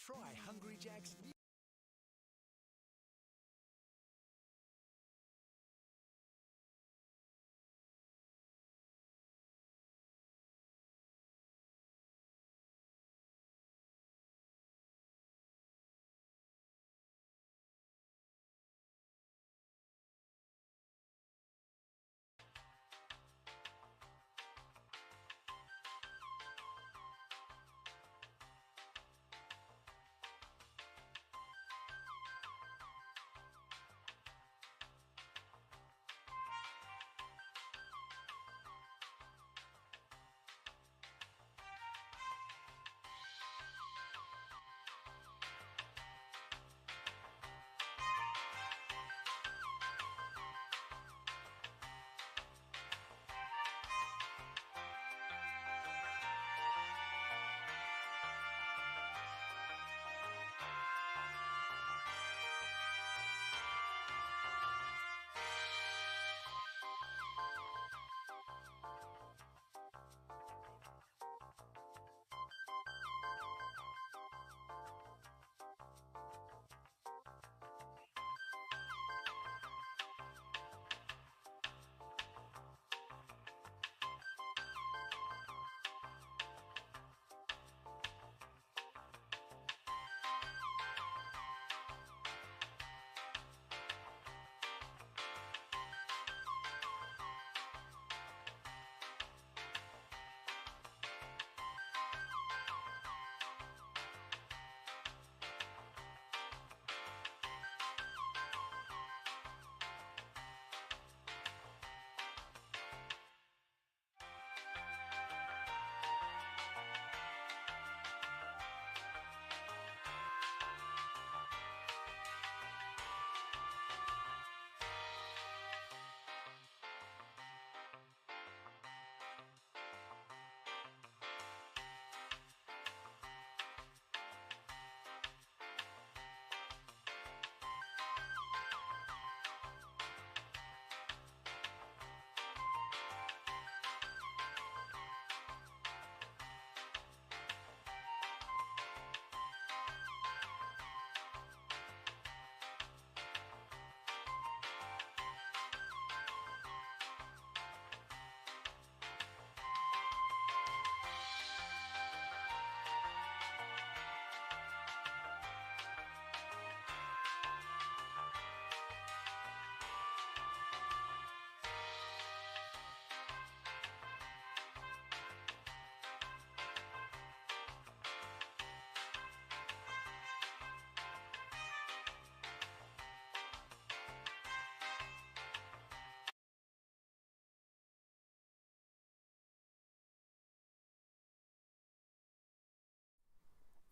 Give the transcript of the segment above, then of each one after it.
Try Hungry Jack's new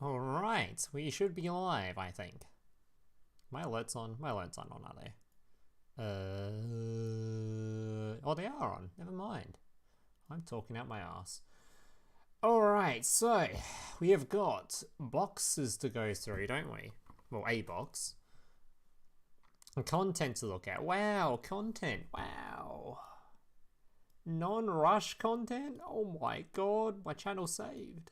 Alright, we should be live, I think. My alerts on? My alerts aren't on, are they? Oh, they are on. Never mind. I'm talking out my ass. Alright, so we have got boxes to go through, don't we? Well, a box. And content to look at. Wow, content. Wow. Non-rush content? Oh my god, my channel saved.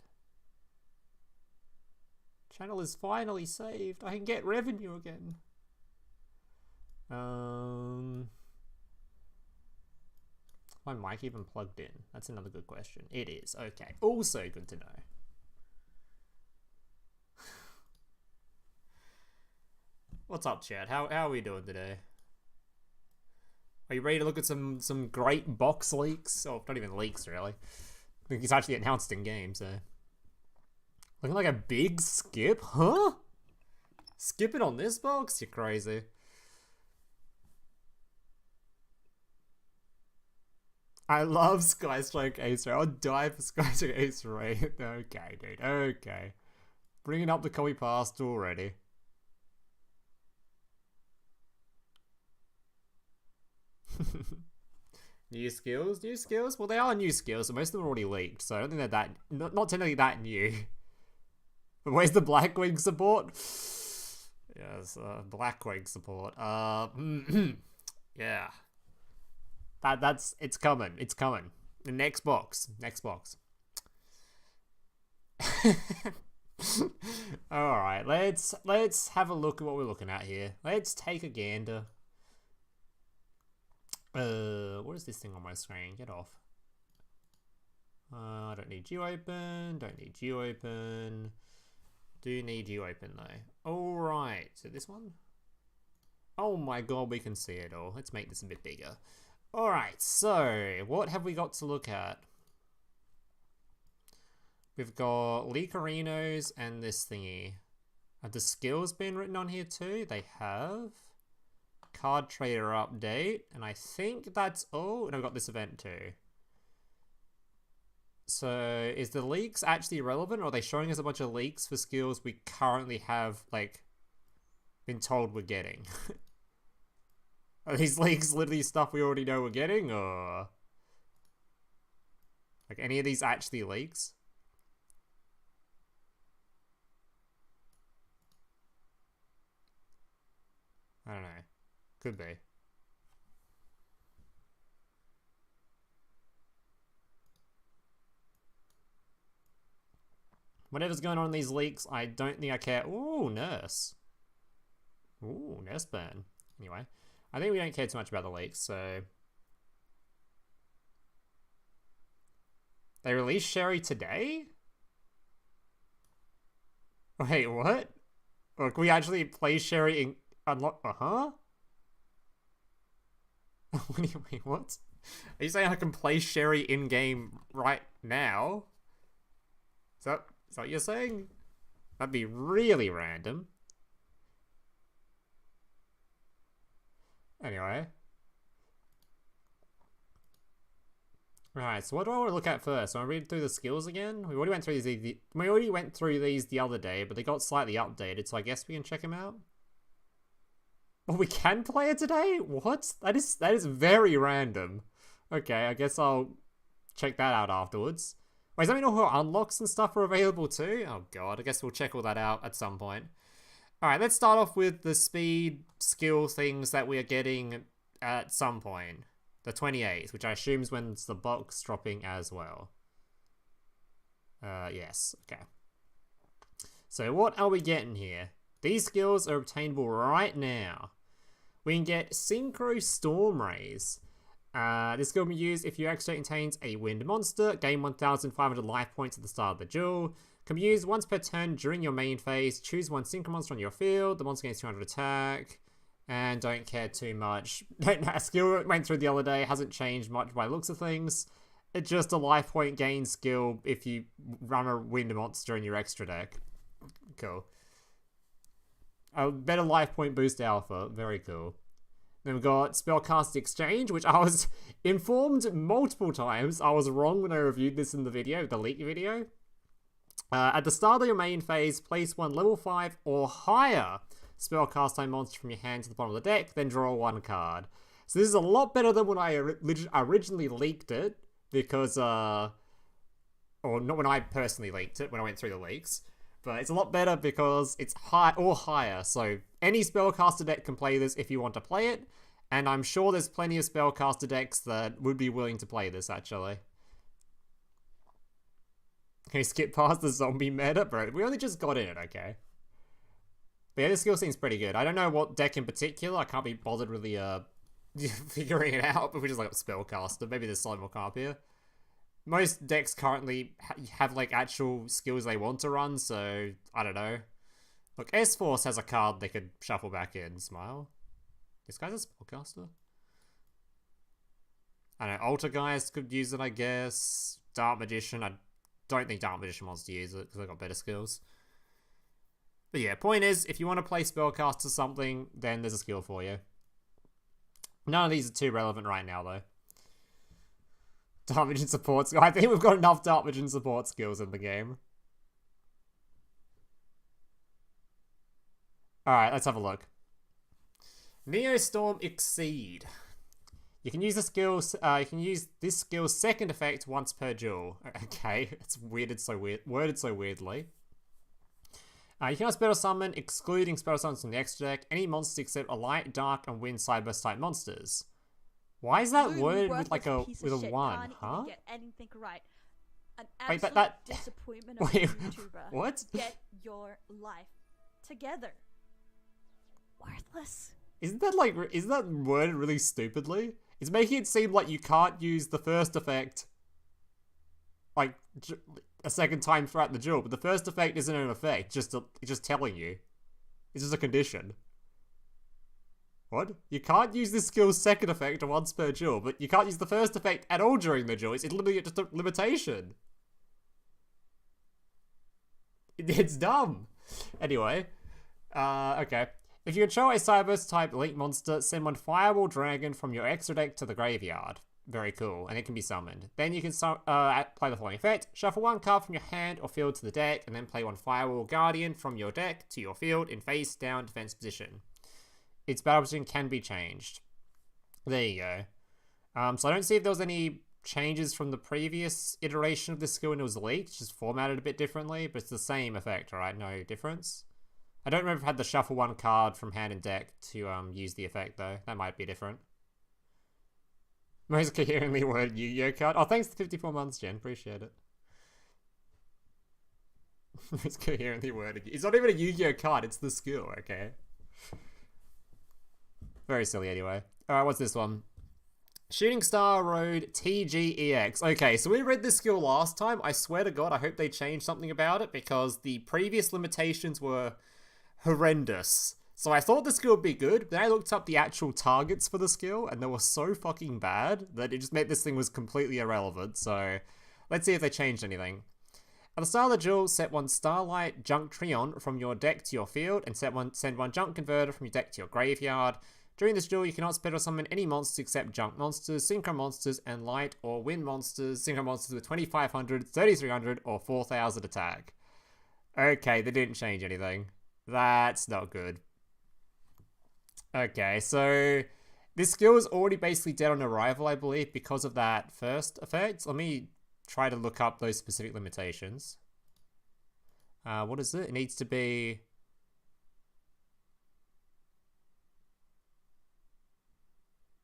Channel is finally saved. I can get revenue again. My mic even plugged in? That's another good question. It is. Okay. Also good to know. What's up, chat? How are we doing today? Are you ready to look at some great box leaks? Oh, not even leaks, really. I think it's actually announced in game, so... Looking like a big skip? Huh? Skipping on this box? You're crazy. I love Skystroke Ace Ray. I'll die for Skystroke Ace Ray. Okay, dude. Okay. Bringing up the copy past already. New skills? New skills? Well, they are new skills, so most of them are already leaked, so I don't think they're that... Not technically that new. But where's the Blackwing support? Yes, Blackwing support. Yeah. That's... It's coming. It's coming. The next box. Next box. Alright, let's have a look at what we're looking at here. Let's take a gander. What is this thing on my screen? Get off. I don't need you open. Don't need you open. Do need you open though. Alright, so this one? Oh my god, we can see it all. Let's make this a bit bigger. Alright, so what have we got to look at? We've got Leakerinos and this thingy. Have the skills been written on here too? They have. Card Trader update. And I think that's all. And I've got this event too. So is the leaks actually relevant? Or are they showing us a bunch of leaks for skills we currently have, like, been told we're getting? Are these leaks literally stuff we already know we're getting? Or like any of these actually leaks? I don't know. Could be. Whatever's going on in these leaks, I don't think I care. Ooh, nurse. Ooh, nurse burn. Anyway, I think we don't care too much about the leaks, so... They released Sherry today? Wait, what? Or can we actually play Sherry in... Unlock... Uh-huh? What do you mean, what? Are you saying I can play Sherry in-game right now? Is that what you're saying? That'd be really random. Anyway. Right, so what do I want to look at first? So I read through the skills again? We already went through these the other day, but they got slightly updated, so I guess we can check them out. Oh, we can play it today? What? That is very random. Okay, I guess I'll check that out afterwards. Wait, does that mean all her unlocks and stuff are available too? Oh god, I guess we'll check all that out at some point. Alright, let's start off with the speed skill things that we are getting at some point. The 28th, which I assume is when it's the box dropping as well. Yes, okay. So what are we getting here? These skills are obtainable right now. We can get Synchro Storm Rays. This skill can be used if your extra contains a wind monster. Gain 1,500 life points at the start of the duel. Can be used once per turn during your main phase. Choose one synchro monster on your field. The monster gains 200 attack. And don't care too much. A skill went through the other day. Hasn't changed much by the looks of things. It's just a life point gain skill if you run a wind monster in your extra deck. Cool. A better life point boost alpha. Very cool. Then we've got Spellcast Exchange, which I was informed multiple times. I was wrong when I reviewed this in the video, the leak video. At the start of your main phase, place one level 5 or higher spellcast time monster from your hand to the bottom of the deck, then draw one card. So this is a lot better than when I originally leaked it, because, or not when I personally leaked it, when I went through the leaks. But it's a lot better because it's high or higher, so any spellcaster deck can play this if you want to play it, and I'm sure there's plenty of spellcaster decks that would be willing to play this, actually. Can you skip past the zombie meta? Bro, we only just got in it, okay. But yeah, this skill seems pretty good. I don't know what deck in particular, I can't be bothered really figuring it out, but we just like spellcaster. Maybe there's something more come up here. Most decks currently have, like, actual skills they want to run, so I don't know. Look, S-Force has a card they could shuffle back in. Smile. This guy's a spellcaster? I don't know, Altergeist could use it, I guess. Dark Magician, I don't think Dark Magician wants to use it, because they've got better skills. But yeah, point is, if you want to play spellcast or something, then there's a skill for you. None of these are too relevant right now, though. Dark Magician support skill. I think we've got enough Dark Magician support skills in the game. Alright, let's have a look. Neostorm Exceed. You can use the skills. You can use this skill's second effect once per duel. Okay, it's worded so weirdly. You can also spell summon, excluding spell summons from the extra deck, any monsters except a light, dark, and wind Cyberse type monsters. Why is that worded with like with a 1, huh? Get anything right. An Wait, absolute disappointment of a wait, YouTuber. what? Get your life together. Worthless. Isn't that worded really stupidly? It's making it seem like you can't use the first effect like a second time throughout the duel, but the first effect isn't an effect, it's just telling you. It's just a condition. What? You can't use this skill's second effect once per duel, but you can't use the first effect at all during the duel. It's literally just a limitation. It's dumb. Anyway, okay. If you control a Cyberse type Link monster, send one Fireball Dragon from your extra deck to the graveyard. Very cool, and it can be summoned. Then you can play the following effect. Shuffle one card from your hand or field to the deck, and then play one Firewall Guardian from your deck to your field in face down defense position. Its battle position can be changed. There you go. So I don't see if there was any changes from the previous iteration of this skill when it was leaked. It's just formatted a bit differently, but it's the same effect, right? No difference. I don't remember if I had the shuffle one card from hand and deck to use the effect, though. That might be different. Most coherently worded Yu-Gi-Oh card. Oh, thanks for 54 months, Jen. Appreciate it. Most coherently worded. It's not even a Yu-Gi-Oh card. It's the skill, okay? Very silly, anyway. Alright, what's this one? Shooting Star Road TGEX. Okay, so we read this skill last time. I swear to God, I hope they changed something about it because the previous limitations were horrendous. So I thought the skill would be good, but then I looked up the actual targets for the skill, and they were so fucking bad that it just meant this thing was completely irrelevant. So let's see if they changed anything. At the start of the duel, set one Starlight Junk Treant from your deck to your field, and send one Junk Converter from your deck to your graveyard. During this duel, you cannot special summon any monsters except Junk monsters, Synchro monsters, and Light or Wind monsters. Synchro monsters with 2500, 3300, or 4000 attack. Okay, they didn't change anything. That's not good. Okay, so this skill is already basically dead on arrival, I believe, because of that first effect. Let me try to look up those specific limitations. What is it? It needs to be...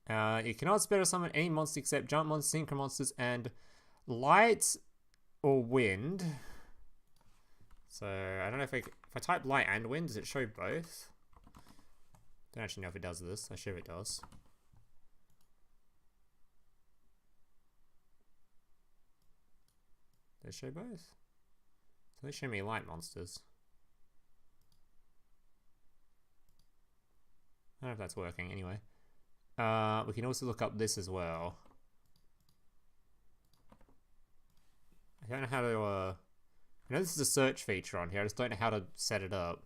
you cannot special summon any monster except Jump monsters, Synchro monsters, and Light or Wind. So, I don't know if I type Light and Wind, does it show both? Don't actually know if it does this. I'm sure it does. Does it show both? So they show me light monsters. I don't know if that's working anyway. We can also look up this as well. I don't know how to, I know this is a search feature on here, I just don't know how to set it up.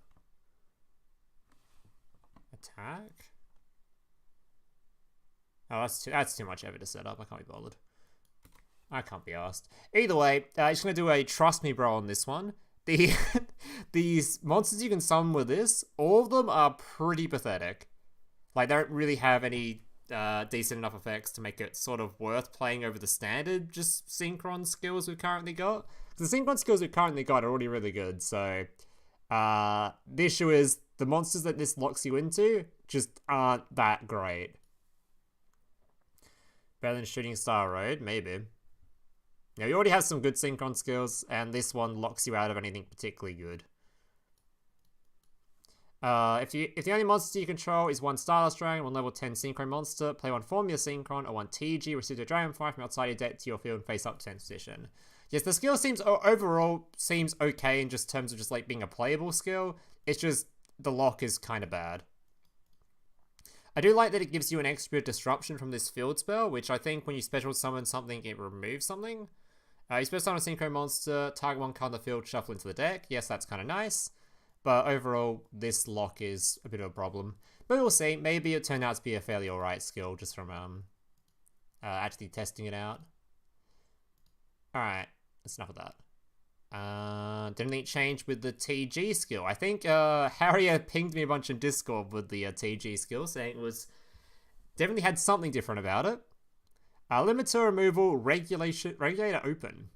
Attack? Oh, that's too much effort to set up. I can't be bothered. I can't be asked. Either way, I'm just going to do a trust me bro on this one. These monsters you can summon with this, all of them are pretty pathetic. Like, they don't really have any decent enough effects to make it sort of worth playing over the standard just synchron skills we've currently got. The synchron skills we've currently got are already really good, so... the issue is, the monsters that this locks you into just aren't that great. Better than Shooting Star Road? Maybe. Yeah, we already have some good synchron skills, and this one locks you out of anything particularly good. If the only monster you control is one Stardust Dragon, one level 10 Synchro monster, play one Formula Synchron or one TG, receive a Dragonfly from outside your deck to your field and face up to 10th position. Yes, the skill overall seems okay in just terms of just like being a playable skill. It's just the lock is kind of bad. I do like that it gives you an extra disruption from this field spell, which I think when you special summon something, it removes something. You special summon a Synchro monster, target one card on the field, shuffle into the deck. Yes, that's kind of nice. But overall, this lock is a bit of a problem. But we'll see. Maybe it turned out to be a fairly alright skill just from actually testing it out. Alright, that's enough of that. Didn't anything change with the TG skill? I think Harrier pinged me a bunch in Discord with the TG skill, saying it was definitely had something different about it. Limiter removal, regulator open.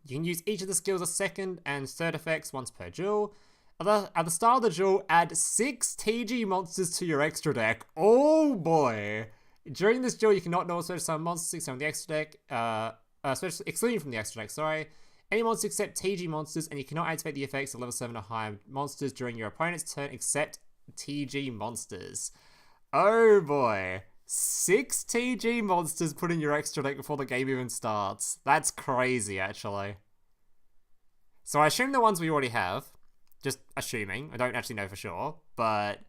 You can use each of the skills as second and third effects once per duel. At the start of the duel, add 6 TG monsters to your extra deck. Oh boy! During this duel, you cannot also summon monsters except on the extra deck. excluding from the extra deck, sorry. Any monsters except TG monsters, and you cannot activate the effects of level 7 or higher monsters during your opponent's turn except TG monsters. Oh boy. 6 TG monsters put in your extra deck before the game even starts. That's crazy, actually. So I assume the ones we already have. Just assuming. I don't actually know for sure. But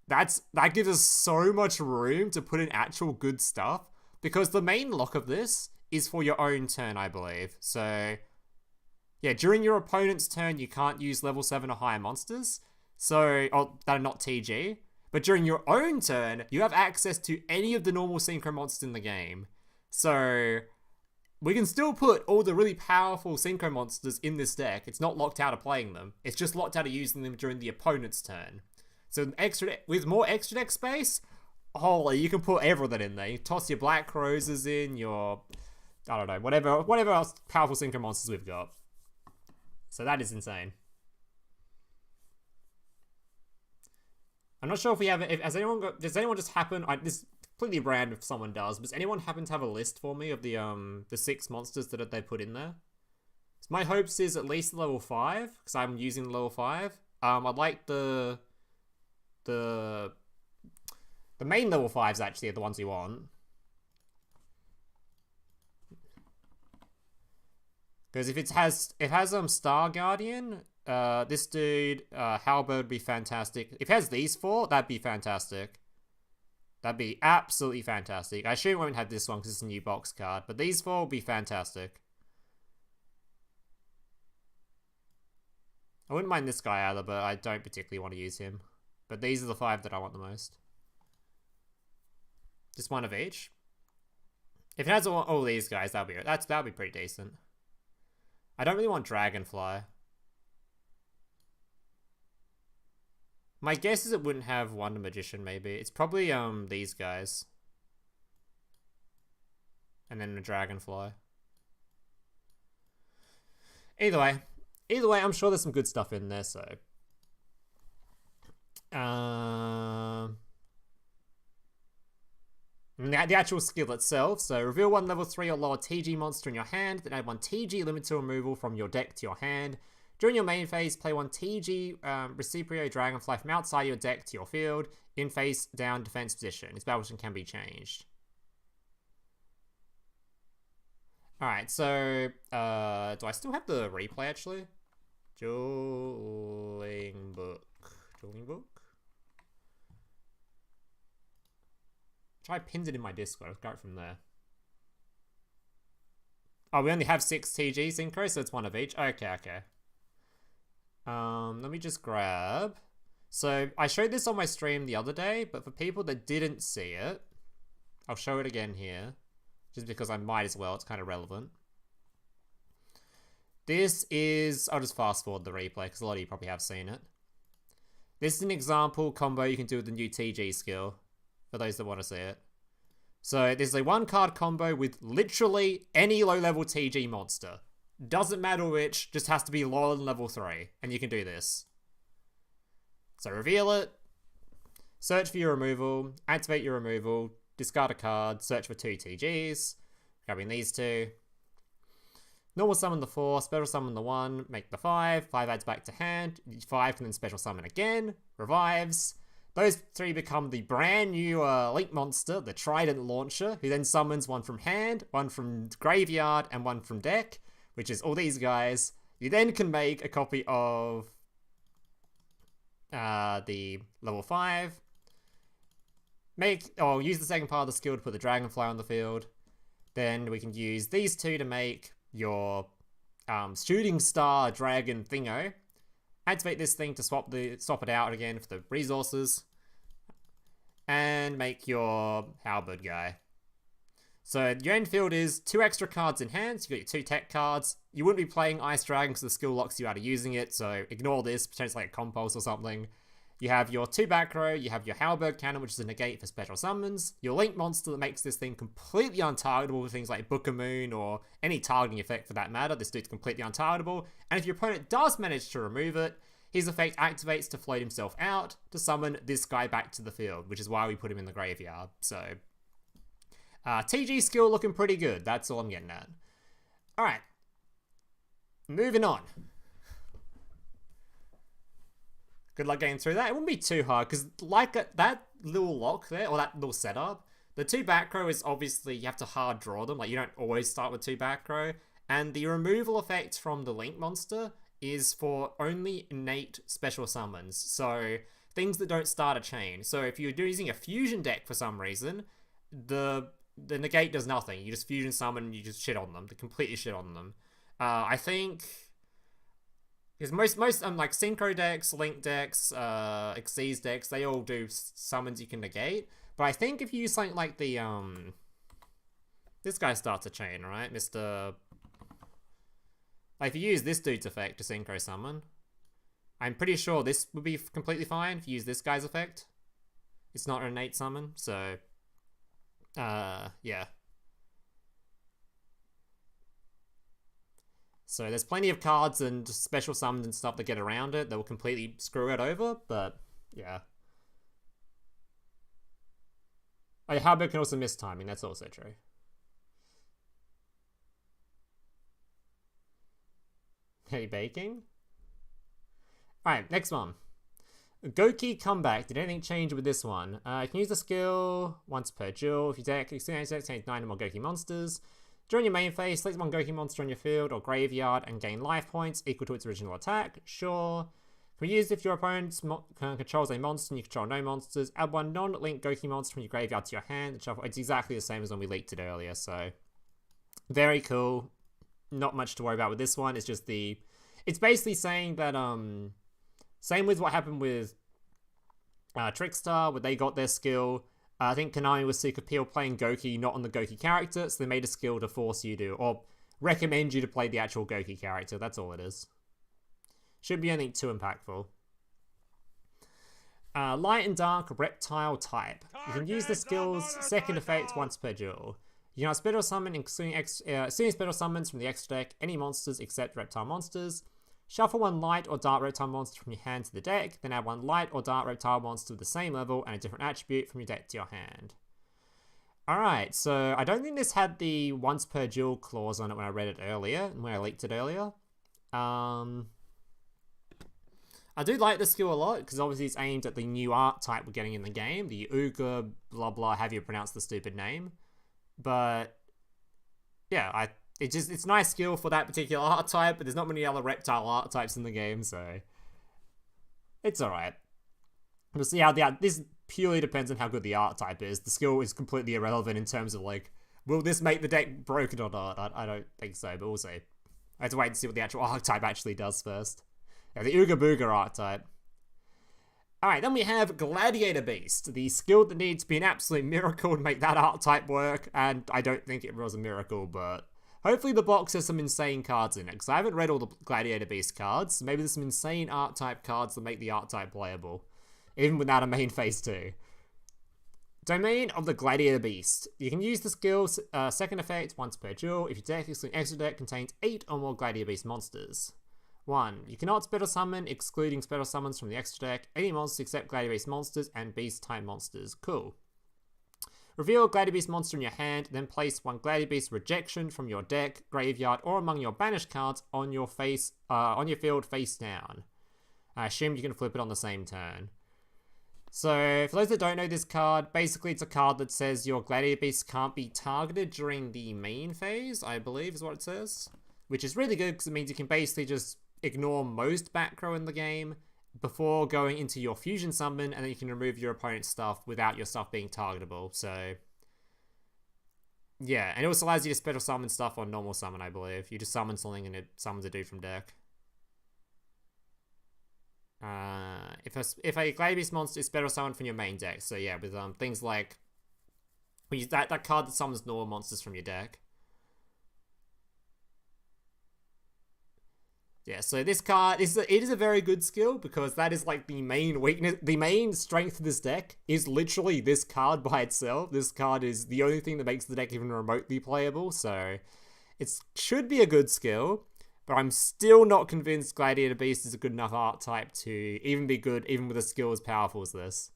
that gives us so much room to put in actual good stuff. Because the main lock of this is for your own turn, I believe. So, yeah, during your opponent's turn, you can't use level 7 or higher monsters. So, that are not TG. But during your own turn, you have access to any of the normal synchro monsters in the game. So, we can still put all the really powerful synchro monsters in this deck. It's not locked out of playing them. It's just locked out of using them during the opponent's turn. So, with more extra deck space, holy, you can put everything in there. You toss your Black Roses in, your, I don't know, whatever else powerful synchro monsters we've got. So that is insane. I'm not sure if we have it. Does anyone just happen? This is completely random if someone does. But does anyone happen to have a list for me of the 6 monsters that they put in there? So my hopes is at least level 5 because I'm using level 5. I'd like the main level 5s actually are the ones you want. Because if it has Star Guardian, this dude, Halberd would be fantastic. If it has these 4, that'd be fantastic. That'd be absolutely fantastic. I assume we won't have this one because it's a new box card, but these 4 will be fantastic. I wouldn't mind this guy either, but I don't particularly want to use him. But these are the 5 that I want the most. Just one of each. If it has all these guys, that'll be pretty decent. I don't really want Dragonfly. My guess is it wouldn't have Wonder Magician, maybe. It's probably these guys. And then the Dragonfly. Either way, I'm sure there's some good stuff in there, so. The actual skill itself, so reveal 1 level 3 or lower TG monster in your hand, then add 1 TG limit to removal from your deck to your hand. During your main phase, play 1 TG Reciprio Dragonfly from outside your deck to your field in face down defense position. Its battle position can be changed. Alright, so do I still have the replay actually? Dueling book. I pinned it in my Discord. Let's go from there. Oh, we only have 6 TG synchro, so it's 1 of each. Okay. Let me just grab. So I showed this on my stream the other day, but for people that didn't see it, I'll show it again here, just because I might as well. It's kind of relevant. This is, I'll just fast forward the replay because a lot of you probably have seen it. This is an example combo you can do with the new TG skill. For those that want to see it. So, there's a 1-card combo with literally any low-level TG monster. Doesn't matter which, just has to be lower than level 3. And you can do this. So, reveal it. Search for your removal. Activate your removal. Discard a card. Search for 2 TGs. Grabbing these 2. Normal summon the 4. Special summon the 1. Make the 5. 5 adds back to hand. 5 can then special summon again. Revives. Those 3 become the brand new Link monster, the Trident Launcher, who then summons 1 from hand, 1 from graveyard, and 1 from deck, which is all these guys. You then can make a copy of the level 5. Use the second part of the skill to put the Dragonfly on the field. Then we can use these 2 to make your Shooting Star Dragon thingo. Activate this thing to swap it out again for the resources. And make your Halberd guy. So your end field is 2 extra cards in hand. So you got your 2 tech cards. You wouldn't be playing Ice Dragon because the skill locks you out of using it. So ignore this, pretend it's like a compulse or something. You have your 2 back row. You have your Halberd cannon, which is a negate for special summons. Your Link monster that makes this thing completely untargetable with things like Book of Moon or any targeting effect for that matter. This dude's completely untargetable. And if your opponent does manage to remove it, his effect activates to float himself out to summon this guy back to the field, which is why we put him in the graveyard. So, TG skill looking pretty good. That's all I'm getting at. Alright. Moving on. Good luck getting through that. It wouldn't be too hard, because like that little lock there, or that little setup, the 2 back row is obviously, you have to hard draw them. Like, you don't always start with 2 back row. And the removal effect from the Link monster is for only innate special summons. So, things that don't start a chain. So, if you're using a fusion deck for some reason, the negate does nothing. You just fusion summon and you just shit on them. They completely shit on them. I think... Because most like Synchro decks, Link decks, Xyz decks, they all do summons you can negate. But I think if you use something like the, this guy starts a chain, right? Mr. Like, if you use this dude's effect to Synchro summon, I'm pretty sure this would be completely fine if you use this guy's effect. It's not an innate summon, so, yeah. So there's plenty of cards and special summons and stuff that get around it that will completely screw it over, but yeah. Oh, Harbor can also miss timing, that's also true. Hey, baking? Alright, next one. Gouki comeback. Did anything change with this one? You can use the skill once per duel. If you deck, contains 9 or more Gouki monsters. During your main phase, select one Gouki monster on your field or graveyard and gain life points equal to its original attack. Sure. Can be used if your opponent controls a monster and you control no monsters. Add one non-linked Gouki monster from your graveyard to your hand and shuffle. It's exactly the same as when we leaked it earlier, so very cool. Not much to worry about with this one. It's just the... It's basically saying that, same with what happened with Trickstar, where they got their skill. I think Konami was sick of people playing Gouki not on the Gouki character, so they made a skill to force you to, or recommend you to play the actual Gouki character. That's all it is. Shouldn't be anything too impactful. Light and Dark Reptile type. You can use the skill's second effect once per duel. You can special summon, including special summons from the extra deck, any monsters except reptile monsters. Shuffle one light or dark reptile monster from your hand to the deck, then add one light or dark reptile monster of the same level and a different attribute from your deck to your hand. Alright, so I don't think this had the once per duel clause on it when I read it earlier, when I leaked it earlier. I do like the skill a lot, because obviously it's aimed at the new archetype we're getting in the game, the Uga blah blah, have you pronounce the stupid name. But, yeah, it's a nice skill for that particular archetype, but there's not many other reptile archetypes in the game, so it's alright. We'll see how this purely depends on how good the archetype is. The skill is completely irrelevant in terms of, like, will this make the deck broken or not? I don't think so, but we'll see. I have to wait and see what the actual archetype actually does first. Yeah, the Ooga Booga archetype. Alright, then we have Gladiator Beast, the skill that needs to be an absolute miracle to make that archetype work, and I don't think it was a miracle, but hopefully the box has some insane cards in it, because I haven't read all the Gladiator Beast cards, so maybe there's some insane archetype cards that make the archetype playable, even without a main phase 2. Domain of the Gladiator Beast. You can use the skill's second effect once per duel if your deck, excluding extra deck, contains 8 or more Gladiator Beast monsters. 1. You cannot special summon, excluding special summons from the extra deck, any monsters except Gladiator Beast monsters and Beast-type monsters. Cool. Reveal a Gladiator Beast monster in your hand, then place one Gladiator Beast rejection from your deck, graveyard, or among your banished cards on your field face down. I assume you can flip it on the same turn. So, for those that don't know this card, basically it's a card that says your Gladiator Beast can't be targeted during the main phase, I believe is what it says. Which is really good because it means you can basically just ignore most back row in the game before going into your fusion summon, and then you can remove your opponent's stuff without your stuff being targetable. So, yeah, and it also allows you to special summon stuff on normal summon, I believe. You just summon something and it summons a dude from deck. If a Gladiator Beast monster is special summoned from your main deck, so yeah, with things like that card that summons normal monsters from your deck. Yeah, so this card is a very good skill because that is like the main weakness, the main strength of this deck is literally this card by itself. This card is the only thing that makes the deck even remotely playable, so it should be a good skill, but I'm still not convinced Gladiator Beast is a good enough archetype to even be good, even with a skill as powerful as this.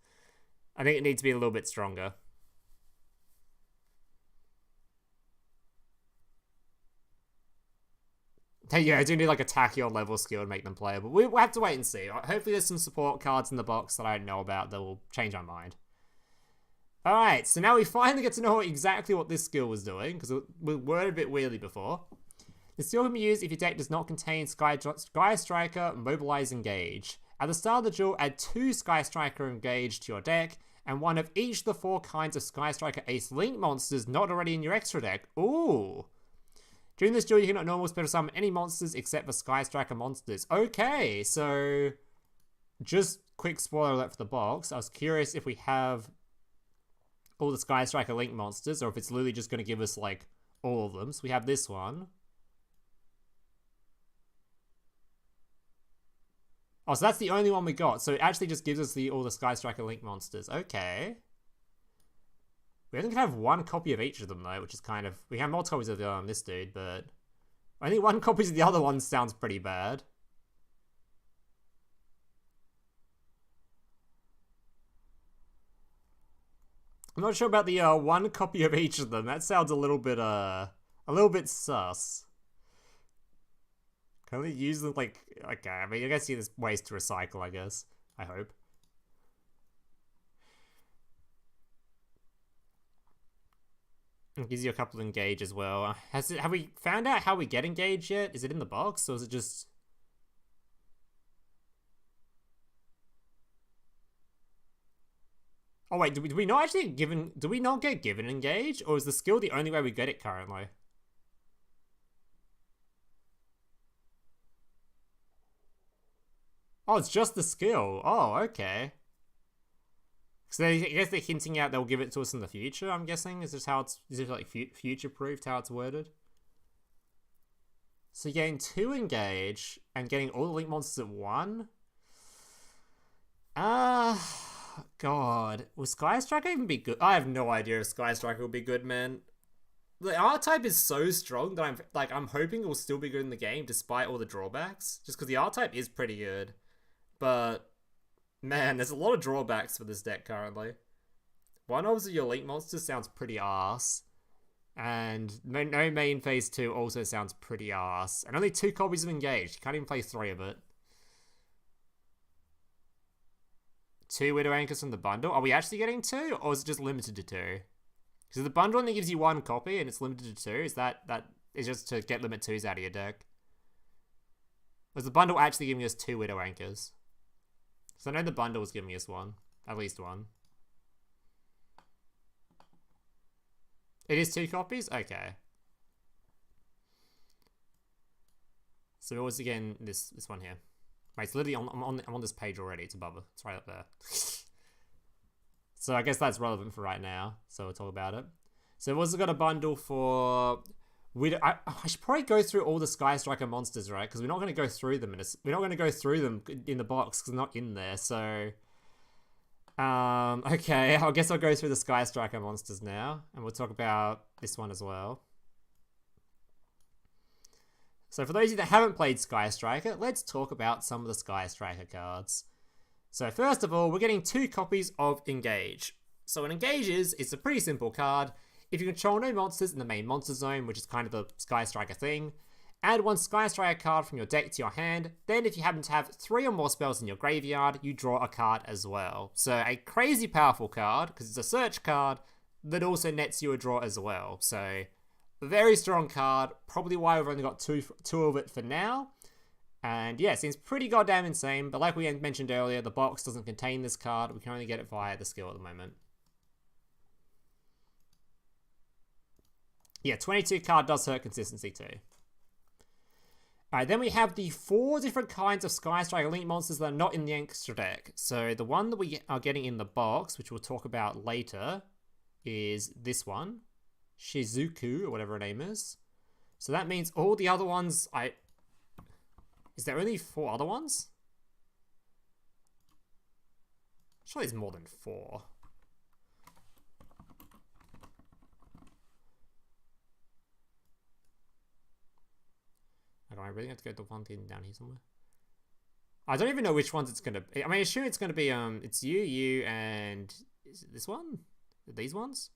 I think it needs to be a little bit stronger. Hey, yeah, I do need like a Tachyon level skill to make them playable. We'll have to wait and see. Hopefully there's some support cards in the box that I don't know about that will change our mind. Alright, so now we finally get to know exactly what this skill was doing, because we were a bit weirdly before. The skill can be used if your deck does not contain Sky Striker, Mobilize, Engage. At the start of the duel, add 2 Sky Striker Engage to your deck, and one of each of the 4 kinds of Sky Striker Ace Link monsters not already in your extra deck. Ooh! During this duel, you cannot normal special summon any monsters except for Sky Striker monsters. Okay, so just quick spoiler alert for the box. I was curious if we have all the Sky Striker Link monsters, or if it's literally just going to give us, like, all of them. So we have this one. Oh, so that's the only one we got. So it actually just gives us all the Sky Striker Link monsters. Okay. We only can have 1 copy of each of them, though, which is kind of... We have multiple copies of this dude, but... Only 1 copy of the other one sounds pretty bad. I'm not sure about the 1 copy of each of them. That sounds a little bit sus. Can we use them, like... Okay, I mean, I guess there's ways to recycle, I guess. I hope. It gives you a couple of engage as well. Have we found out how we get engage yet? Is it in the box, or is it just... Oh wait, do we not actually do we not get given engage? Or is the skill the only way we get it currently? Oh, it's just the skill. Oh, okay. So I guess they're hinting out they'll give it to us in the future, I'm guessing. Is this how it's... Is it like future-proofed how it's worded? So you're getting 2 engage and getting all the link monsters at 1? God. Will Sky Striker even be good? I have no idea if Sky Striker will be good, man. The archetype is so strong that I'm hoping it will still be good in the game despite all the drawbacks. Just because the archetype is pretty good. But... Man, there's a lot of drawbacks for this deck currently. One of your Link monsters sounds pretty arse. And no main phase 2 also sounds pretty arse. And only 2 copies of Engage. You can't even play 3 of it. 2 Widow Anchors from the bundle. Are we actually getting 2? Or is it just limited to 2? Because the bundle only gives you 1 copy and it's limited to 2. Is that is just to get limit 2s out of your deck? Or is the bundle actually giving us 2 Widow Anchors? So I know the bundle was giving us 1. At least 1. It is 2 copies? Okay. So it was again this one here. Right, it's literally I'm on this page already. It's above it. It's right up there. So I guess that's relevant for right now. So we'll talk about it. So we've also got a bundle for... I should probably go through all the Sky Striker monsters, right? Because we're not going to go through them. We're not going to go through them in the box because they're not in there. So, okay, I guess I'll go through the Sky Striker monsters now, and we'll talk about this one as well. So for those of you that haven't played Sky Striker, let's talk about some of the Sky Striker cards. So first of all, we're getting 2 copies of Engage. So what Engage is, it's a pretty simple card. If you control no monsters in the main monster zone, which is kind of the Sky Striker thing, add 1 Sky Striker card from your deck to your hand. Then if you happen to have 3 or more spells in your graveyard, you draw a card as well. So a crazy powerful card, because it's a search card, that also nets you a draw as well. So a very strong card, probably why we've only got two of it for now. And yeah, it seems pretty goddamn insane, but like we mentioned earlier, the box doesn't contain this card. We can only get it via the skill at the moment. Yeah, 22 card does hurt consistency too. Alright, then we have the 4 different kinds of Sky Striker Link monsters that are not in the extra deck. So the one that we are getting in the box, which we'll talk about later, is this one. Shizuku, or whatever her name is. So that means all the other ones, Is there only 4 other ones? Surely there's more than 4. I really have to go to one thing down here somewhere. I don't even know which ones it's gonna be. I mean, I assume it's gonna be it's you, and is it this one? These ones?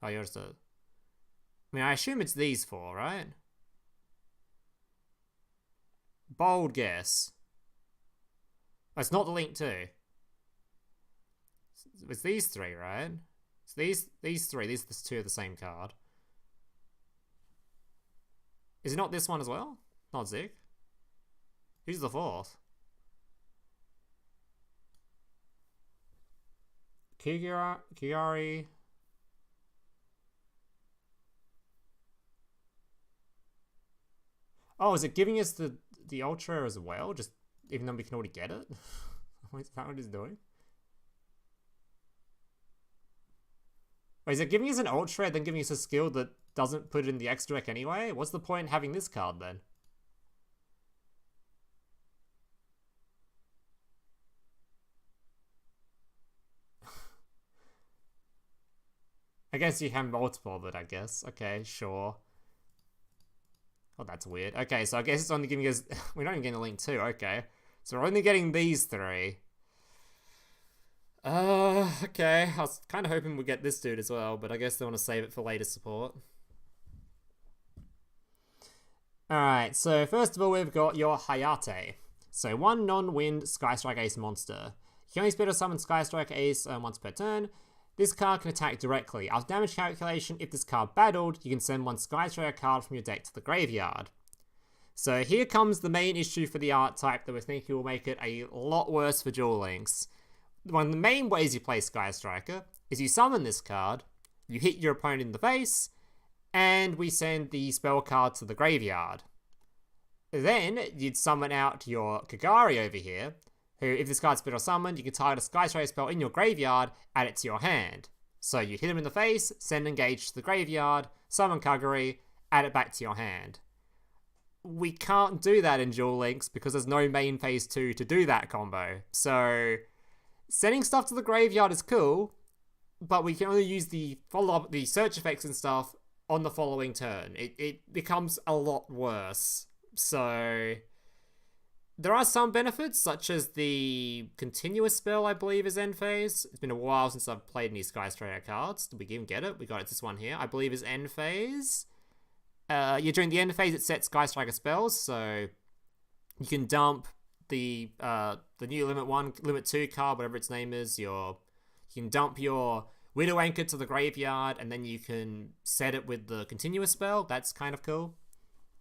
Oh, you're just a... I mean, I assume it's these four, right? Bold guess. Oh, it's not the Link 2. It's these three, right? It's these three. These are the two of the same card. Is it not this one as well? Not Zig. Who's the fourth? Kigari. Oh, is it giving us the Ultra as well? Just even though we can already get it? Is that what it's doing? Wait, is it giving us an Ultra then giving us a skill that doesn't put it in the X deck anyway? What's the point in having this card then? I guess you have multiple of it, I guess. Okay, sure. Oh, that's weird. Okay, so I guess it's only giving us... We're not even getting a Link 2, okay. So we're only getting these three. Okay. I was kind of hoping we'd get this dude as well, but I guess they want to save it for later support. Alright, so first of all, we've got your Hayate. So 1 non-wind Skystrike Ace monster. You can only spell or summon Skystrike Ace once per turn. This card can attack directly. After damage calculation, if this card battled, you can send 1 Skystriker card from your deck to the graveyard. So here comes the main issue for the archetype that we think will make it a lot worse for Duel Links. One of the main ways you play Skystriker is you summon this card, you hit your opponent in the face, and we send the spell card to the graveyard. Then you'd summon out your Kagari over here, who, if this card's spell or summoned, you can target a Skystriker spell in your graveyard, add it to your hand. So you hit him in the face, send engage to the graveyard, summon Kagari, add it back to your hand. We can't do that in Duel Links because there's no main phase 2 to do that combo. So sending stuff to the graveyard is cool, but we can only use the follow-up, the search effects and stuff on the following turn. It becomes a lot worse. So there are some benefits, such as the continuous spell, I believe, is end phase. It's been a while since I've played any Skystriker cards. Did we even get it? We got it, this one here, I believe, is end phase. During the end phase, it sets Skystriker spells, so you can dump the new Limit 1, Limit 2 card, whatever its name is. You can dump your Widow Anchor to the graveyard, and then you can set it with the continuous spell. That's kind of cool.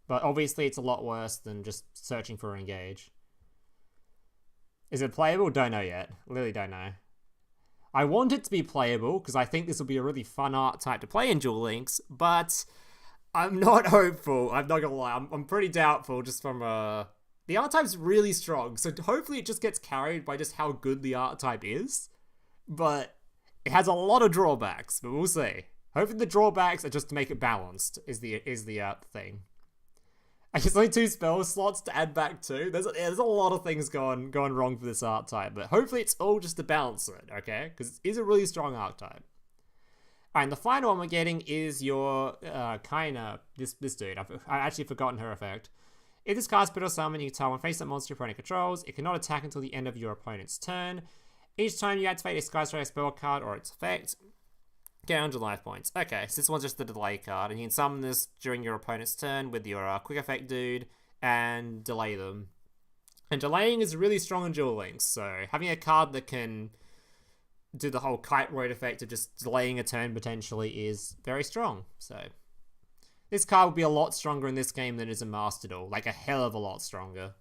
But obviously, it's a lot worse than just searching for an engage. Is it playable? Don't know yet. Really don't know. I want it to be playable, because I think this will be a really fun archetype to play in Duel Links, but I'm not hopeful. I'm not gonna lie. I'm pretty doubtful just from the archetype's really strong, so hopefully it just gets carried by just how good the archetype is. But it has a lot of drawbacks, but we'll see. Hopefully the drawbacks are just to make it balanced, is the thing. I guess only 2 spell slots to add back to. There's a lot of things going wrong for this archetype, but hopefully it's all just to balance it, okay? Because it is a really strong archetype. Alright, and the final one we're getting is your this dude. I've actually forgotten her effect. If this card's put or summon, you tell one face that monster your opponent controls. It cannot attack until the end of your opponent's turn. Each time you activate a Skystriker spell card or its effect, get 100 life points. Okay, so this one's just the delay card, and you can summon this during your opponent's turn with your quick effect dude and delay them. And delaying is really strong in Duel Links, so having a card that can do the whole kite road effect of just delaying a turn potentially is very strong. So this card will be a lot stronger in this game than it is in Master Duel, like a hell of a lot stronger.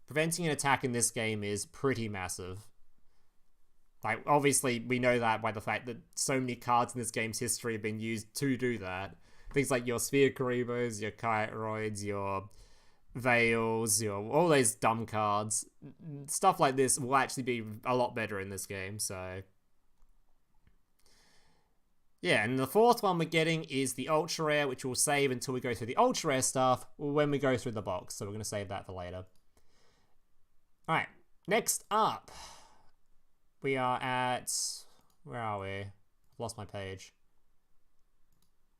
Preventing an attack in this game is pretty massive. Like, obviously, we know that by the fact that so many cards in this game's history have been used to do that. Things like your Sphere Karibos, your Kite-roids, your Veils, all those dumb cards. Stuff like this will actually be a lot better in this game, so yeah, and the fourth one we're getting is the Ultra Rare, which we'll save until we go through the Ultra Rare stuff when we go through the box, so we're going to save that for later. Alright, next up, we are at... where are we? I've lost my page.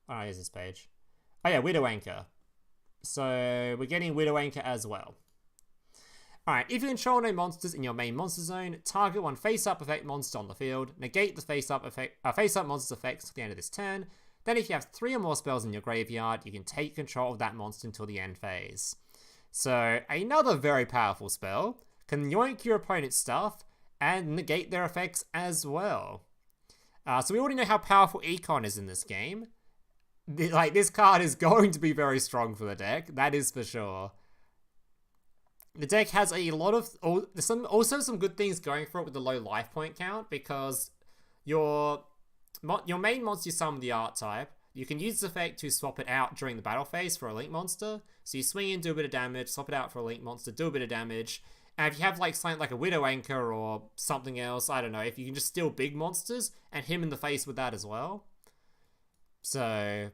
Oh, here's this page. Oh yeah, Widow Anchor. So we're getting Widow Anchor as well. Alright, if you control no monsters in your main monster zone, target one face-up effect monster on the field, negate the face-up monster's effects at the end of this turn, Then if you have 3 or more spells in your graveyard, you can take control of that monster until the end phase. So, another very powerful spell can yoink your opponent's stuff and negate their effects as well. So we already know how powerful Econ is in this game. This card is going to be very strong for the deck, that is for sure. The deck has a lot of... also some good things going for it with the low life point count, because your main monster you summon the archetype, you can use this effect to swap it out during the battle phase for a link monster. So you swing in, do a bit of damage, swap it out for a link monster, do a bit of damage. And if you have like something like a Widow Anchor or something else, I don't know, if you can just steal big monsters and hit him in the face with that as well. So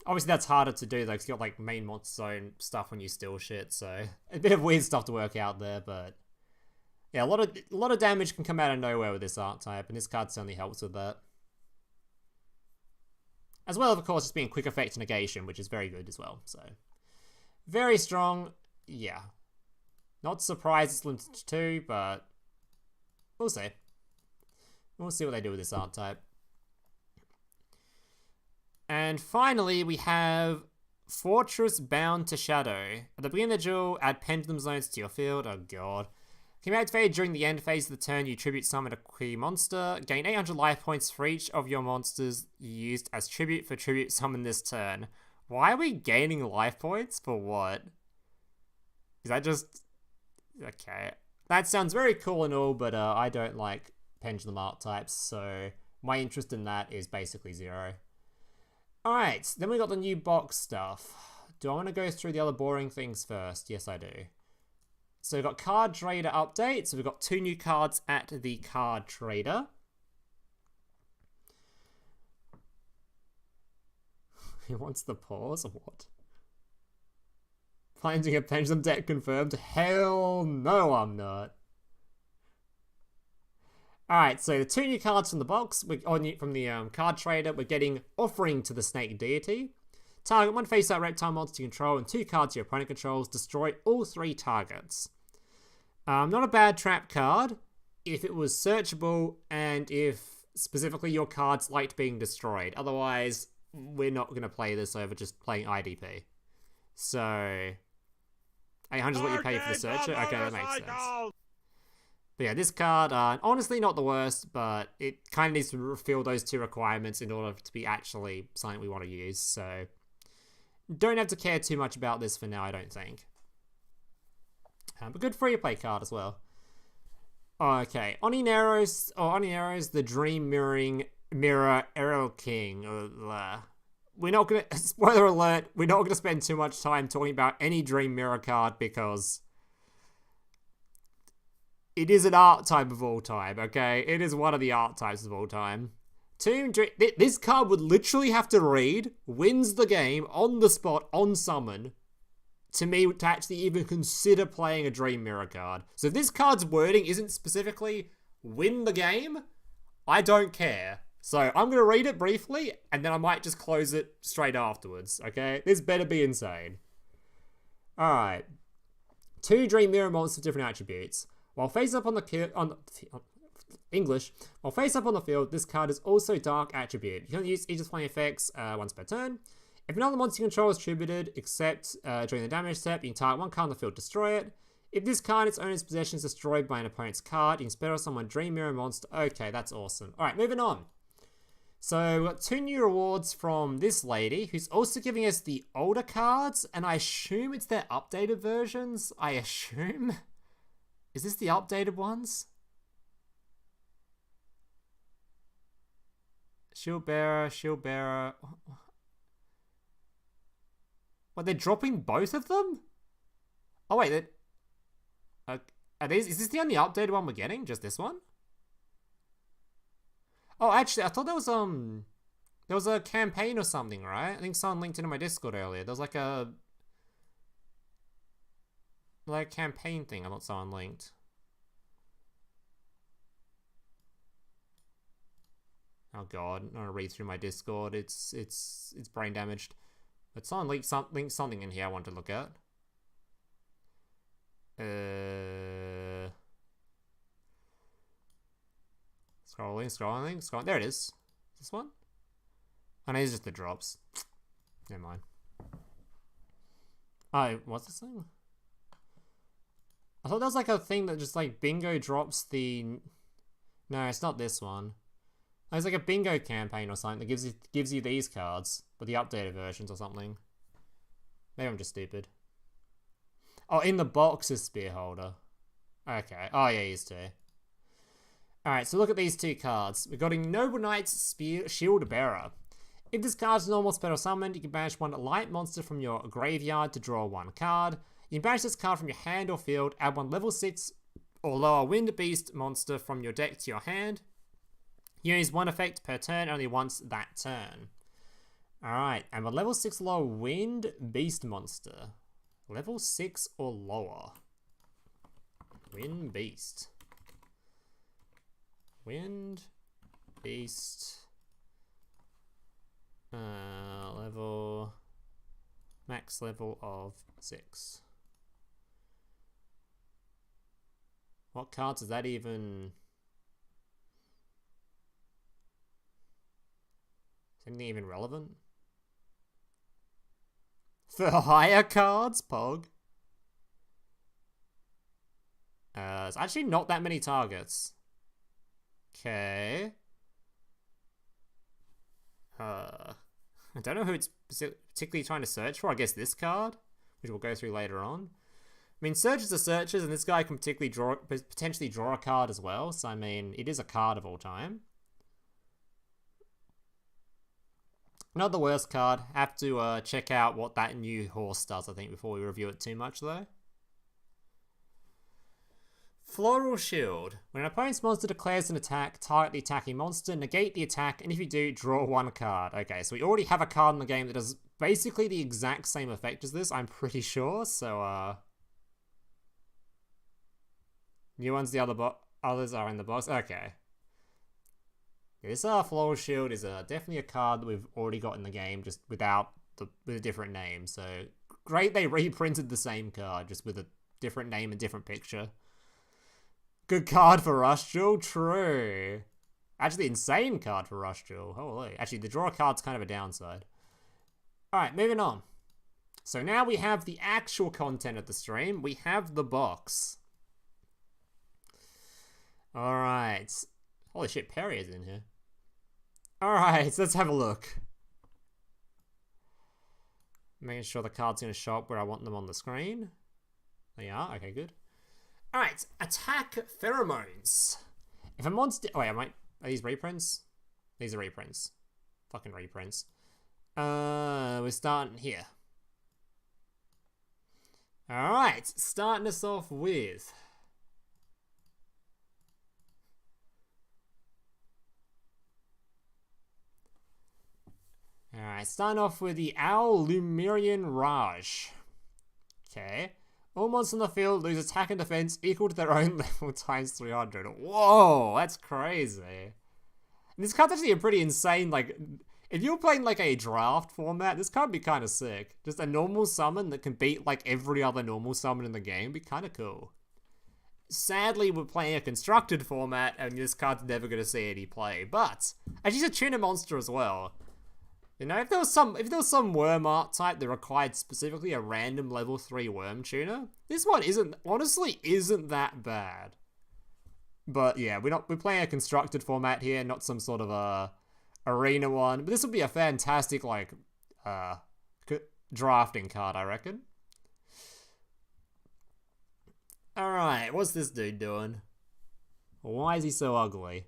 obviously that's harder to do though, because you got like main monster zone stuff when you steal shit. So a bit of weird stuff to work out there, but yeah, a lot of damage can come out of nowhere with this archetype, and this card certainly helps with that. As well, of course, just being quick effect negation, which is very good as well. So very strong, yeah. Not surprised it's limited to 2, but we'll see. We'll see what they do with this archetype. And finally, we have Fortress Bound to Shadow. At the beginning of the duel, add Pendulum Zones to your field. Oh god. Can be activated during the end phase of the turn you tribute summon a key monster. Gain 800 life points for each of your monsters used as tribute for tribute summon this turn. Why are we gaining life points? For what? Is that just... Okay. That sounds very cool and all, but I don't like pendulum archetypes, so my interest in that is basically 0. Alright, then we got the new box stuff. Do I want to go through the other boring things first? Yes, I do. So we've got Card Trader update. So we've got 2 new cards at the Card Trader. He wants the pause or what? Finding a pendulum deck confirmed? Hell no, I'm not. Alright, so the 2 new cards from the box, from the Card Trader, we're getting Offering to the Snake Deity. Target 1 face-up reptile monster you control and 2 cards your opponent controls. Destroy all 3 targets. Not a bad trap card if it was searchable and if specifically your cards liked being destroyed. Otherwise, we're not going to play this over just playing IDP. So 800 is what you pay for the searcher? Okay, that makes sense. But yeah, this card, honestly not the worst, but it kind of needs to fulfill those 2 requirements in order to be actually something we want to use. So don't have to care too much about this for now, I don't think. But good free-to-play card as well. Okay, Onineros, the Dream Mirror Errol King. We're not gonna, spoiler alert, we're not gonna spend too much time talking about any Dream Mirror card because it is an archetype of all time, okay? It is one of the archetypes of all time. This card would literally have to read, wins the game, on the spot, on summon, to me to actually even consider playing a Dream Mirror card. So if this card's wording isn't specifically win the game, I don't care. So I'm going to read it briefly, and then I might just close it straight afterwards, okay? This better be insane. Alright. 2 Dream Mirror monsters with different attributes. While face up on the field, this card is also Dark Attribute. You can use each of the following effects once per turn. If another monster you control is tributed, except during the damage step, you can target 1 card on the field, destroy it. If this card, its owner's possession, is destroyed by an opponent's card, you can spell someone Dream Mirror monster. Okay, that's awesome. Alright, moving on. So we've got 2 new rewards from this lady, who's also giving us the older cards, and I assume it's their updated versions. I assume. Is this the updated ones? Shield Bearer. What, they're dropping both of them? Oh wait, are these? Is this the only updated one we're getting? Just this one? Oh, actually, I thought there was a campaign or something, right? I think someone linked it in my Discord earlier. There was like a campaign thing. I thought someone linked. Oh god, I'm gonna read through my Discord. It's brain damaged. But someone linked something in here I want to look at. Scrolling. There it is. This one? Oh no, these are just the drops. Never mind. Oh, what's this thing? I thought that was like a thing that just like bingo drops the... No, it's not this one. Oh, it's like a bingo campaign or something that gives you these cards, but the updated versions or something. Maybe I'm just stupid. Oh, in the box is Spear Holder. Okay. Oh yeah, he's too. Alright, so look at these two cards. We've got a Noble Knight's Spear Shield Bearer. If this card is normal spell or summoned, you can banish one light monster from your graveyard to draw one card. You can banish this card from your hand or field, add one level 6 or lower Wind Beast monster from your deck to your hand. You use one effect per turn, only once that turn. Alright, and a level 6 lower Wind Beast monster. Level 6 or lower. Wind Beast. Wind Beast. Max level of 6. What cards is that even? Is anything even relevant? For higher cards, Pog? It's actually not that many targets. Okay. I don't know who it's particularly trying to search for. I guess this card, which we'll go through later on. I mean, searches are searches, and this guy can potentially draw a card as well. So, I mean, it is a card of all time. Not the worst card. Have to check out what that new horse does, I think, before we review it too much, though. Floral Shield. When an opponent's monster declares an attack, target the attacking monster, negate the attack, and if you do, draw one card. Okay, so we already have a card in the game that does basically the exact same effect as this, I'm pretty sure, so, new ones, the others are in the box. Okay. This Floral Shield is definitely a card that we've already got in the game, just with a different name, so great they reprinted the same card, just with a different name and different picture. Good card for Rush Duel, true. Actually, insane card for Rush Duel, holy. Actually, the draw card's kind of a downside. Alright, moving on. So now we have the actual content of the stream. We have the box. Alright. Holy shit, Perry is in here. Alright, let's have a look. Making sure the card's going to show up where I want them on the screen. They are, okay, good. Alright, attack pheromones. If a monster... Oh wait, are these reprints? These are reprints. Fucking reprints. We're starting here. Alright, starting us off with... Alright, starting off with the Owl Lumerian Raj. Okay. All monsters in the field lose attack and defense equal to their own level times 300. Whoa, that's crazy. And this card's actually a pretty insane, like, if you're playing like a draft format, this card would be kind of sick. Just a normal summon that can beat like every other normal summon in the game would be kind of cool. Sadly, we're playing a constructed format and this card's never going to see any play, but actually it's a tuner monster as well. You know, if there was some worm archetype that required specifically a random level 3 worm tuner, this one honestly isn't that bad. But yeah, we're playing a constructed format here, not some sort of a arena one. But this would be a fantastic like drafting card, I reckon. All right, what's this dude doing? Why is he so ugly?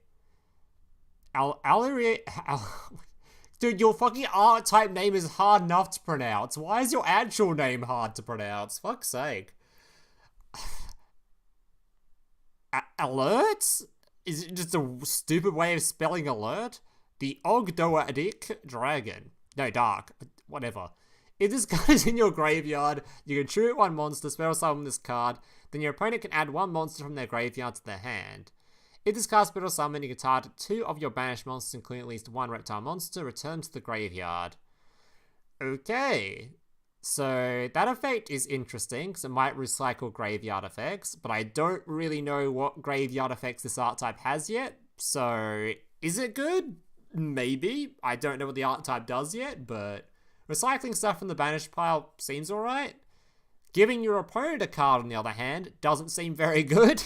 Dude, your fucking archetype name is hard enough to pronounce. Why is your actual name hard to pronounce? Fuck's sake. Alert? Is it just a stupid way of spelling alert? The Ogdoadic Dragon. No, Dark. Whatever. If this card is in your graveyard, you can shoot one monster, spell summon this card, then your opponent can add one monster from their graveyard to their hand. If this card spell or summon, you can target 2 of your banished monsters, including at least 1 reptile monster, return to the graveyard. Okay. So that effect is interesting, because it might recycle graveyard effects, but I don't really know what graveyard effects this archetype has yet. So, is it good? maybe. I don't know what the archetype does yet, but recycling stuff from the banished pile seems alright. Giving your opponent a card, on the other hand, doesn't seem very good.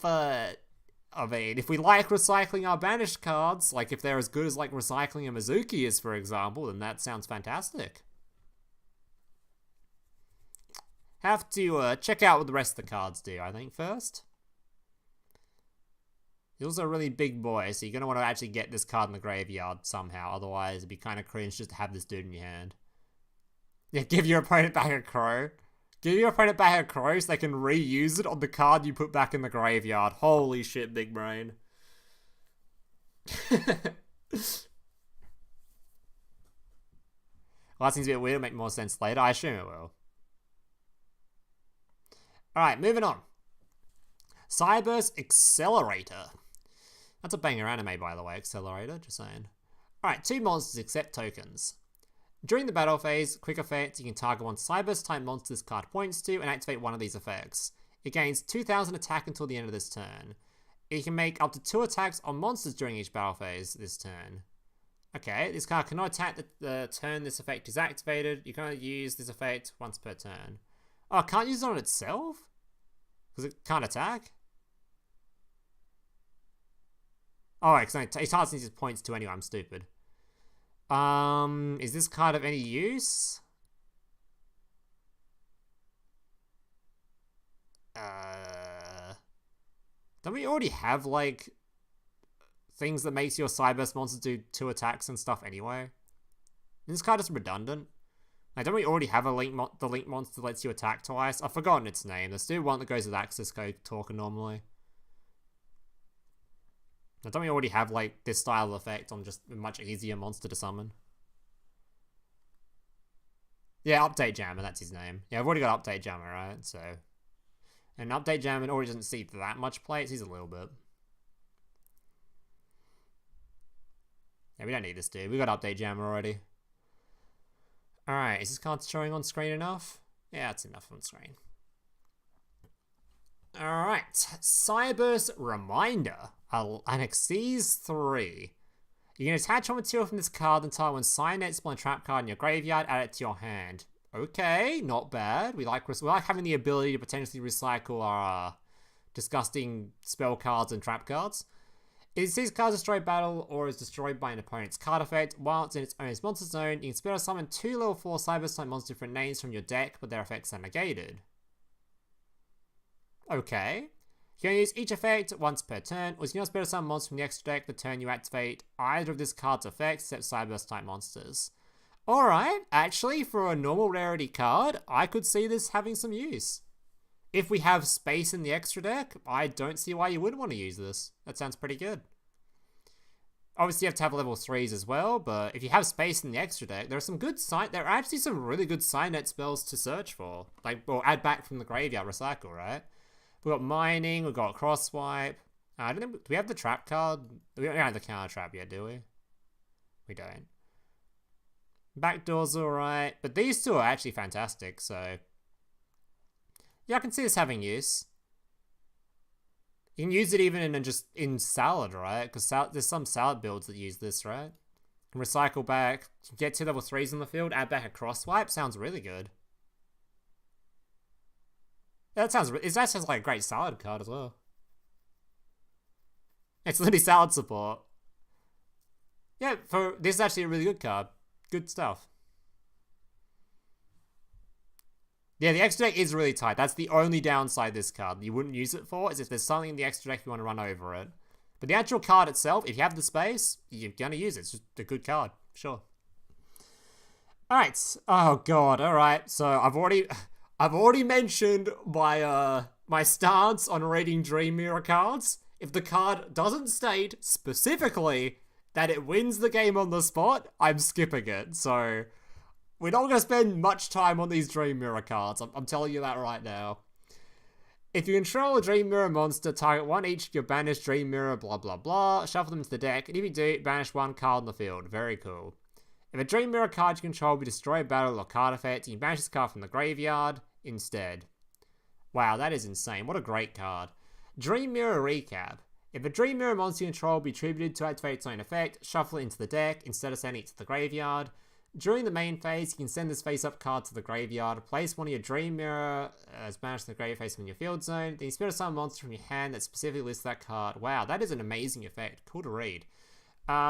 But, I mean, if we like recycling our banished cards, like if they're as good as like recycling a Mizuki is, for example, then that sounds fantastic. Have to check out what the rest of the cards do, I think, first. He's also a really big boy, so you're going to want to actually get this card in the graveyard somehow. Otherwise, it'd be kind of cringe just to have this dude in your hand. Yeah, give your opponent back a crow. Give your opponent back a crow so they can reuse it on the card you put back in the graveyard. Holy shit, big brain. Well, that seems a bit weird. It'll make more sense later. I assume it will. Alright, moving on. Cyberse Accelerator. That's a banger anime, by the way, Accelerator, just saying. Alright, 2 monsters accept tokens. During the battle phase, quick effects, you can target one Cyberse type monster this card points to and activate one of these effects. It gains 2000 attack until the end of this turn. It can make up to 2 attacks on monsters during each battle phase this turn. Okay, this card cannot attack the turn this effect is activated. You can only use this effect once per turn. Oh, it can't use it on itself? Because it can't attack? Oh, because it can't use points to anyway, I'm stupid. Is this card of any use? Don't we already have, like, things that makes your Cyberse monsters do 2 attacks and stuff anyway? This card is redundant. Like, don't we already have the link monster that lets you attack twice? I've forgotten its name. There's still one that goes with access code talker normally. Now, don't we already have, like, this style of effect on just a much easier monster to summon? Yeah, Update Jammer, that's his name. Yeah, I've already got Update Jammer, right? So, and Update Jammer already doesn't see that much play. It sees a little bit. Yeah, we don't need this dude. We got Update Jammer already. Alright, is this card showing on screen enough? Yeah, it's enough on screen. Alright, Cyberse Reminder. An Xyz 3. You can attach one material from this card until when Cyanide spawn a trap card in your graveyard, add it to your hand. Okay, not bad. We like having the ability to potentially recycle our disgusting spell cards and trap cards. If these cards destroy battle or is destroyed by an opponent's card effect, while it's in its own monster zone, you can special summon 2 level 4 Cyberse type monsters with different names from your deck, but their effects are negated. Okay. You can use each effect once per turn, or you can also special summon monsters from the extra deck the turn you activate either of this card's effects except Cyberse type monsters. Alright, actually, for a normal rarity card, I could see this having some use. If we have space in the extra deck, I don't see why you wouldn't want to use this. That sounds pretty good. Obviously, you have to have level 3s as well, but if you have space in the extra deck, there are actually some really good Cynet spells to search for. Like, or add back from the graveyard, recycle, right? We've got Mining, we've got Crosswipe. I don't think, do we have the trap card? We don't have the counter trap yet, do we? We don't. Backdoor's alright, but these two are actually fantastic, so... Yeah, I can see this having use. You can use it even in Salad, right? Because there's some Salad builds that use this, right? You can recycle back, get 2 level 3s on the field, add back a Crosswipe. Sounds really good. Yeah, that sounds like a great Salad card as well. It's literally Salad support. Yeah, this is actually a really good card. Good stuff. Yeah, the extra deck is really tight. That's the only downside this card you wouldn't use it for, is if there's something in the extra deck you want to run over it. But the actual card itself, if you have the space, you're going to use it. It's just a good card, sure. Alright, oh god, alright. So I've already mentioned my stance on reading Dream Mirror cards. If the card doesn't state specifically that it wins the game on the spot, I'm skipping it. So... we're not going to spend much time on these Dream Mirror cards, I'm telling you that right now. If you control a Dream Mirror monster, target one each of your banished Dream Mirror, blah blah blah, shuffle them to the deck, and if you do, banish 1 card on the field. Very cool. If a Dream Mirror card you control be destroy battle or card effect, you can banish this card from the graveyard instead. Wow, that is insane. What a great card. Dream Mirror Recap. If a Dream Mirror monster you control be attributed to activate its own effect, shuffle it into the deck instead of sending it to the graveyard. During the main phase, you can send this face-up card to the graveyard, place one of your Dream Mirror as banished to the graveyard face in your field zone, then you spirit summon a monster from your hand that specifically lists that card. Wow, that is an amazing effect. Cool to read.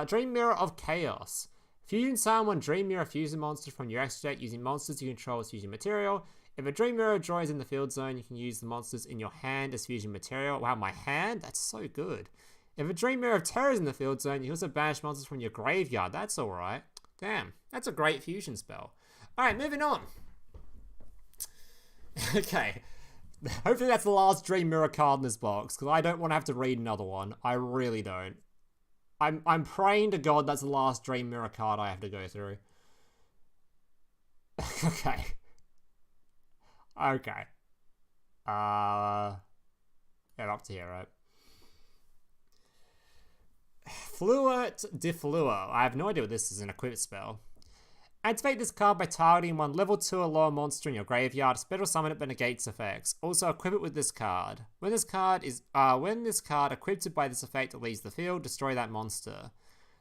Dream Mirror of Chaos. Fusion summon one Dream Mirror fusion monster from your extra deck using monsters you control as fusion material. If a Dream Mirror joins in the field zone, you can use the monsters in your hand as fusion material. Wow, my hand? That's so good. If a Dream Mirror of Terror is in the field zone, you can also banish monsters from your graveyard. That's alright. Damn, that's a great fusion spell. Alright, moving on. Okay. Hopefully that's the last Dream Mirror card in this box, because I don't want to have to read another one. I really don't. I'm praying to God that's the last Dream Mirror card I have to go through. Okay. Okay. Yeah, up to here, right? FLEUR de FLEUR. I have no idea what this is, an equip spell. Activate this card by targeting one level 2 or lower monster in your graveyard. Special summon it but negates effects. Also equip it with this card. When this card equipped by this effect leaves the field, destroy that monster.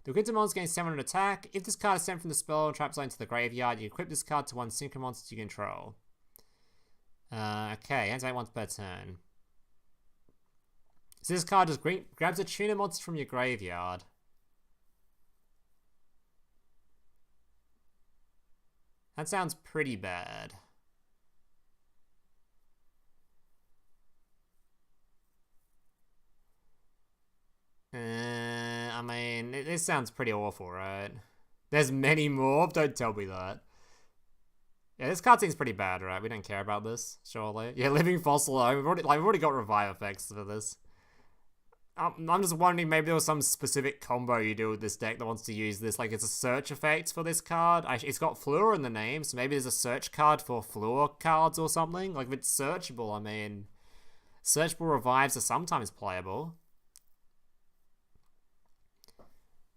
The equipped monster gains 700 attack. If this card is sent from the spell and trap zone to the graveyard, you equip this card to one synchro monster you control. Okay, activate once per turn. So this card just grabs a tuner monster from your graveyard. That sounds pretty bad. I mean, this sounds pretty awful, right? There's many more, don't tell me that. Yeah, this card seems pretty bad, right? We don't care about this, surely. Yeah, Living Fossil, we've already got revive effects for this. I'm just wondering, maybe there was some specific combo you do with this deck that wants to use this. Like, it's a search effect for this card. It's got FLEUR in the name, so maybe there's a search card for FLEUR cards or something. Like, if it's searchable, I mean, searchable revives are sometimes playable.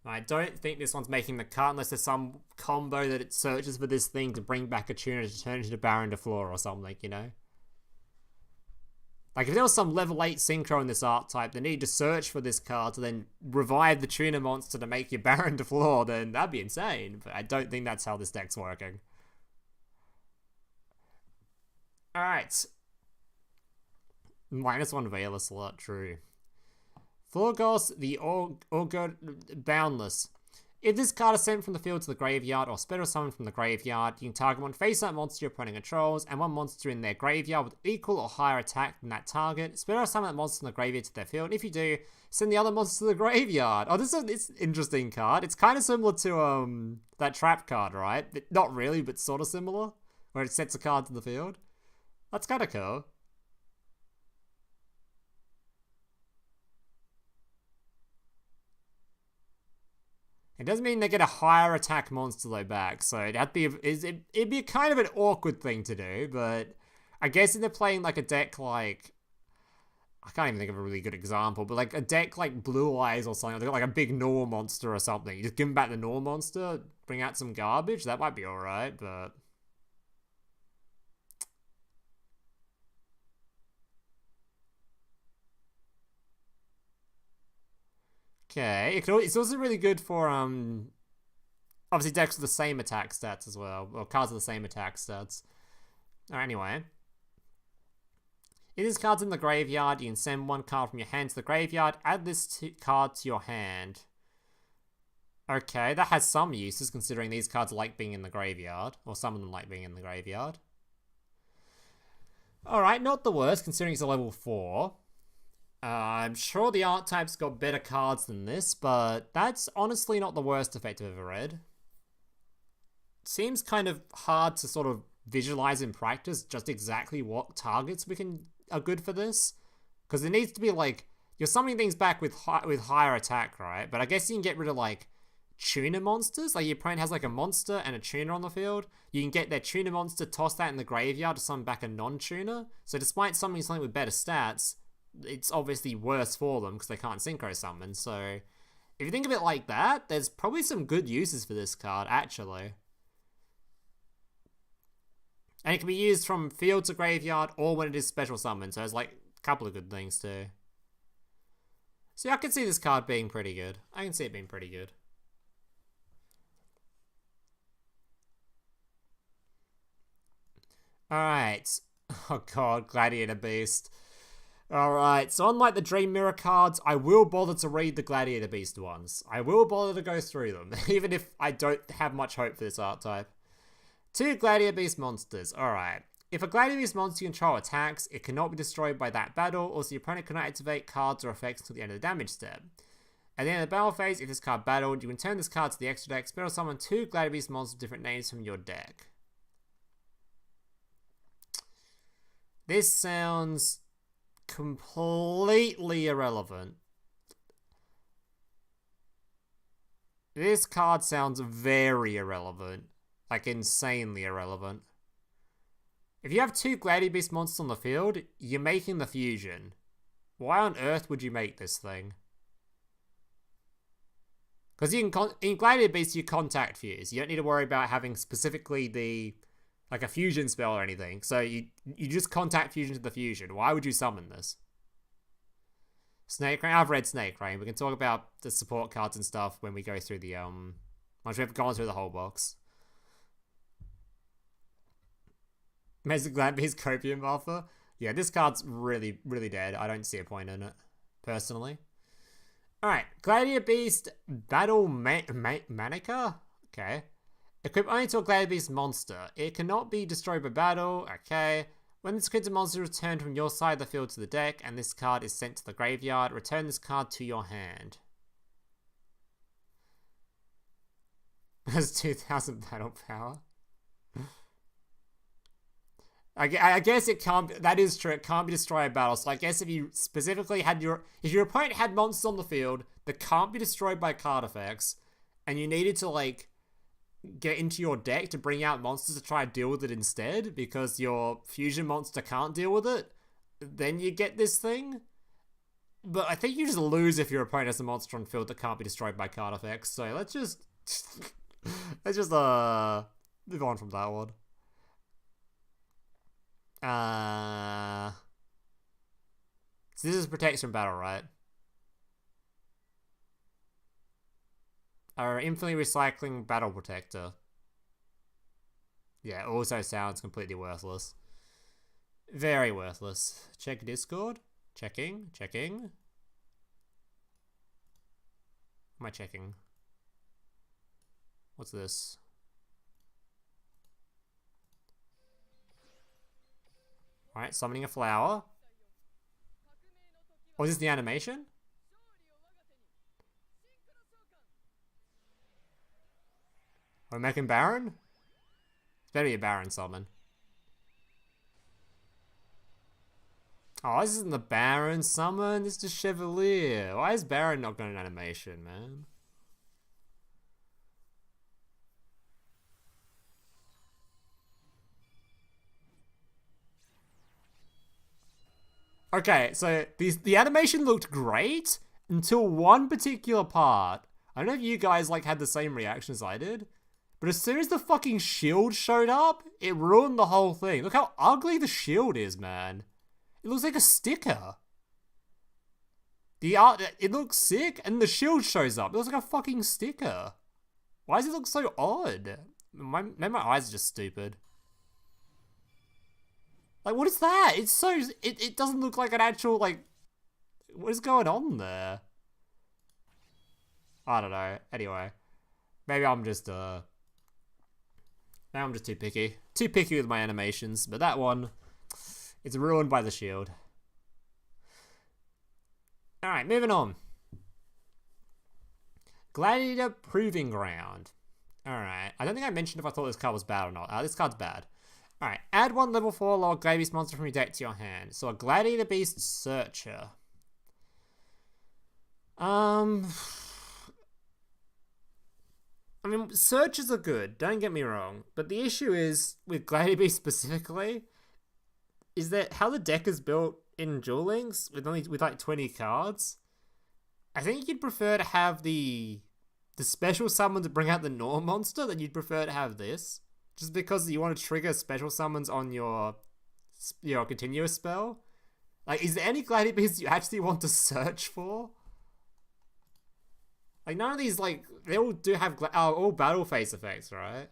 I don't think this one's making the cut unless there's some combo that it searches for this thing to bring back a tuner to turn into Baron de FLEUR or something, you know? Like, if there was some level 8 synchro in this archetype, they need to search for this card to then revive the tuner monster to make your Baron de FLEUR, then that'd be insane. But I don't think that's how this deck's working. Alright. -1 Velar slot, true. Florgos, the Augur Boundless. If this card is sent from the field to the graveyard or special summoned from the graveyard, you can target one face-up monster your opponent controls and one monster in their graveyard with equal or higher attack than that target. Special summon that monster from the graveyard to their field. If you do, send the other monster to the graveyard. Oh, this is an interesting card. It's kind of similar to that trap card, right? But not really, but sort of similar, where it sets a card to the field. That's kind of cool. It does mean they get a higher attack monster though back, so it'd be kind of an awkward thing to do, but I guess if they're playing like a deck like, I can't even think of a really good example, but like a deck like Blue Eyes or something, they've got like a big Gnaw monster or something, you just give them back the Gnaw monster, bring out some garbage, that might be alright, but... Okay, it's also really good for, obviously decks with the same attack stats as well, or cards with the same attack stats. Alright, anyway. If this card's in the graveyard, you can send one card from your hand to the graveyard, add this card to your hand. Okay, that has some uses, considering these cards like being in the graveyard, or some of them like being in the graveyard. Alright, not the worst, considering it's a level 4. I'm sure the archetype's got better cards than this, but that's honestly not the worst effect I've ever read. It seems kind of hard to sort of visualize in practice just exactly what targets are good for this. Because it needs to be like, you're summoning things back with higher attack, right? But I guess you can get rid of like tuner monsters. Like your opponent has like a monster and a tuner on the field. You can get their tuner monster, toss that in the graveyard to summon back a non-tuner. So despite summoning something with better stats, it's obviously worse for them because they can't synchro summon. So if you think of it like that, there's probably some good uses for this card, actually. And it can be used from field to graveyard or when it is special summon. So there's like a couple of good things too. So I can see this card being pretty good. I can see it being pretty good. Alright. Oh god, Gladiator Beast. Alright, so unlike the Dream Mirror cards, I will bother to read the Gladiator Beast ones. I will bother to go through them, even if I don't have much hope for this archetype. 2 Gladiator Beast monsters. Alright. If a Gladiator Beast monster you control attacks, it cannot be destroyed by that battle, or so the opponent cannot activate cards or effects until the end of the damage step. At the end of the battle phase, if this card battled, you can turn this card to the extra deck, spell summon 2 Gladiator Beast monsters with different names from your deck. This sounds completely irrelevant. This card sounds very irrelevant. Like, insanely irrelevant. If you have 2 Gladiator Beast monsters on the field, you're making the fusion. Why on earth would you make this thing? Because you can in Gladiator Beast, you contact fuse. You don't need to worry about having specifically the like a fusion spell or anything. So you just contact fusion to the fusion. Why would you summon this? Snake Rain. I've read Snake Rain. We can talk about the support cards and stuff when we go through the once we've gone through the whole box. Magic Glad Beast Copium Alpha. Yeah, this card's really, really dead. I don't see a point in it, personally. Alright, Gladiator Beast Battle Manica? Okay. Equip only to a Gladiator Beast monster. It cannot be destroyed by battle. Okay. When this creature monster is returned from your side of the field to the deck, and this card is sent to the graveyard, return this card to your hand. Has 2000 battle power. I guess it can't. That is true. It can't be destroyed by battle. So I guess if you specifically had if your opponent had monsters on the field that can't be destroyed by card effects, and you needed to like get into your deck to bring out monsters to try to deal with it instead, because your fusion monster can't deal with it, then you get this thing. But I think you just lose if your opponent has a monster on field that can't be destroyed by card effects. So let's just move on from that one. So this is protects from battle, right? Our infinitely recycling battle protector. Yeah, also sounds completely worthless. Very worthless. Check Discord. Checking. Am I checking? What's this? Alright, summoning a flower. Oh, is this the animation? Are we making Baron? It's better be a Baron summon. Oh, this isn't the Baron summon. This is the Chevalier. Why is Baron not got an animation, man? Okay, so the animation looked great until one particular part. I don't know if you guys like had the same reaction as I did, but as soon as the fucking shield showed up, it ruined the whole thing. Look how ugly the shield is, man. It looks like a sticker. The art, it looks sick, and the shield shows up. It looks like a fucking sticker. Why does it look so odd? Maybe my eyes are just stupid. Like, what is that? It's so... It doesn't look like an actual, like... What is going on there? I don't know. Anyway. Maybe I'm just, Now I'm just too picky. Too picky with my animations. But that one... It's ruined by the shield. Alright, moving on. Gladiator Proving Ground. Alright. I don't think I mentioned if I thought this card was bad or not. This card's bad. Alright, add one level 4 lower Gladiator Beast monster from your deck to your hand. So a Gladiator Beast Searcher. I mean, searchers are good, don't get me wrong. But the issue is, with Gladiator Beast specifically, is that how the deck is built in Duel Links, with like 20 cards. I think you'd prefer to have the special summon to bring out the Norm monster, than you'd prefer to have this. Just because you want to trigger special summons on your continuous spell. Like, is there any Gladiator Beasts you actually want to search for? Like, none of these, like, they all do have, all battle phase effects, right?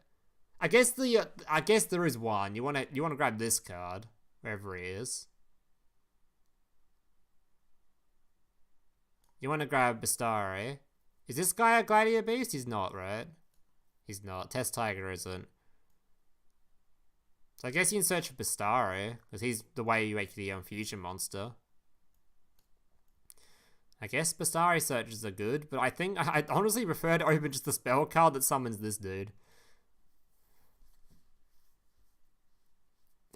I guess there is one. You wanna grab this card, wherever he is. You wanna grab Bastari. Is this guy a Gladiator Beast? He's not, right? He's not. Test Tiger isn't. So I guess you can search for Bastari, because he's the way you make the fusion monster. I guess Bastari searches are good, but I think I honestly prefer to open just the spell card that summons this dude.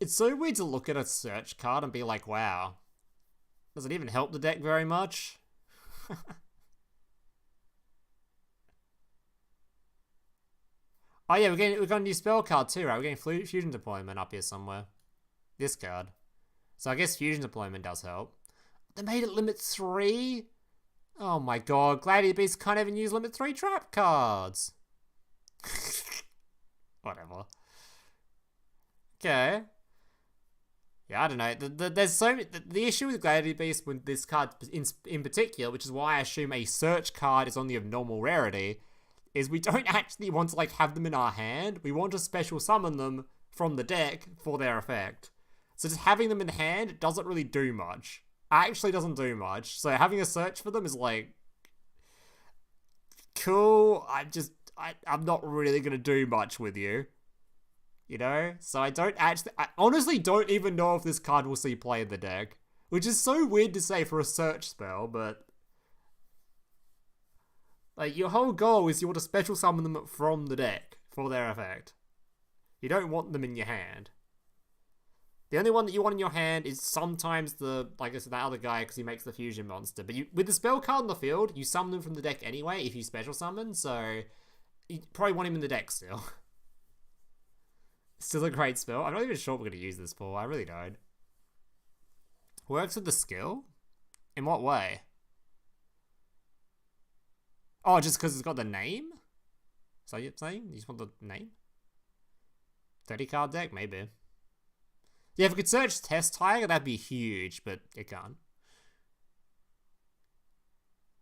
It's so weird to look at a search card and be like, wow, does it even help the deck very much? Oh yeah, we're got a new spell card too, right? We're getting Fusion Deployment up here somewhere. This card. So I guess Fusion Deployment does help. They made it limit 3? Oh my god, Gladiator Beast can't even use limit 3 trap cards. Whatever. Okay. Yeah, I don't know. There's so many, the issue with Gladiator Beast with this card in particular, which is why I assume a search card is only of normal rarity, is we don't actually want to like have them in our hand. We want to special summon them from the deck for their effect. So just having them in hand doesn't really do much. Actually doesn't do much. So having a search for them is like cool. I'm not really gonna do much with you. You know? So I honestly don't even know if this card will see play in the deck. Which is so weird to say for a search spell, but like, your whole goal is you want to special summon them from the deck for their effect. You don't want them in your hand. The only one that you want in your hand is sometimes like I said, that other guy, because he makes the fusion monster. But with the spell card in the field, you summon them from the deck anyway if you special summon, so you probably want him in the deck still. Still a great spell. I'm not even sure what we're going to use this for. I really don't. Works with the skill? In what way? Oh, just because it's got the name? So you're saying? You just want the name? 30 card deck? Maybe. Yeah, if we could search Test Tiger, that'd be huge, but it can't.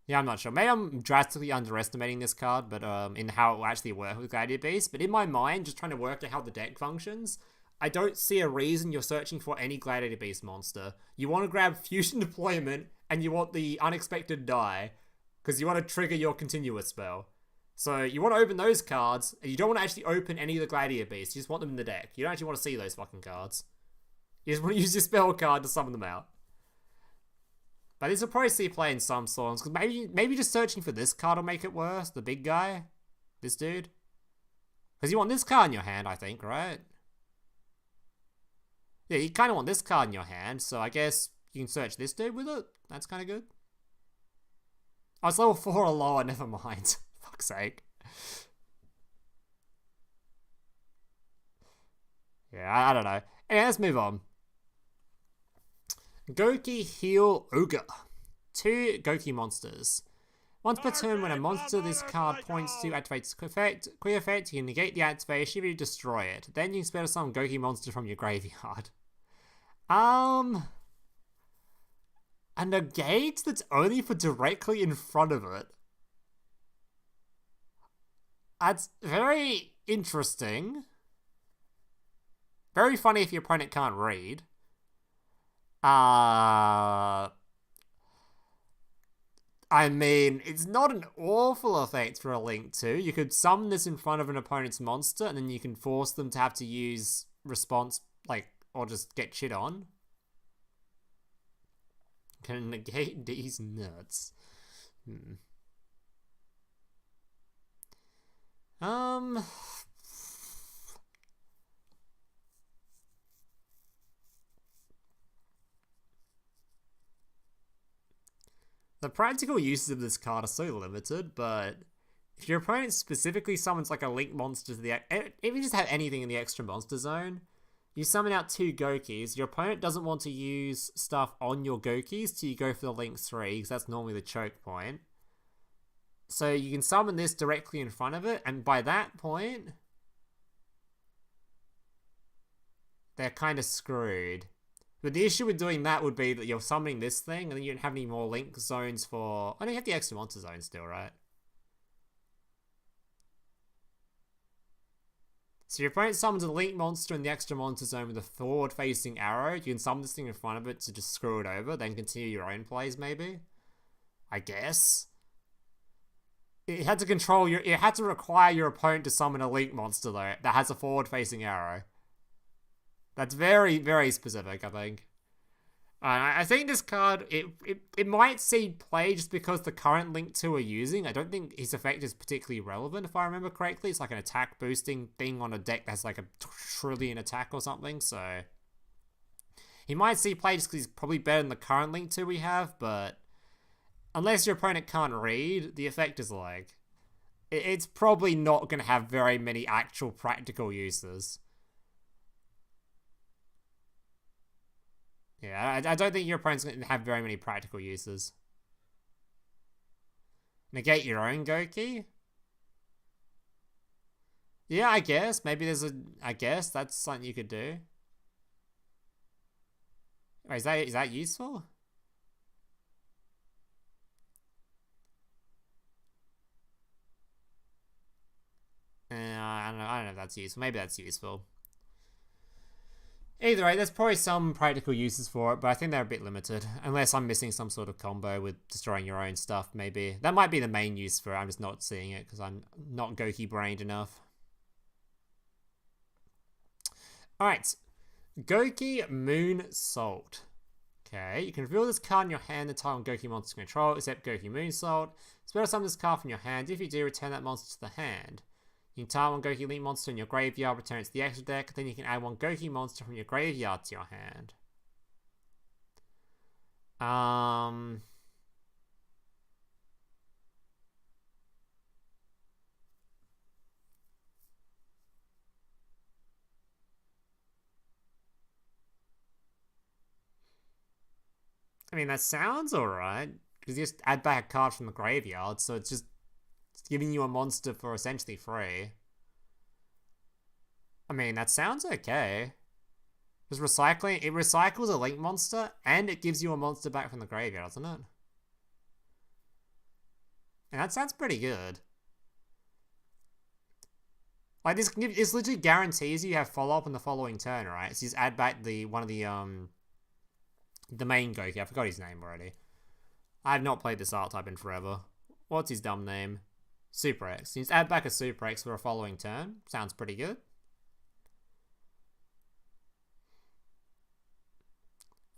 Yeah, I'm not sure. Maybe I'm drastically underestimating this card, but in how it will actually work with Gladiator Beast. But in my mind, just trying to work out how the deck functions, I don't see a reason you're searching for any Gladiator Beast monster. You want to grab Fusion Deployment, and you want the Unexpected Die, because you want to trigger your continuous spell. So you want to open those cards, and you don't want to actually open any of the Gladiator Beasts. You just want them in the deck. You don't actually want to see those fucking cards. You just want to use your spell card to summon them out. But this will probably see play in some songs, because maybe just searching for this card will make it worse. The big guy. This dude. Because you want this card in your hand, I think, right? Yeah, you kind of want this card in your hand, so I guess you can search this dude with it. That's kind of good. Oh, it's level 4 or lower, never mind. Fuck's sake. Yeah, I don't know. Anyway, let's move on. Gouki Heal Ogre. 2 Gouki monsters. Once per turn, when a monster this card points to activates quick effect, you can negate the activation if you destroy it. Then you can spell some Gouki monster from your graveyard. A negate that's only for directly in front of it. That's very interesting. Very funny if your opponent can't read. I mean, it's not an awful effect for a Link 2. You could summon this in front of an opponent's monster, and then you can force them to have to use response, like, or just get shit on. Can negate these nuts. The practical uses of this card are so limited, but if your opponent specifically summons like a Link monster to the... If you just have anything in the extra monster zone, you summon out 2 Goukis. Your opponent doesn't want to use stuff on your Goukis, so you go for the Link 3, because that's normally the choke point. So you can summon this directly in front of it, and by that point, they're kind of screwed. But the issue with doing that would be that you're summoning this thing, and then you don't have any more Link zones for... Oh, no, you have the extra monster zone still, right? So your opponent summons a link monster in the extra monster zone with a forward-facing arrow. You can summon this thing in front of it to just screw it over, then continue your own plays, maybe? I guess. It had to require your opponent to summon a link monster, though, that has a forward-facing arrow. That's very, very specific, I think. I think this card, it might see play just because the current Link 2 are using. I don't think his effect is particularly relevant, if I remember correctly. It's like an attack boosting thing on a deck that has like a trillion attack or something, so... He might see play just because he's probably better than the current Link 2 we have, but... Unless your opponent can't read, the effect is like... It's probably not going to have very many actual practical uses. Yeah, I don't think your opponent's going to have very many practical uses. Negate your own Gouki? Yeah, I guess. Maybe there's a... I guess that's something you could do. Wait, is that useful? I don't know if that's useful. Maybe that's useful. Either way, there's probably some practical uses for it, but I think they're a bit limited. Unless I'm missing some sort of combo with destroying your own stuff, maybe. That might be the main use for it. I'm just not seeing it because I'm not Gouki-brained enough. Alright. Gouki Moon Salt. Okay, you can reveal this card in your hand and tile on Gouki monster control, except Gouki Moon Salt. Spell summon this card from your hand. If you do, return that monster to the hand. You can tile one Gouki Link monster in your graveyard, return it to the extra deck, then you can add one Gouki monster from your graveyard to your hand. I mean, that sounds alright, because you just add back a card from the graveyard, so it's just giving you a monster for essentially free. I mean, that sounds okay. Just recycling, it recycles a Link monster, and it gives you a monster back from the graveyard, doesn't it? And that sounds pretty good. Like, this literally guarantees you have follow-up on the following turn, right? So you just add back one of the main Gouki. I forgot his name already. I have not played this archetype in forever. What's his dumb name? Super X. You just add back a Super X for a following turn. Sounds pretty good.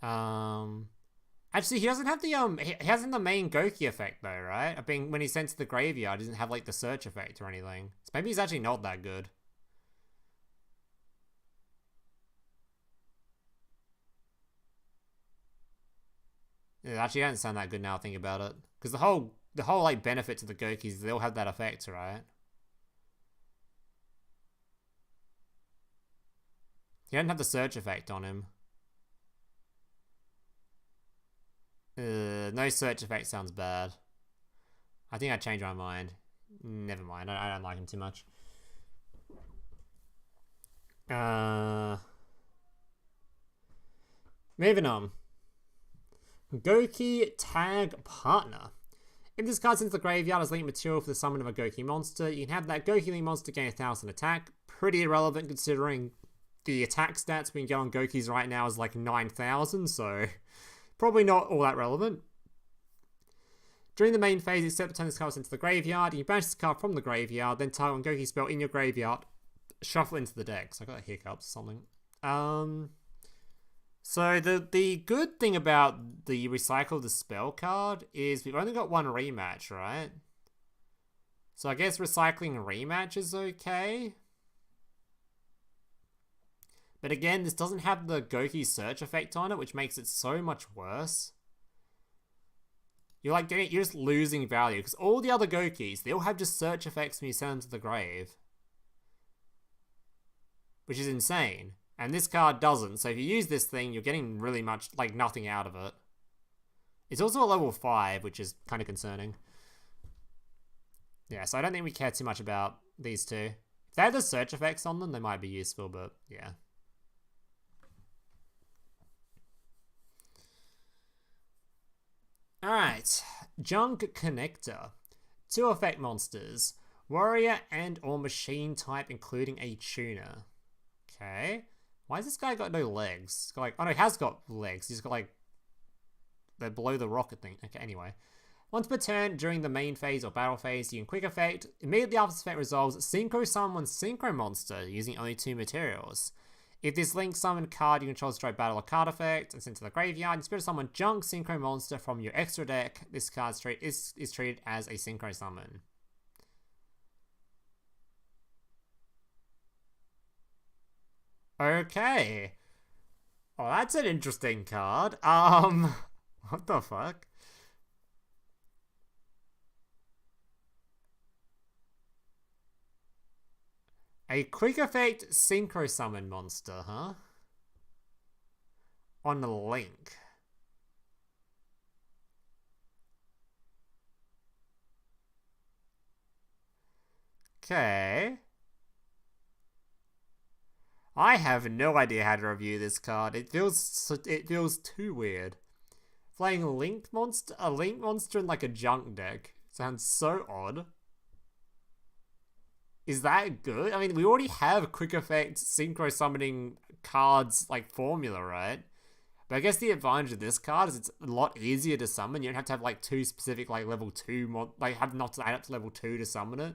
Actually, he doesn't have the he hasn't the main Gouki effect though, right? I mean, when he's sent to the graveyard, he doesn't have like the search effect or anything. So maybe he's actually not that good. Yeah, actually, I don't sound that good now. I think about it, because the whole like benefit to the Goukis is they'll have that effect, right? He doesn't have the search effect on him. No search effect sounds bad. I think I changed my mind. Never mind. I don't like him too much. Moving on. Gouki Tag Partner. If this card sends the graveyard as link material for the summon of a Gouki monster, you can have that Gouki link monster gain 1000 attack. Pretty irrelevant considering the attack stats we can get on Goukis right now is like 9,000, so probably not all that relevant. During the main phase, except turn this card into the graveyard, you banish this card from the graveyard, then tile one Gouki spell in your graveyard, shuffle into the deck. So I got hiccups or something. So the good thing about the recycle the spell card is we've only got one rematch, right? So I guess recycling rematch is okay. But again, this doesn't have the Gouki search effect on it, which makes it so much worse. You're just losing value, because all the other Goukis, they all have just search effects when you send them to the grave. Which is insane. And this card doesn't, so if you use this thing, you're getting really much, like, nothing out of it. It's also a level 5, which is kind of concerning. Yeah, so I don't think we care too much about these two. If they have the search effects on them, they might be useful, but yeah. Alright, Junk Connector. 2 effect monsters. Warrior and or machine type, including a tuner. Okay. Why has this guy got no legs? He's got like, oh no, he has got legs. He's got like, they're below the rocket thing. Okay, anyway. Once per turn during the main phase or battle phase, you can quick effect. Immediately after this effect resolves, synchro summon one synchro monster using only 2 materials. If this link summoned card you control destroy battle or card effect and sent to the graveyard, you spirit summon junk synchro monster from your extra deck. This card is treated as a synchro summon. Okay. Oh, that's an interesting card. What the fuck? A quick effect synchro summon monster, huh? On the link. Okay. I have no idea how to review this card. It feels too weird. Playing a link monster in like a junk deck sounds so odd. Is that good? I mean, we already have quick effect synchro summoning cards like formula, right? But I guess the advantage of this card is it's a lot easier to summon. You don't have to have like 2 specific like level 2 have not to add up to level 2 to summon it.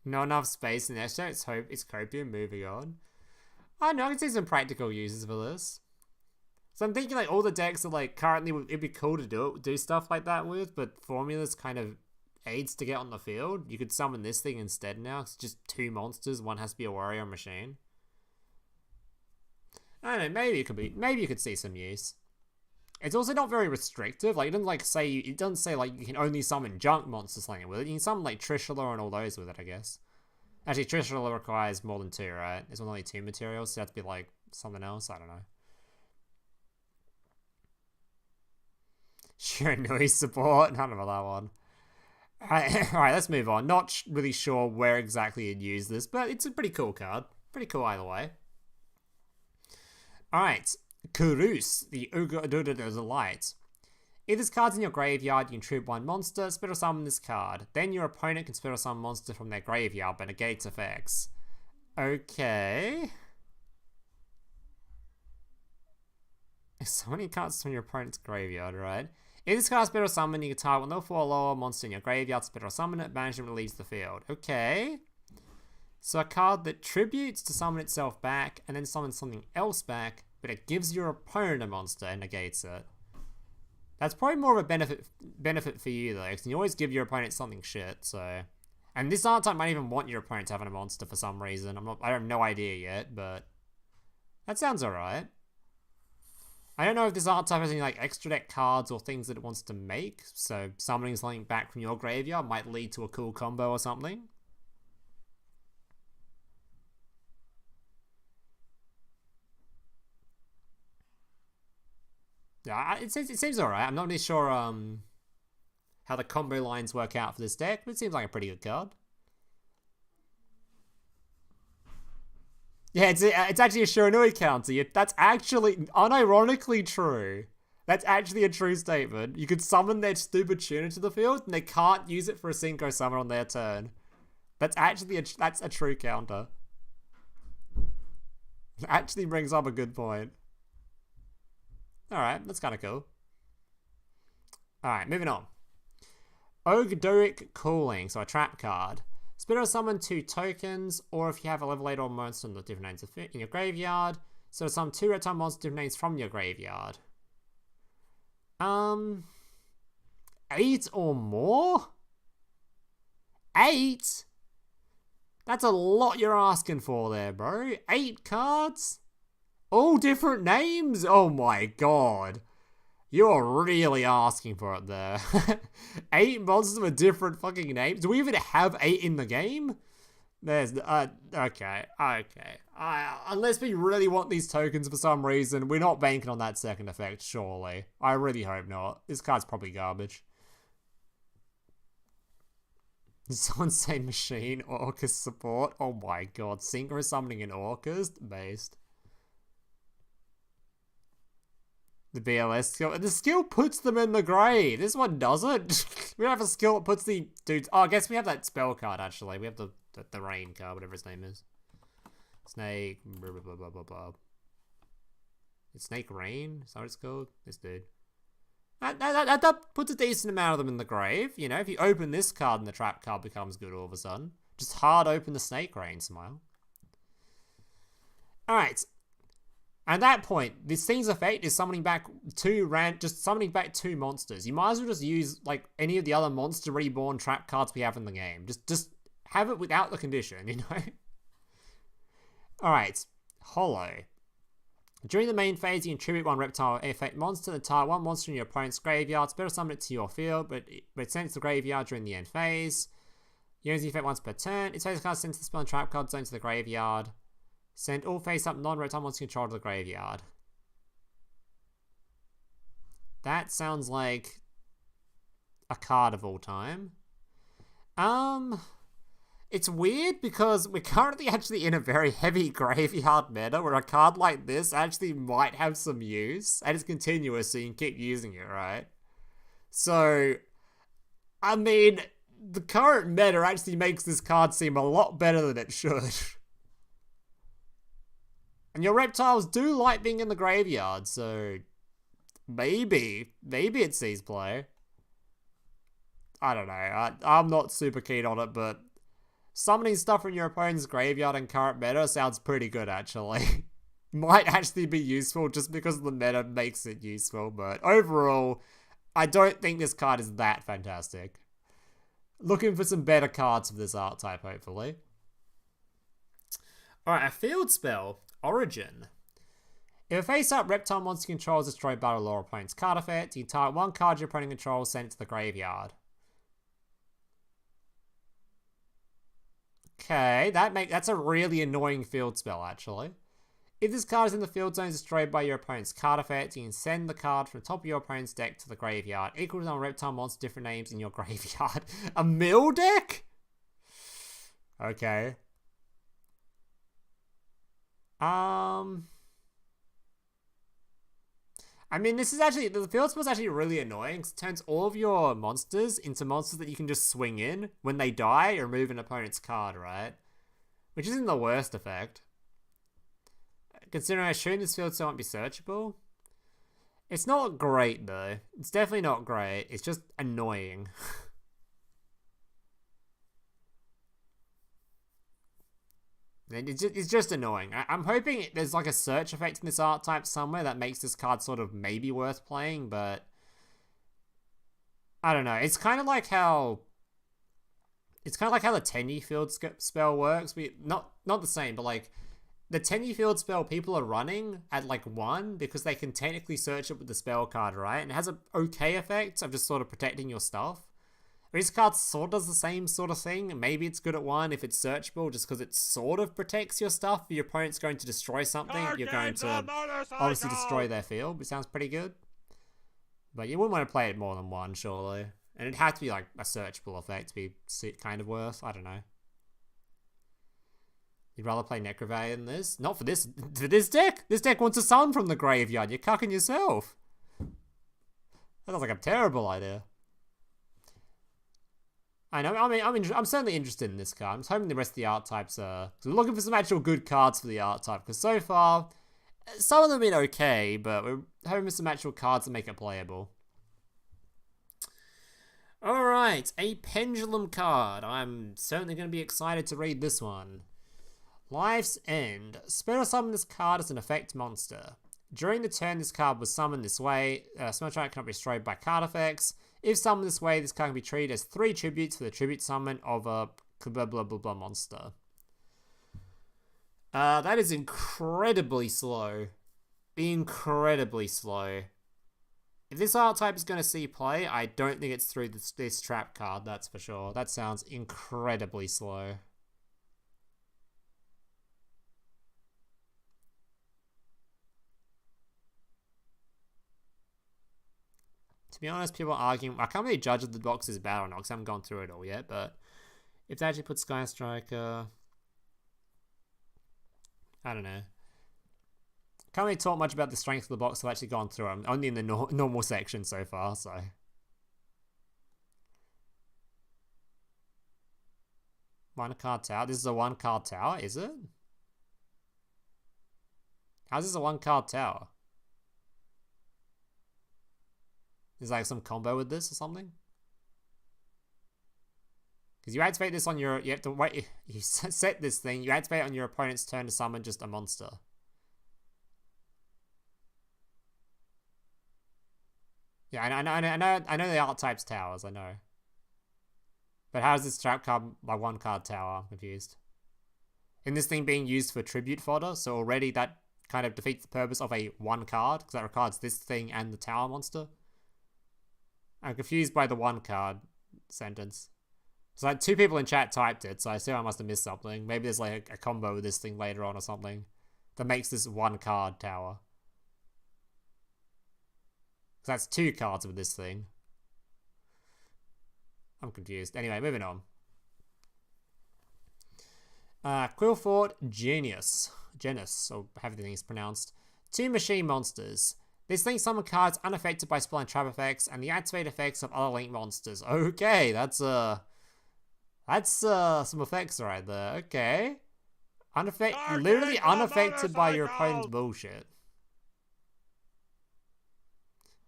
Not enough space in Esther. It's copium. Moving on. I know I can see some practical uses for this. So I'm thinking like all the decks that like currently it'd be cool to do stuff like that with, but formulas kind of aids to get on the field. You could summon this thing instead now. It's just 2 monsters. One has to be a warrior machine. I don't know. Maybe you could see some use. It's also not very restrictive. Like it doesn't say like you can only summon junk monsters like with it. You can summon like Trishula and all those with it, I guess. Actually, Trishula requires more than 2, right? There's only 2 materials, so you have to be like something else. I don't know. Shiranui support. None of that one. Alright, let's move on. Not really sure where exactly you'd use this, but it's a pretty cool card. Pretty cool either way. Alright. Kurus, the Uga Light. If this card's in your graveyard, you can tribute 1 monster, special summon this card. Then your opponent can special summon a monster from their graveyard but negates effects. Okay. So many cards from your opponent's graveyard, right? If this card's special summon, you can target 1 level 4 or lower monster in your graveyard, special summon it, management leaves the field. Okay. So a card that tributes to summon itself back and then summons something else back, but it gives your opponent a monster and negates it. That's probably more of a benefit for you though, because you always give your opponent something shit, so... And this archetype might even want your opponent to have a monster for some reason. I have no idea yet, but... That sounds alright. I don't know if this archetype has any like extra deck cards or things that it wants to make, so summoning something back from your graveyard might lead to a cool combo or something. Yeah, it seems alright. I'm not really sure how the combo lines work out for this deck, but it seems like a pretty good card. Yeah, it's actually a Shiranui counter. That's actually unironically true. That's actually a true statement. You could summon their stupid tuner to the field, and they can't use it for a synchro summon on their turn. That's actually that's a true counter. It actually brings up a good point. Alright, that's kind of cool. Alright, moving on. Ogdoic Cooling, so a trap card. Spirit summon 2 tokens, or if you have a level 8 or monster in the different names in your graveyard, so summon 2 reptile monster different names from your graveyard. 8 or more? 8? That's a lot you're asking for there, bro. 8 cards? All different names? Oh my god. You're really asking for it there. 8 monsters with different fucking names? Do we even have 8 in the game? There's, okay. Unless we really want these tokens for some reason, we're not banking on that second effect, surely. I really hope not. This card's probably garbage. Did someone say machine orcas support? Oh my god, synchro summoning in orcas? Based. The BLS skill. The skill puts them in the grave. This one doesn't. We don't have a skill that puts the dudes. Oh, I guess we have that spell card actually. We have the rain card, whatever his name is. Snake. Blah, blah, blah, blah, blah. It's Snake Rain? Is that what it's called? This dude. That puts a decent amount of them in the grave. You know, if you open this card and the trap card becomes good all of a sudden. Just hard open the Snake Rain smile. Alright. At that point, this thing's effect is summoning back two monsters. You might as well just use like any of the other monster reborn trap cards we have in the game. Just have it without the condition, you know? Alright. Hollow. During the main phase, you contribute one reptile effect monster to target one monster in your opponent's graveyard. Special summon it to your field, but it's sent to the graveyard during the end phase. You use the effect once per turn. Its face card sends the spell and trap card zone to the graveyard. Send all face-up non-reptile monster control to the graveyard. That sounds like a card of all time. It's weird because we're currently actually in a very heavy graveyard meta where a card like this actually might have some use. And it's continuous, so you can keep using it, right? So, I mean, the current meta actually makes this card seem a lot better than it should. And your reptiles do like being in the graveyard, so maybe it sees play. I don't know. I'm not super keen on it, but summoning stuff from your opponent's graveyard in current meta sounds pretty good, actually. Might actually be useful just because the meta makes it useful, but overall, I don't think this card is that fantastic. Looking for some better cards for this archetype, hopefully. Alright, a field spell. Origin. If a face-up reptile monster controls destroyed by a lower opponent's card effect, you target one card your opponent controls, send it to the graveyard. Okay, that's a really annoying field spell, actually. If this card is in the field zone destroyed by your opponent's card effect, you can send the card from the top of your opponent's deck to the graveyard. Equal to reptile monster different names in your graveyard. A mill deck? Okay. I mean, this is actually, the field spell is actually really annoying because it turns all of your monsters into monsters that you can just swing in when they die or remove an opponent's card, right? Which isn't the worst effect. Considering I assume this field spell won't be searchable. It's not great though. It's definitely not great. It's just annoying. It's just annoying. I'm hoping there's like a search effect in this archetype somewhere that makes this card sort of maybe worth playing, but I don't know. It's kind of like how the Tenyi field spell works. Not the same, but like the Tenyi field spell people are running at like 1 because they can technically search it with the spell card, right? And it has an okay effect of just sort of protecting your stuff. This card sort of does the same sort of thing. Maybe it's good at 1 if it's searchable, just because it sort of protects your stuff. If your opponent's going to destroy something, you're going to obviously destroy their field, which sounds pretty good. But you wouldn't want to play it more than 1, surely. And it'd have to be like a searchable effect to be kind of worth. I don't know. You'd rather play Necrovay than this? Not for this. For this deck? This deck wants a summon from the graveyard. You're cucking yourself. That sounds like a terrible idea. I know. I mean, I'm certainly interested in this card. I'm just hoping the rest of the archetypes are. So we're looking for some actual good cards for the archetype because so far, some of them have been okay, but we're hoping for some actual cards that make it playable. All right, a pendulum card. I'm certainly going to be excited to read this one. Life's End. Special summon this card as an effect monster. During the turn this card was summoned this way, Smell Track cannot be destroyed by card effects. If summoned this way, this card can be treated as 3 tributes for the tribute summon of a blah blah blah blah monster. That is incredibly slow. Incredibly slow. If this archetype is going to see play, I don't think it's through this trap card, that's for sure. That sounds incredibly slow. To be honest, people are arguing. I can't really judge if the box is bad or not because I haven't gone through it all yet, but If they actually put Sky Striker... I don't know. Can't really talk much about the strength of the box. I've actually gone through them. Only in the normal section so far, so... One card tower. This is a one card tower, is it? How's this a one card tower? Is like some combo with this or something? Because you activate this on your... You have to wait... You set this thing. You activate it on your opponent's turn to summon just a monster. Yeah, I know the archetypes towers, I know. But how is this trap card by one card tower? I'm confused. In this thing being used for tribute fodder, so already that kind of defeats the purpose of a one card, because that regards this thing and the tower monster. I'm confused by the one card sentence. So like 2 people in chat typed it, so I assume I must have missed something. Maybe there's like a combo with this thing later on or something that makes this one card tower. So that's 2 cards with this thing. I'm confused. Anyway, moving on. Quillfort Genius, or however the thing is pronounced. 2 machine monsters. This thing summon cards unaffected by spell and trap effects and the activate effects of other link monsters. Okay, that's some effects right there. Okay. Literally unaffected by your opponent's bullshit.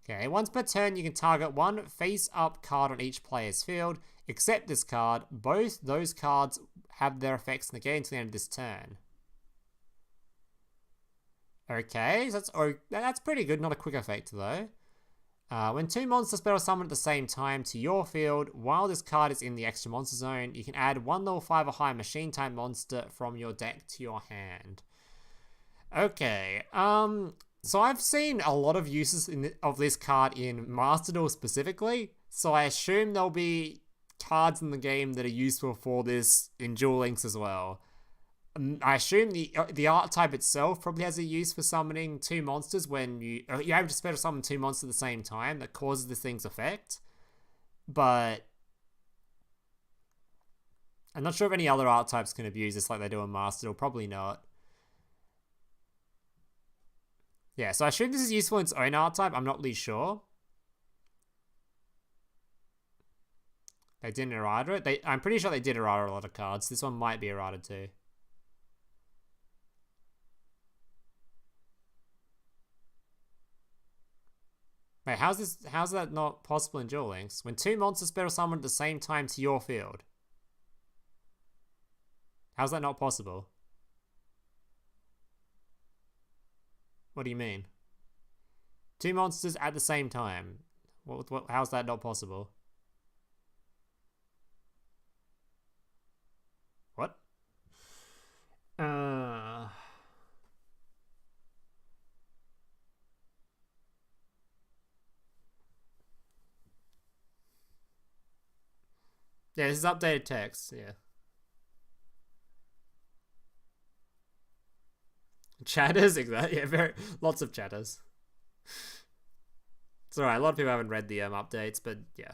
Okay, once per turn, you can target 1 face-up card on each player's field. Except this card, both those cards have their effects negated until the end of this turn. Okay, so that's pretty good. Not a quick effect, though. When 2 monsters spell summon at the same time to your field, while this card is in the extra monster zone, you can add 1 level 5 or higher machine-type monster from your deck to your hand. Okay, so I've seen a lot of uses of this card in Master Duel specifically, so I assume there'll be cards in the game that are useful for this in Duel Links as well. I assume the archetype itself probably has a use for summoning 2 monsters when you're able to special summon 2 monsters at the same time that causes this thing's effect. But I'm not sure if any other archetypes can abuse this like they do in Master Duel. Probably not. Yeah, so I assume this is useful in its own archetype. I'm not really sure. They didn't errata it. I'm pretty sure they did errata a lot of cards. This one might be errata too. Wait, how's that not possible in Duel Links? When 2 monsters spell summon at the same time to your field. How's that not possible? What do you mean? 2 monsters at the same time. How's that not possible? What? Yeah, this is updated text, yeah. Chatters, exactly. Yeah, lots of chatters. It's alright, a lot of people haven't read the updates, but yeah.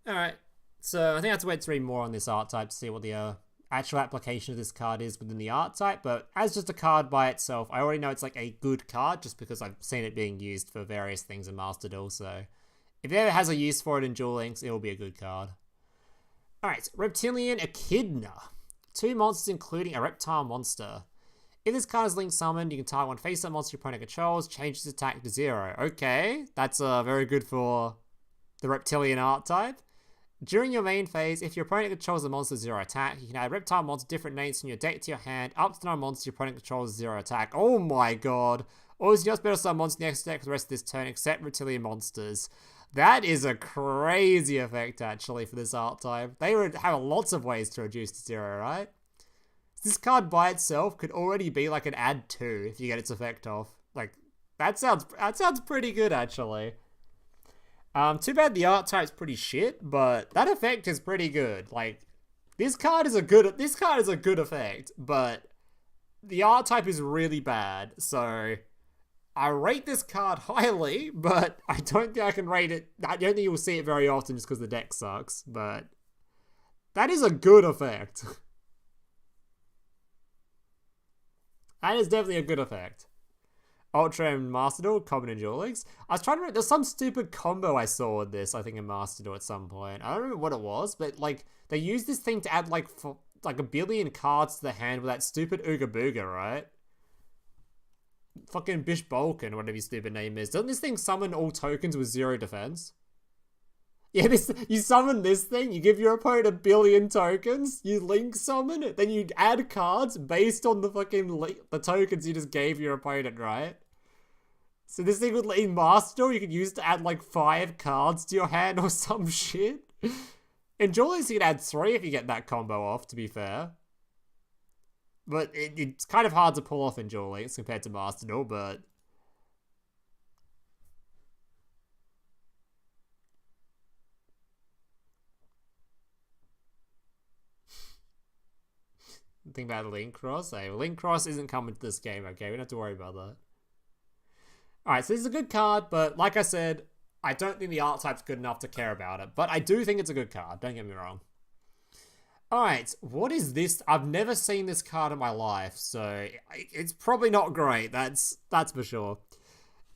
Alright, so I think I have to wait to read more on this archetype to see what the actual application of this card is within the archetype, but as just a card by itself, I already know it's like a good card just because I've seen it being used for various things in Master Duel, so if it ever has a use for it in Duel Links, it will be a good card. Alright, Reptilianne Echidna. 2 monsters including a reptile monster. If this card is link summoned, you can target 1 face-up monster your opponent controls, change its attack to 0. Okay, that's very good for the Reptilianne archetype. During your main phase, if your opponent controls a monster 0 attack, you can add reptile monster different names from your deck to your hand, up to 9 monsters your opponent controls 0 attack. Oh my god. Or you just better summon monster in the next deck for the rest of this turn except Reptilianne monsters. That is a crazy effect, actually, for this archetype. They would have lots of ways to reduce to 0, right? This card by itself could already be like an add 2 if you get its effect off. Like, that sounds pretty good, actually. Too bad the archetype's pretty shit, but that effect is pretty good. Like, this card is a good effect, but the archetype is really bad, so I rate this card highly, but I don't think I can rate it. I don't think you'll see it very often just because the deck sucks, but that is a good effect. That is definitely a good effect. Ultra and Master Duel, common in Duel Links. I was trying to remember, there's some stupid combo I saw with this, I think in Master Duel at some point. I don't remember what it was, but like, they used this thing to add like a billion cards to the hand with that stupid Ooga Booga, right? Fucking Bish Balkan, whatever his stupid name is. Doesn't this thing summon all tokens with 0 defense? Yeah, you summon this thing, you give your opponent a billion tokens, you link summon it, then you add cards based on the fucking the tokens you just gave your opponent, right? So this thing with in Master Duel, you could use to add like 5 cards to your hand or some shit. In Duel Links, you can add 3 if you get that combo off, to be fair. But it's kind of hard to pull off in Duel Links compared to Master Duel, but... Think about Link Cross. Hey, Link Cross isn't coming to this game, okay? We don't have to worry about that. Alright, so this is a good card, but like I said, I don't think the archetype's good enough to care about it. But I do think it's a good card, don't get me wrong. Alright, what is this? I've never seen this card in my life, so it's probably not great, that's for sure.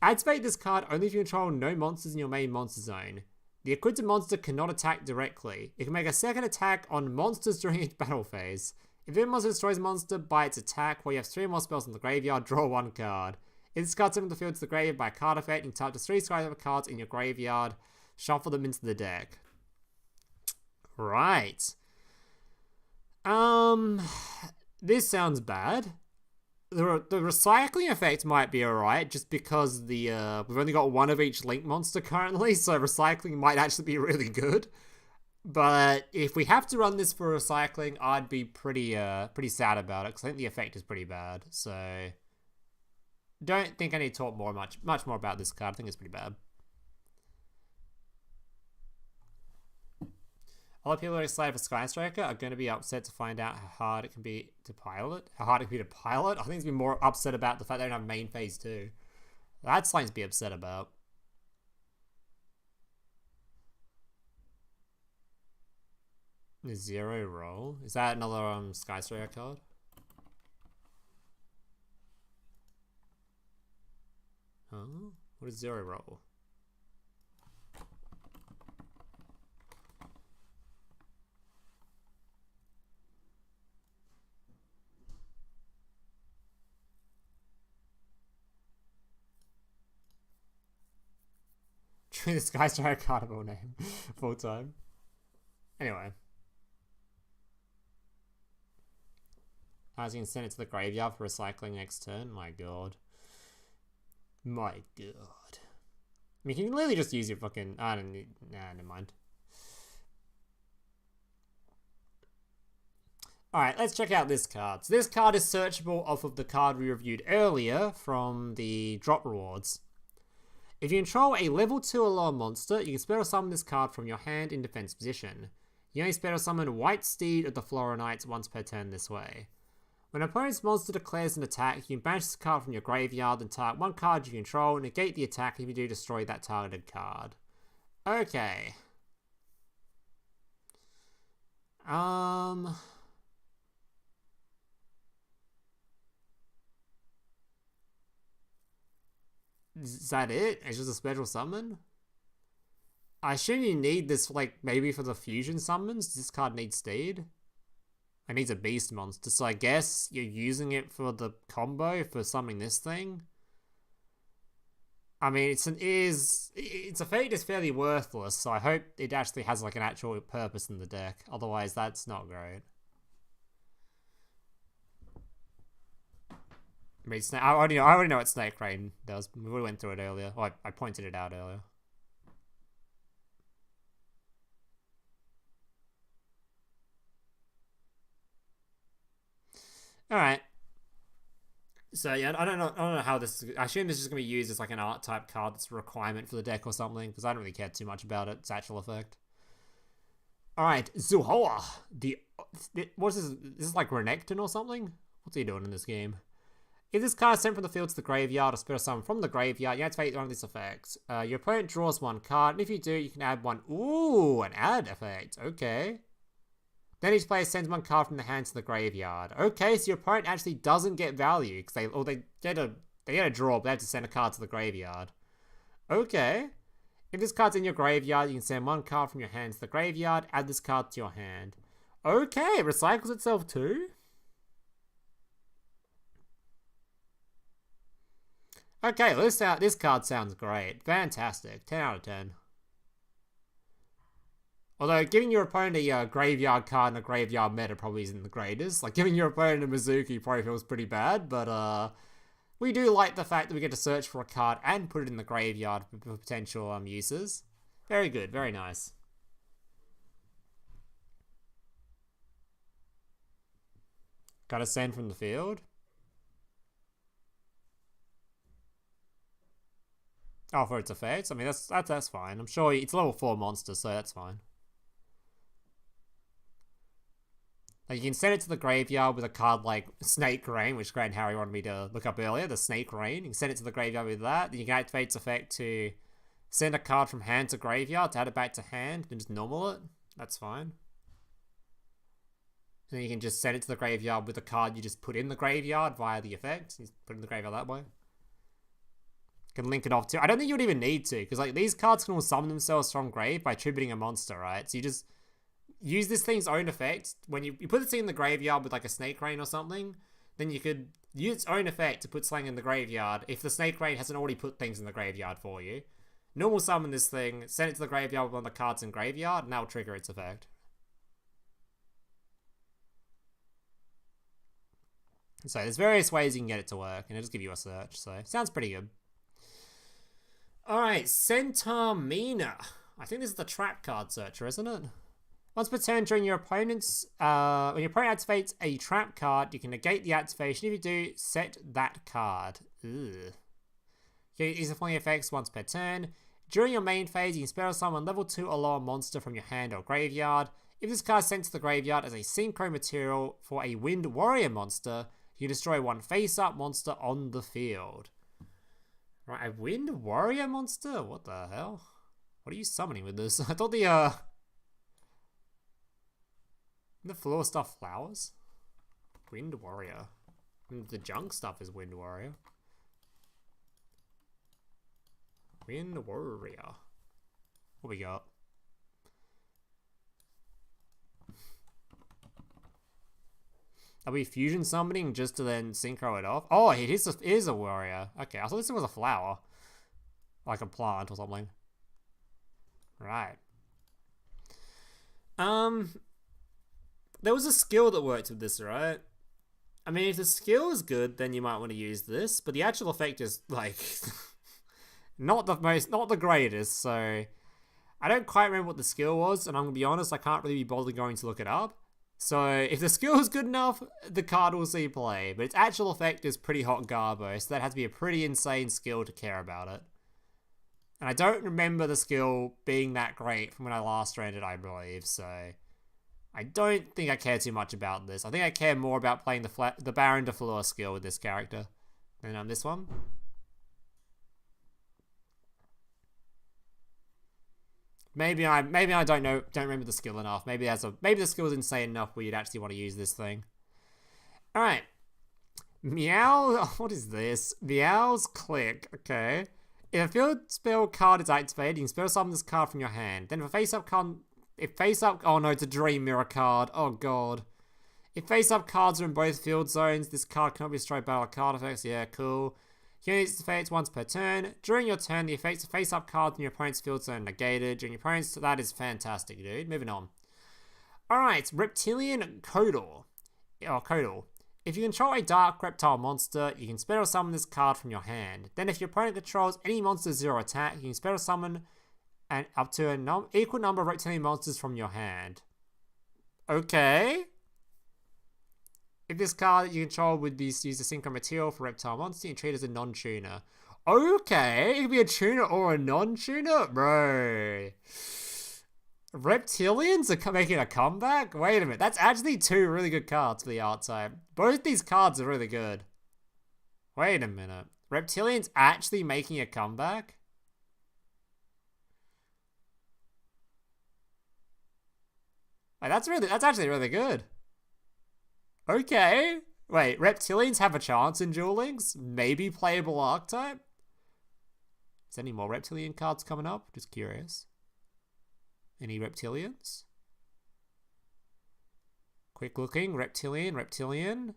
Activate this card only if you control no monsters in your main monster zone. The equipped monster cannot attack directly. It can make a second attack on monsters during each battle phase. If a monster destroys a monster by its attack, while you have 3 more spells in the graveyard, draw 1 card. If this card's sent from the field to the graveyard by a card effect, you can type to 3 cards in your graveyard, shuffle them into the deck. Right. This sounds bad. The recycling effect might be alright, just because we've only got 1 of each Link monster currently, so recycling might actually be really good. But if we have to run this for recycling, I'd be pretty sad about it, because I think the effect is pretty bad. So, don't think I need to talk much more about this card. I think it's pretty bad. A lot of people who are excited for Skystriker are going to be upset to find out how hard it can be to pilot. I think it's been more upset about the fact they don't have main phase 2. That's something to be upset about. The 0 roll? Is that another Skystriker card? Huh? What is 0 roll? The Skystriker cardable name full time. Anyway. I was going to send it to the graveyard for recycling next turn. My god. My god. I mean, you can literally just use your fucking... I don't need... Nah, never mind. Alright, let's check out this card. So this card is searchable off of the card we reviewed earlier from the drop rewards. If you control a level 2 or lower monster, you can special summon this card from your hand in defense position. You only special summon White Steed of the FLEUR Knights once per turn this way. When an opponent's monster declares an attack, you can banish this card from your graveyard and target 1 card you control, negate the attack if you do destroy that targeted card. Okay. Is that it? It's just a special summon? I assume you need this, like, maybe for the fusion summons? This card needs Steed? It needs a beast monster, so I guess you're using it for the combo for summoning this thing? I mean, its effect is fairly worthless, so I hope it actually has, like, an actual purpose in the deck. Otherwise, that's not great. I already know what Snake Rain does. We went through it earlier. Oh, I pointed it out earlier. Alright. So yeah, I don't know how this I assume this is gonna be used as like an archetype card that's a requirement for the deck or something, because I don't really care too much about its actual effect. Alright, Zuhoa. What is this? This is like Renekton or something? What's he doing in this game? If this card is sent from the field to the graveyard or special summon from the graveyard, you activate one of these effects. Your opponent draws one card, and if you do, you can add one. Ooh, an add effect. Okay. Then each player sends one card from the hand to the graveyard. Okay, so your opponent actually doesn't get value because they get a draw, but they have to send a card to the graveyard. Okay. If this card's in your graveyard, you can send one card from your hand to the graveyard. Add this card to your hand. Okay, it recycles itself too. Okay, this card sounds great. Fantastic. 10 out of 10. Although, giving your opponent a graveyard card in a graveyard meta probably isn't the greatest. Like, giving your opponent a Mizuki probably feels pretty bad, but we do like the fact that we get to search for a card and put it in the graveyard for potential uses. Very good, very nice. Gotta send from the field. Oh, for its effects? I mean, that's fine. I'm sure it's a level 4 monster, so that's fine. Like, you can send it to the graveyard with a card like Snake Rain, which Grant Harry wanted me to look up earlier, the Snake Rain. You can send it to the graveyard with that. Then you can activate its effect to send a card from hand to graveyard to add it back to hand and just normal it. That's fine. And then you can just send it to the graveyard with a card you just put in the graveyard via the effect. You put it in the graveyard that way. Can link it off too. I don't think you would even need to, because like these cards can all summon themselves from grave by attributing a monster, right? So you just use this thing's own effect. When you put this thing in the graveyard with like a Snake Rain or something, then you could use its own effect to put Slang in the graveyard if the Snake Rain hasn't already put things in the graveyard for you. Normal summon this thing, send it to the graveyard with one of the cards in graveyard, and that will trigger its effect. So there's various ways you can get it to work, and it'll just give you a search, so sounds pretty good. Alright, Centaur Mina. I think this is the trap card searcher, isn't it? Once per turn during your opponent's... when your opponent activates a trap card, you can negate the activation. If you do, set that card. Ugh. Okay, these are following effects once per turn. During your main phase, you can special summon level 2 or lower monster from your hand or graveyard. If this card is sent to the graveyard as a synchro material for a Wind Warrior monster, you destroy one face-up monster on the field. Right, a Wind Warrior monster? What the hell? What are you summoning with this? I thought the FLEUR stuff flowers? Wind Warrior. The junk stuff is Wind Warrior. Wind Warrior. What we got? Are we fusion summoning just to then synchro it off? Oh, it is a warrior. Okay, I thought this was a flower. Like a plant or something. Right. There was a skill that worked with this, right? I mean, if the skill is good, then you might want to use this. But the actual effect is, like, not the greatest, so... I don't quite remember what the skill was, and I'm going to be honest, I can't really be bothered going to look it up. So, if the skill is good enough, the card will see play. But its actual effect is pretty hot garbo, so that has to be a pretty insane skill to care about it. And I don't remember the skill being that great from when I last ran it, I believe, so... I don't think I care too much about this. I think I care more about playing the Baron de FLEUR skill with this character than this one. Maybe I don't remember the skill enough. Maybe the skill is insane enough where you'd actually want to use this thing. Alright. Meow, what is this? Meow's Click, okay. If a field spell card is activated, you can spell summon this card from your hand. Then if a face-up card... oh no, it's a Dream Mirror card. Oh god. If face-up cards are in both field zones, this card cannot be destroyed by card effects. Yeah, cool. You can use its effects once per turn. During your turn, the effects of face-up cards in your opponent's field zone are negated. During your opponent's... That is fantastic, dude. Moving on. Alright, Reptilianne Codal. Codal. If you control a dark reptile monster, you can special summon this card from your hand. Then if your opponent controls any monster 0 attack, you can special summon and up to an equal number of reptilian monsters from your hand. Okay. If this card that you control would be used as a synchro material for reptile monster, you can treat it as a non-tuner. Okay, it could be a tuner or a non-tuner? Bro. Reptilians are making a comeback? Wait a minute, that's actually 2 really good cards for the archetype. Both these cards are really good. Wait a minute. Reptilianne's actually making a comeback? Wait, that's actually really good. Okay. Wait, Reptilians have a chance in Duel Links? Maybe playable archetype? Is there any more Reptilian cards coming up? Just curious. Any Reptilians? Quick looking. Reptilian.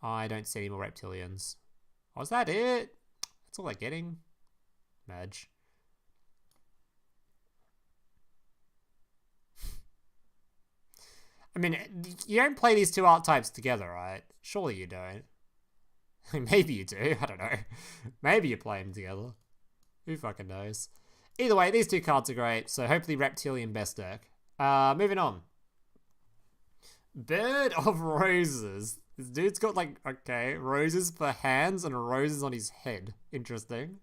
I don't see any more Reptilians. Oh, is that it? That's all they're getting. Madge. I mean, you don't play these two archetypes together, right? Surely you don't. Maybe you do. I don't know. Maybe you play them together. Who fucking knows? Either way, these two cards are great, so hopefully Reptilian best deck. Moving on. Bird of Roses. This dude's got, like, okay, roses for hands and roses on his head. Interesting.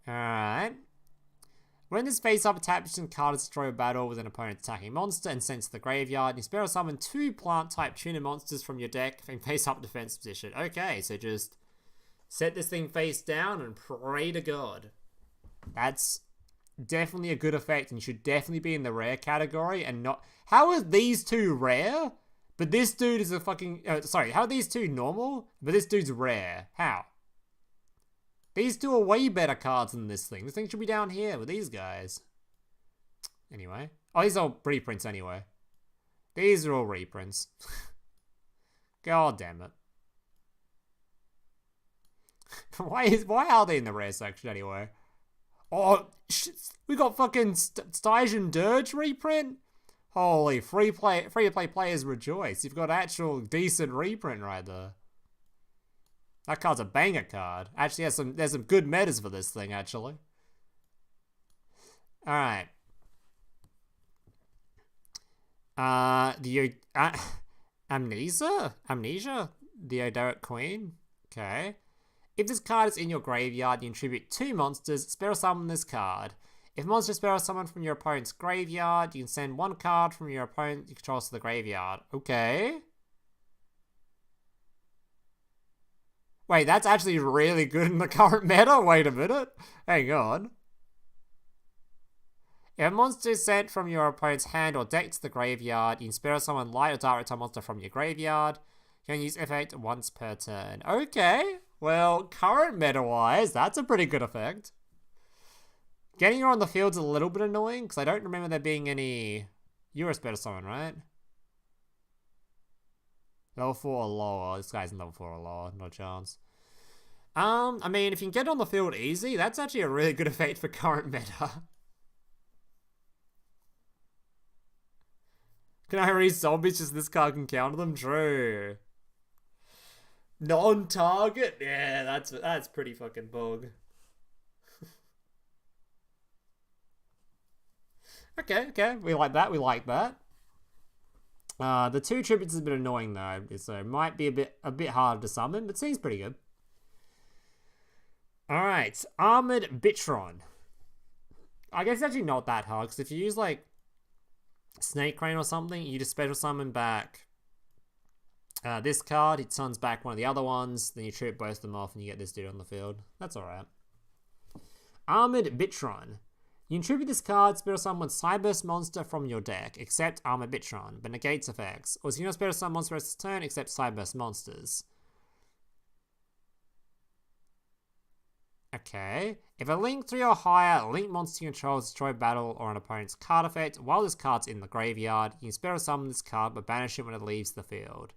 Alright. When this face-up attachment card is destroy a battle with an opponent's attacking monster and sent to the graveyard, you spell summon 2 plant-type tuner monsters from your deck in face-up defense position. Okay, so just set this thing face down and pray to God. That's definitely a good effect, and you should definitely be in the rare category and not... How are these two rare, but this dude is a fucking... sorry, how are these two normal, but this dude's rare? How? These two are way better cards than this thing. This thing should be down here with these guys. Anyway. Oh, these are all reprints anyway. These are all reprints. God damn it. Why are they in the rare section anyway? Oh, we got fucking Stygian Dirge reprint? Holy, free to play players rejoice. You've got actual decent reprint right there. That card's a banger card. Actually, there's some good metas for this thing, actually. Alright. Amnesia? The Odoric Queen? Okay. If this card is in your graveyard, you contribute 2 monsters, spell summon this card. If monster spell summon from your opponent's graveyard, you can send 1 card from your opponent you control to the graveyard. Okay. Wait, that's actually really good in the current meta? Wait a minute. Hang on. If a monster is sent from your opponent's hand or deck to the graveyard, you can spell summon light or dark reptile monster from your graveyard. You can use effect once per turn. Okay. Well, current meta-wise, that's a pretty good effect. Getting her on the field's a little bit annoying, because I don't remember there being any... You're a spell summon, right? Level 4 or lower. This guy's in level 4 or lower. No chance. I mean, if you can get on the field easy, that's actually a really good effect for current meta. Can I raise zombies just this card can counter them? True. Non-target? Yeah, that's pretty fucking bug. Okay. We like that. The 2 tributes is a bit annoying though, so it might be a bit harder to summon, but seems pretty good. Alright, Armored Bitron. I guess it's actually not that hard, because if you use like Snake Crane or something, you just special summon back this card, it summons back one of the other ones, then you trip both of them off and you get this dude on the field. That's alright. Armored Bitron. You contribute this card, spell summon Cyberse monster from your deck, except Armored Bitron, but negates effects. Or you can spell summon monster rest of turn, except Cyberse monsters. Okay. If a link 3 or higher link monster you control destroy battle or an opponent's card effect, while this card's in the graveyard, you can spell summon this card but banish it when it leaves the field.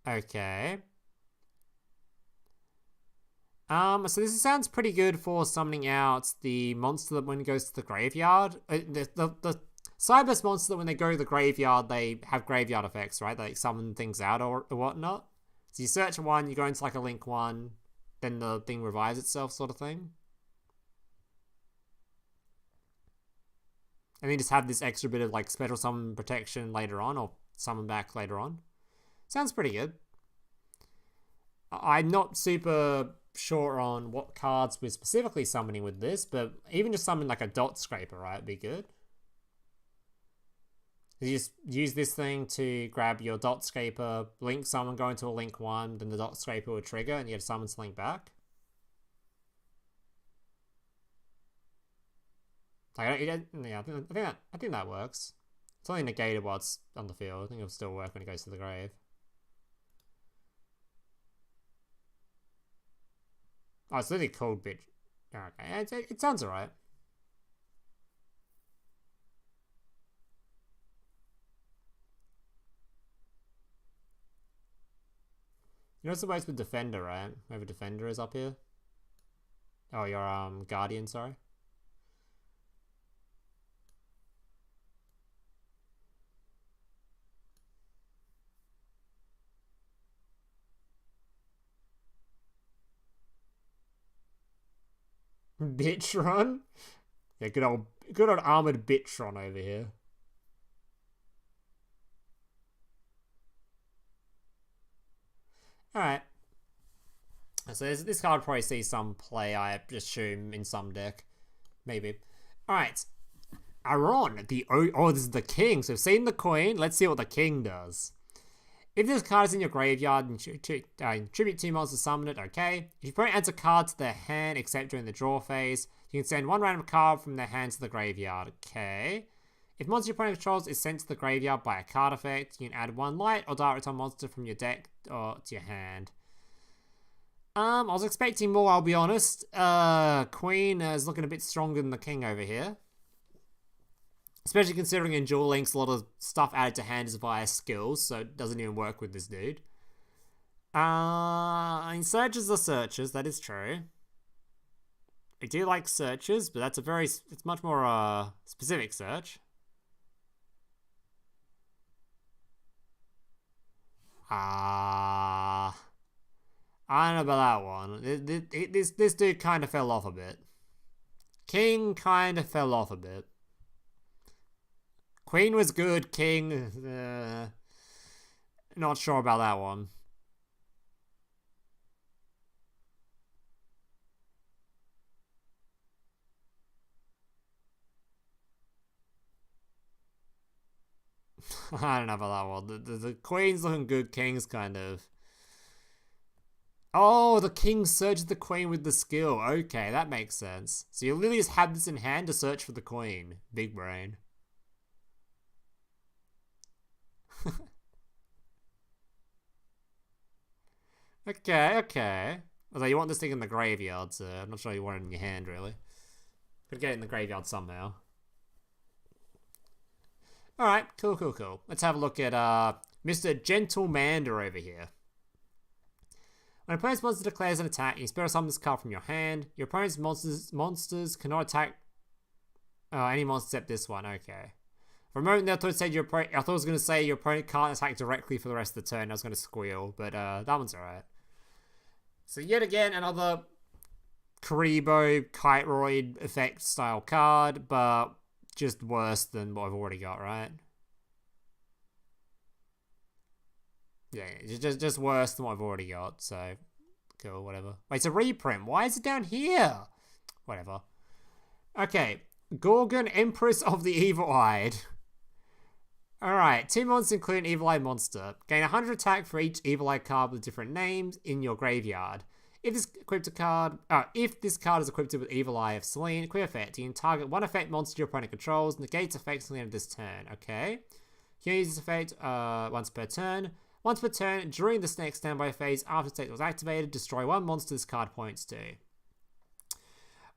Okay. So this sounds pretty good for summoning out the monster that when it goes to the graveyard. The Cyberse monster that when they go to the graveyard, they have graveyard effects, right? They like, summon things out or whatnot. So you search one, you go into like a link 1, then the thing revives itself sort of thing. And then just have this extra bit of like special summon protection later on or summon back later on. Sounds pretty good. I'm not super sure on what cards we're specifically summoning with this, but even just summon like a dot scraper, right, would be good. You just use this thing to grab your dot scraper, link summon, go into a link 1, then the dot scraper will trigger and you get a summon link back. I think that works. It's only negated while it's on the field. I think it'll still work when it goes to the grave. Oh, it's literally called bitch. Okay, it sounds alright. You know what's the ways with Defender, right? Whoever Defender is up here. Oh, your Guardian, sorry. Bitron? Yeah, good old armored Bitron over here. Alright. So this card probably sees some play, I assume, in some deck. Maybe. Alright. Aron, this is the king. So we've seen the queen. Let's see what the king does. If this card is in your graveyard and tribute 2 monsters, summon it, okay. If your opponent adds a card to their hand, except during the draw phase, you can send 1 random card from their hand to the graveyard, okay. If monster your opponent controls is sent to the graveyard by a card effect, you can add 1 light or dark return monster from your deck or to your hand. I was expecting more, I'll be honest. Queen is looking a bit stronger than the king over here. Especially considering in Duel Links, a lot of stuff added to hand is via skills, so it doesn't even work with this dude. I mean, searches are searches, that is true. I do like searches, but that's it's much more specific search. I don't know about that one. This dude kind of fell off a bit. King kind of fell off a bit. Queen was good, king, not sure about that one. I don't know about that one. The queen's looking good, king's kind of... Oh, the king searches the queen with the skill. Okay, that makes sense. So you literally just have this in hand to search for the queen. Big brain. Okay. Although you want this thing in the graveyard, so I'm not sure you want it in your hand, really. Could get it in the graveyard somehow. Alright, cool. Let's have a look at Mr. Gentlemander over here. When an opponent's monster declares an attack, you spell summon this card from your hand. Your opponent's monsters cannot attack any monster except this one. Okay. For a moment there, I thought it was going to say your opponent can't attack directly for the rest of the turn. I was going to squeal, but that one's alright. So yet again, another Karibo Kiteroid effect style card, but just worse than what I've already got, right? Yeah, just worse than what I've already got, so cool, whatever. Wait, it's a reprint. Why is it down here? Whatever. Okay, Gorgon, Empress of the Evil-Eyed. Alright, 2 monsters include an Evil-Eyed monster. Gain 100 attack for each Evil-Eyed card with different names in your graveyard. If this card is equipped with Evil Eye of Selene, quick effect, you can target 1 effect monster your opponent controls, negates effects at the end of this turn. Okay. You can use this effect once per turn. Once per turn, during this next standby phase, after the state was activated, destroy 1 monster this card points to.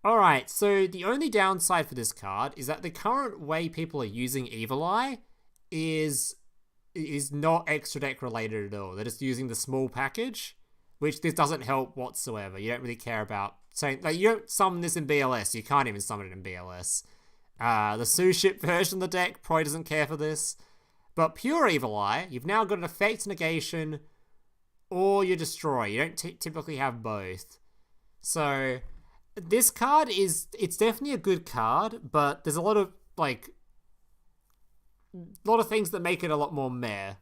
Alright, so the only downside for this card is that the current way people are using Evil Eye is not extra deck related at all. They're just using the small package, which this doesn't help whatsoever. You don't really care about saying, like, you don't summon this in BLS. You can't even summon it in BLS. The Suship version of the deck probably doesn't care for this. But pure Evil Eye, you've now got an effect negation or you destroy. You don't typically have both. So this card it's definitely a good card, but there's a lot of things that make it a lot more meh.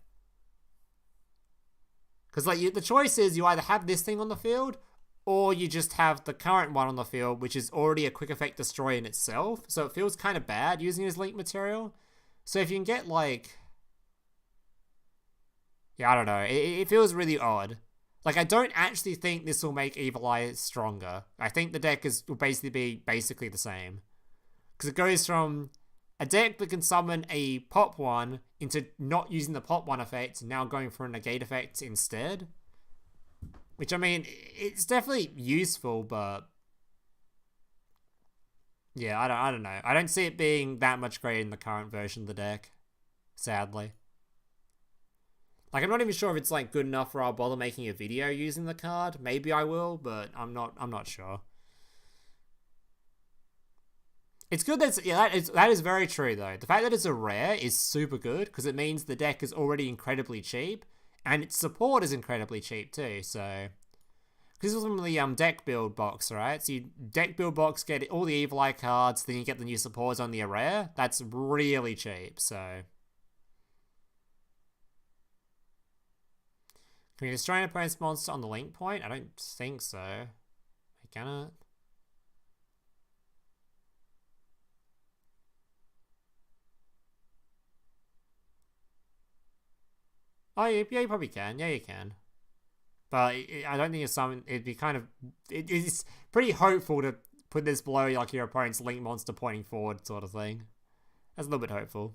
Because the choice is you either have this thing on the field, or you just have the current one on the field, which is already a quick effect destroy in itself. So it feels kind of bad using it as link material. So if you can get like... Yeah, I don't know. It feels really odd. Like, I don't actually think this will make Evil Eye stronger. I think the deck will basically be the same. Because it goes from a deck that can summon a pop 1 into not using the pop 1 effect and now going for a negate effect instead. Which, I mean, it's definitely useful, but... Yeah, I don't know. I don't see it being that much greater in the current version of the deck. Sadly. Like, I'm not even sure if it's, like, good enough where I'll bother making a video using the card. Maybe I will, but I'm not sure. It's good that that is very true, though. The fact that it's a rare is super good, because it means the deck is already incredibly cheap, and its support is incredibly cheap, too, so... This was from the deck build box, right? So you deck build box, get all the Evil Eye cards, then you get the new supports on the rare. That's really cheap, so... Can we destroy an opponent's monster on the link point? I don't think so. Can it? Oh, yeah, you probably can. Yeah, you can. But I don't think it's something... It'd be kind of... It's pretty hopeful to put this below like your opponent's link monster pointing forward sort of thing. That's a little bit hopeful.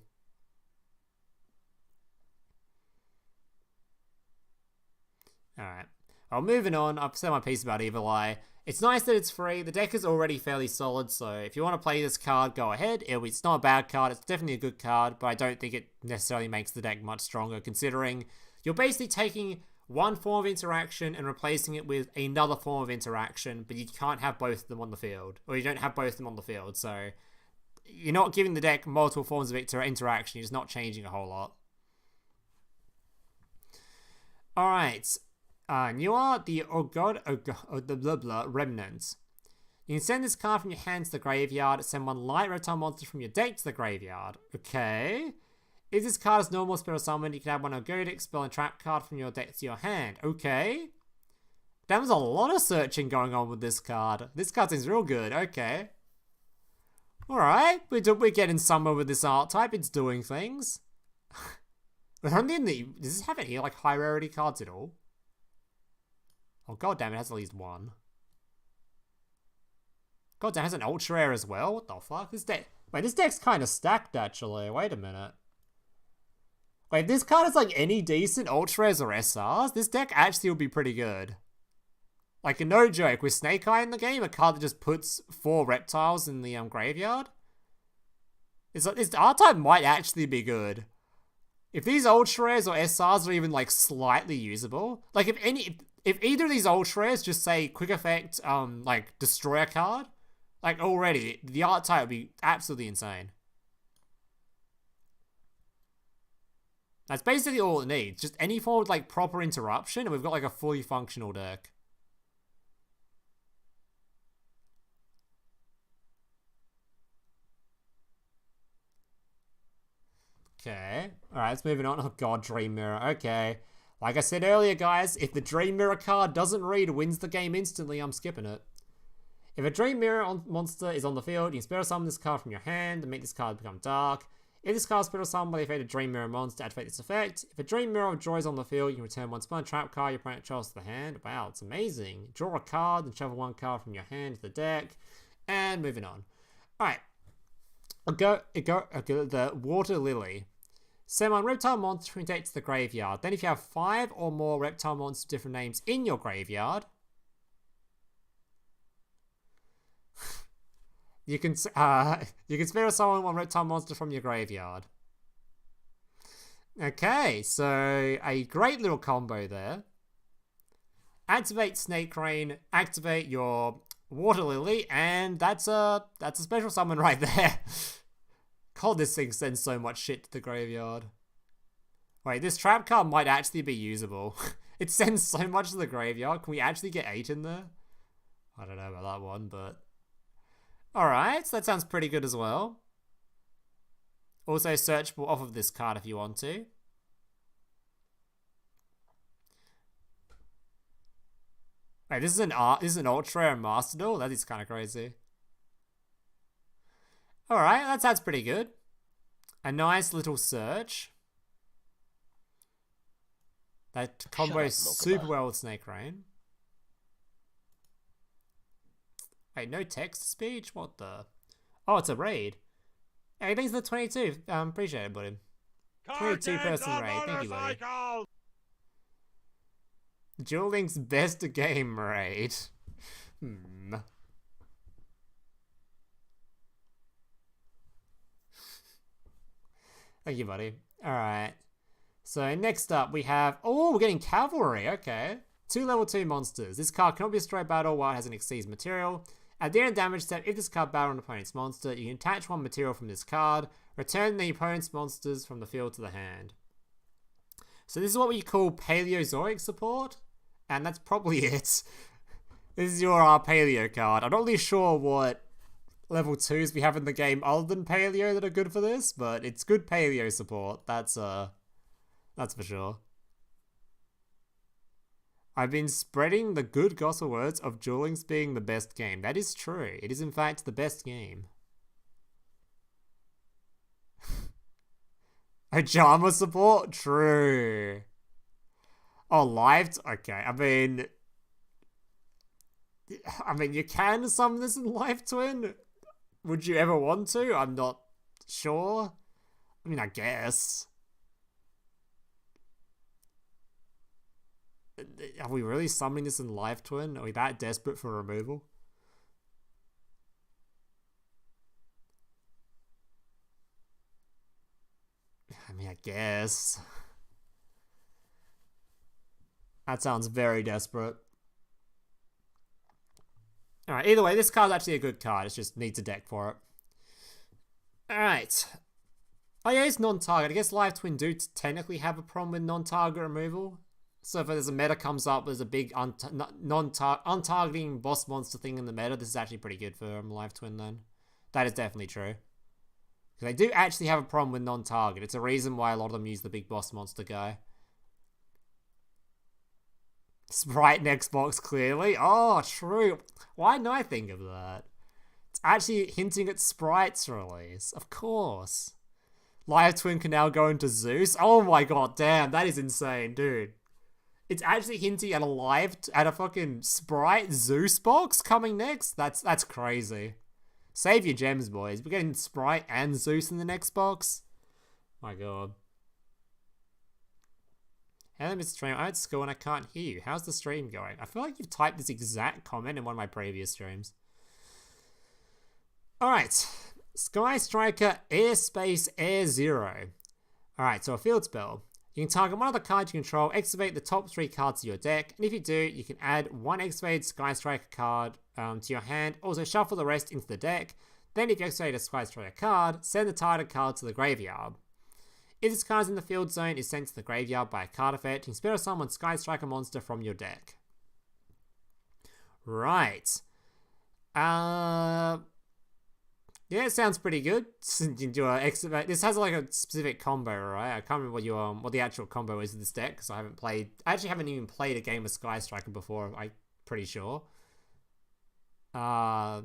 Alright. Well, moving on. I've said my piece about Evil Eye. It's nice that it's free. The deck is already fairly solid, so if you want to play this card, go ahead. It's not a bad card. It's definitely a good card, but I don't think it necessarily makes the deck much stronger, considering you're basically taking one form of interaction and replacing it with another form of interaction, but you can't have both of them on the field. Or you don't have both of them on the field, so you're not giving the deck multiple forms of interaction. You're just not changing a whole lot. Alright. You are the Remnant. You can send this card from your hand to the graveyard, send one light reptile monster from your deck to the graveyard. Okay. If this card is normal spell summon, you can add one Agodic spell and trap card from your deck to your hand. Okay. There was a lot of searching going on with this card. This card seems real good. Okay. Alright. We're getting somewhere with this archetype. It's doing things. But only in the... Does this have any like high rarity cards at all? Oh, goddamn, it has at least one. Goddamn, it has an ultra rare as well? What the fuck? This deck's kind of stacked, actually. Wait a minute. Wait, if this card has, like, any decent ultra rares or SRs, this deck actually would be pretty good. Like, no joke, with Snake Eye in the game, a card that just puts 4 reptiles in the graveyard, this archetype might actually be good. If these ultra rares or SRs are even, like, slightly usable, like, if either of these ultra rares just say quick effect, like, destroy a card, like, already, the archetype would be absolutely insane. That's basically all it needs. Just any form of, like, proper interruption, and we've got, like, a fully functional deck. Okay. Alright, let's move on. Oh, God, Dream Mirror. Okay. Like I said earlier, guys, if the Dream Mirror card doesn't read, wins the game instantly, I'm skipping it. If a Dream Mirror monster is on the field, you can spell summon this card from your hand and make this card become dark. If this card is spell summoned by the effect of Dream Mirror monster, activate this effect. If a Dream Mirror of Joy is on the field, you can return one spell and trap card your opponent chose to the hand. Wow, it's amazing. Draw a card and shuffle one card from your hand to the deck. And moving on. Alright. The Water Lily. Send one reptile monster from your deck to the graveyard. Then if you have 5 or more reptile monsters with different names in your graveyard, you can spare summon one reptile monster from your graveyard. Okay, so a great little combo there. Activate Snake Rain, activate your Water Lily, and that's a special summon right there. God, this thing sends so much shit to the graveyard. Wait, this trap card might actually be usable. It sends so much to the graveyard. Can we actually get 8 in there? I don't know about that one, but... Alright, so that sounds pretty good as well. Also searchable off of this card if you want to. Wait, this is an ultra rare Master Duel? That is kind of crazy. Alright, that sounds pretty good. A nice little search. That combos super well with Snake Rain. Wait, no text to speech? What the? Oh, it's a raid. Hey, thanks for the 22. Appreciate it, buddy. 22 person raid. Thank you, buddy. Duel Link's best game raid. Thank you, buddy. Alright. So next up we have... Oh, we're getting Cavalry. Okay. 2 level 2 monsters. This card cannot be destroyed battle while it has an exceeds material. At the end of damage step, if this card battled an opponent's monster, you can attach 1 material from this card. Return the opponent's monsters from the field to the hand. So this is what we call Paleozoic support. And that's probably it. This is your Paleo card. I'm not really sure what level 2s we have in the game other than Paleo that are good for this, but it's good Paleo support. That's for sure. I've been spreading the good gospel words of Duel Links being the best game. That is true. It is in fact the best game. Ojama support? True. Oh, live? Okay, I mean, you can summon this in Live Twin. Would you ever want to? I'm not sure. I mean, I guess. Are we really summoning this in Live Twin? Are we that desperate for removal? I mean, I guess. That sounds very desperate. Alright, either way, this card's actually a good card. It just needs a deck for it. Alright. Oh yeah, it's non-target. I guess Live Twin do technically have a problem with non-target removal. So if there's a meta comes up, there's a big untargeting boss monster thing in the meta, this is actually pretty good for Live Twin then. That is definitely true. Because they do actually have a problem with non-target. It's a reason why a lot of them use the big boss monster guy. Sprite in Xbox, clearly. Oh, true. Why didn't I think of that? It's actually hinting at Sprite's release. Of course. Live Twin can now go into Zeus. Oh my god, damn. That is insane, dude. It's actually hinting at a fucking Sprite Zeus box coming next? That's crazy. Save your gems, boys. We're getting Sprite and Zeus in the next box. My god. Hello, Mr. Stream. I'm at school and I can't hear you. How's the stream going? I feel like you've typed this exact comment in one of my previous streams. Alright. Sky Striker Airspace Air Zero. Alright, so a field spell. You can target one of the cards you control, activate the top 3 cards of your deck, and if you do, you can add 1 activated Sky Striker card to your hand, also shuffle the rest into the deck. Then if you activate a Sky Striker card, send the targeted card to the graveyard. If this card is in the field zone, is sent to the graveyard by a card effect, you can special summon Sky Striker monster from your deck. Right. Yeah, it sounds pretty good. This has like a specific combo, right? I can't remember what the actual combo is of this deck, because I actually haven't even played a game of Sky Striker before, I'm pretty sure. Yeah,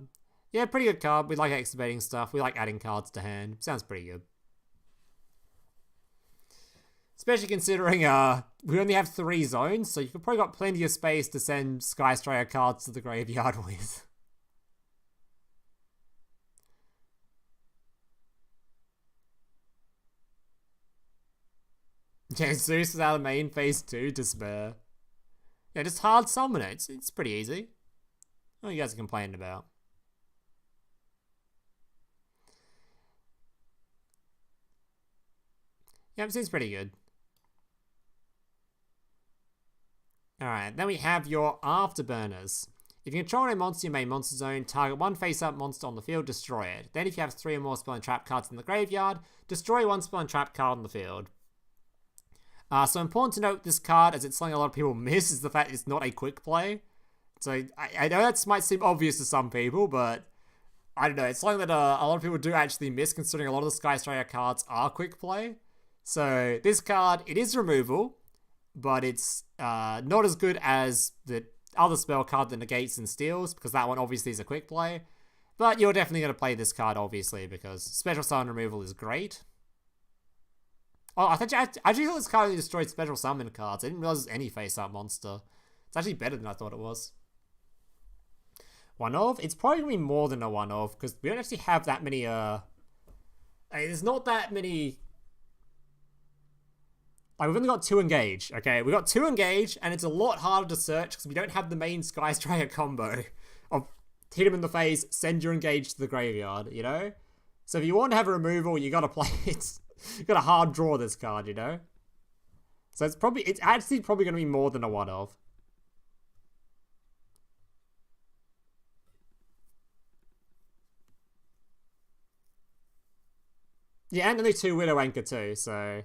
pretty good card. We like activating stuff. We like adding cards to hand. Sounds pretty good. Especially considering we only have 3 zones, so you've probably got plenty of space to send Sky Striker cards to the graveyard with. Yeah, Zeus without a main phase 2, despair. Yeah, just hard summon it. It's pretty easy. What you guys are complaining about? Yeah, it seems pretty good. Alright, then we have your Afterburners. If you control a monster in your main monster zone, target 1 face-up monster on the field, destroy it. Then if you have 3 or more spell and trap cards in the graveyard, destroy 1 spell and trap card on the field. So important to note this card, as it's something a lot of people miss, is the fact it's not a quick play. So I know that might seem obvious to some people, but I don't know. It's something that a lot of people do actually miss, considering a lot of the Sky Striker cards are quick play. So this card, it is removal, but it's not as good as the other spell card that negates and steals, because that one obviously is a quick play. But you're definitely going to play this card, obviously, because special summon removal is great. Oh, I actually thought this card only destroyed special summon cards. I didn't realize it was any face-up monster. It's actually better than I thought it was. One of? It's probably going to be more than a one of, because we don't actually have that many, there's not that many... Like, we've only got 2 engage, okay? We've got 2 engage, and it's a lot harder to search, because we don't have the main Sky Striker combo of hit him in the face, send your engage to the graveyard, you know? So if you want to have a removal, you gotta play it. You gotta hard draw this card, you know? So it's actually probably gonna be more than a one of. Yeah, and only 2 Widow Anchor too, so...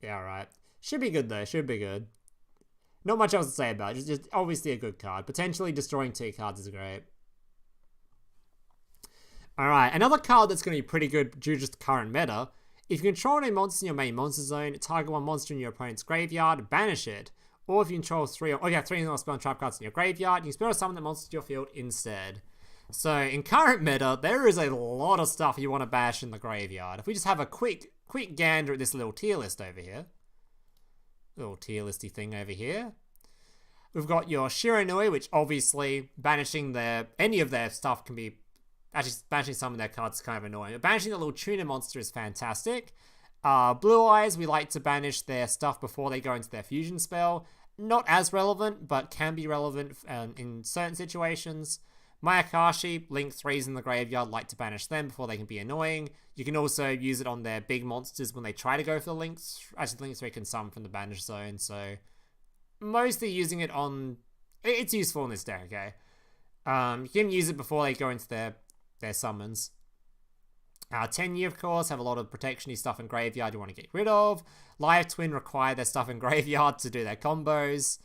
Yeah, alright. Should be good though, should be good. Not much else to say about it, just obviously a good card. Potentially destroying 2 cards is great. Alright, another card that's going to be pretty good due to just current meta. If you control any monster in your main monster zone, target 1 monster in your opponent's graveyard, banish it. Or if you control 3 spell and trap cards in your graveyard, you can spell summon the monster to your field instead. So in current meta, there is a lot of stuff you want to bash in the graveyard. If we just have a quick gander at this little tier list over here. Little tier listy thing over here. We've got your Shiranui, which obviously banishing any of their stuff can be... Actually, banishing some of their cards is kind of annoying. But banishing the little tuna monster is fantastic. Blue Eyes, we like to banish their stuff before they go into their fusion spell. Not as relevant, but can be relevant in certain situations. Mayakashi, Link 3s in the graveyard, like to banish them before they can be annoying. You can also use it on their big monsters when they try to go for the Links. Actually, Link 3 can summon from the banish zone, so... Mostly using it on... It's useful in this deck, okay? You can use it before they go into their summons. Tenyi, of course, have a lot of protection-y stuff in graveyard you want to get rid of. Live Twin require their stuff in graveyard to do their combos.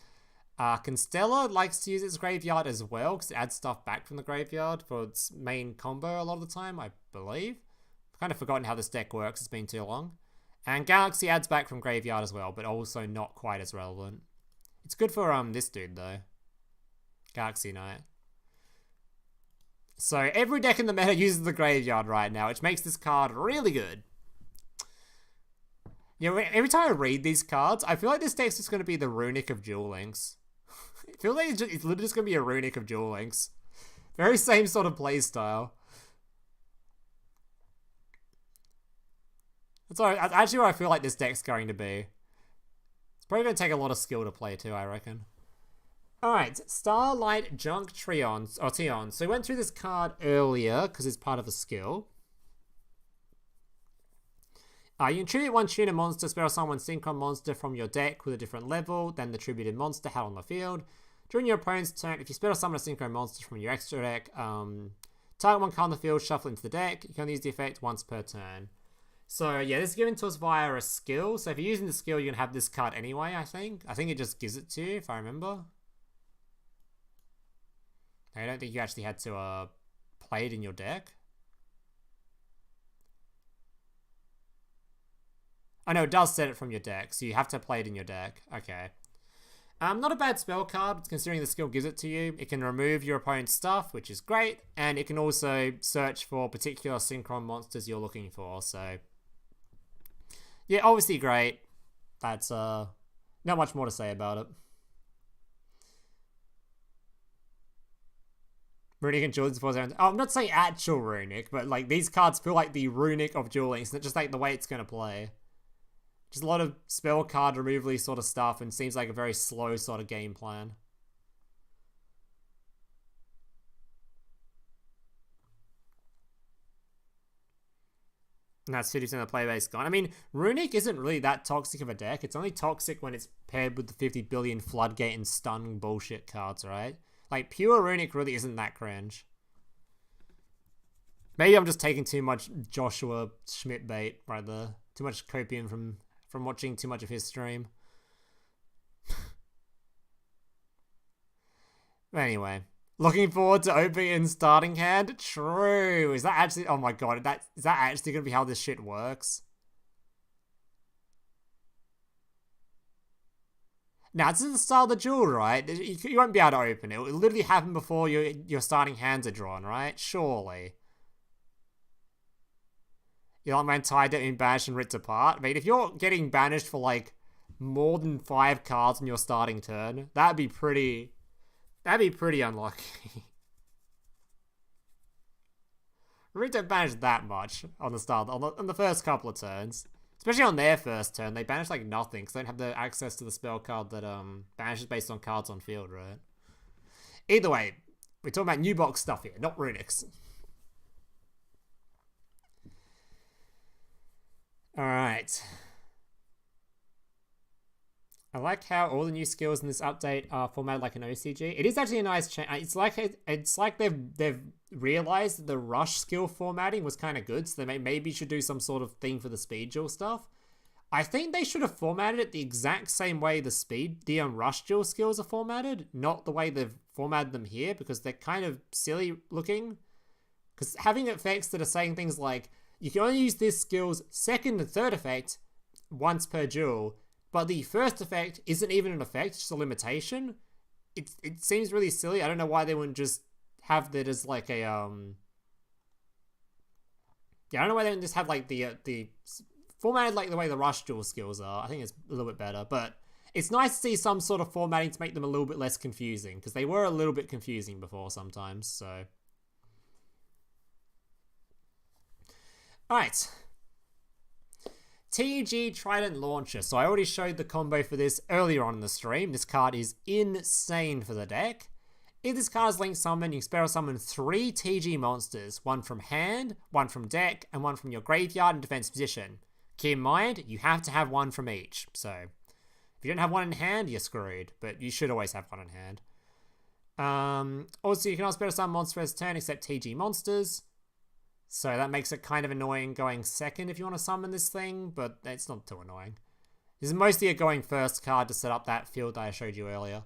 Constella likes to use its graveyard as well, because it adds stuff back from the graveyard for its main combo a lot of the time, I believe. I've kind of forgotten how this deck works, it's been too long. And Galaxy adds back from graveyard as well, but also not quite as relevant. It's good for this dude, though. Galaxy Knight. So every deck in the meta uses the graveyard right now, which makes this card really good. You know, every time I read these cards, I feel like this deck's just going to be the Runic of Duel Links. I feel like it's literally just going to be a Runic of Duel Links. Very same sort of playstyle. That's actually what I feel like this deck's going to be. It's probably going to take a lot of skill to play too, I reckon. Alright, Starlight Junk Trion. So we went through this card earlier because it's part of a skill. You can tribute 1 tuner monster, spell summon synchron monster from your deck with a different level than the tributed monster had on the field. During your opponent's turn, if you spell summon a synchron monster from your extra deck, target 1 card on the field, shuffle into the deck. You can only use the effect once per turn. So yeah, this is given to us via a skill. So if you're using the skill, you're going to have this card anyway, I think. I think it just gives it to you, if I remember. I don't think you actually had to play it in your deck. Oh no, it does set it from your deck, so you have to play it in your deck. Okay. Not a bad spell card, considering the skill gives it to you. It can remove your opponent's stuff, which is great, and it can also search for particular synchron monsters you're looking for, so... Yeah, obviously great. That's, not much more to say about it. Runic and Duel Links before oh, I'm not saying actual Runic, but like these cards feel like the Runic of Duel Links, not just like the way it's gonna play. Just a lot of spell card removal sort of stuff, and seems like a very slow sort of game plan. And that's 50% of the play base gone. I mean, Runic isn't really that toxic of a deck. It's only toxic when it's paired with the 50 billion Floodgate and Stun bullshit cards, right? Like, pure Runic really isn't that cringe. Maybe I'm just taking too much Joshua Schmidt bait right there. Too much copium from watching too much of his stream. Anyway. Looking forward to opening and starting hand? True. Is that actually... Oh my god. Is that actually going to be how this shit works? Now, this is the start of the duel, right? You won't be able to open it. It will literally happen before your starting hands are drawn, right? Surely. You like my entire deck being banished and ripped apart? I mean, if you're getting banished for, like, more than 5 cards on your starting turn, that'd be pretty unlucky. We don't banish that much on the start, on the first couple of turns. Especially on their first turn, they banish like nothing because they don't have the access to the spell card that banishes based on cards on field, right? Either way, we're talking about new box stuff here, not Runics. Alright. I like how all the new skills in this update are formatted like an OCG. It is actually a nice change. It's like they've realized that the rush skill formatting was kind of good, so they maybe should do some sort of thing for the speed duel stuff. I think they should have formatted it the exact same way the rush duel skills are formatted, not the way they've formatted them here, because they're kind of silly looking. Because having effects that are saying things like, you can only use this skill's second and third effect once per duel, but the first effect isn't even an effect, it's just a limitation. It seems really silly. I don't know why they wouldn't just have that as like a yeah, I don't know why they didn't just have like the formatted like the way the rush duel skills are. I think it's a little bit better, but it's nice to see some sort of formatting to make them a little bit less confusing, because they were a little bit confusing before sometimes. So all right. TG Trident Launcher. So I already showed the combo for this earlier on in the stream. This card is insane for the deck. If this card is linked summon, you can spell summon 3 TG monsters. One from hand, one from deck, and one from your graveyard and defense position. Keep in mind, you have to have one from each. So if you don't have one in hand, you're screwed. But you should always have one in hand. Also, you can also spell summon monster first turn except TG monsters. So that makes it kind of annoying going second if you want to summon this thing, but it's not too annoying. This is mostly a going first card to set up that field that I showed you earlier.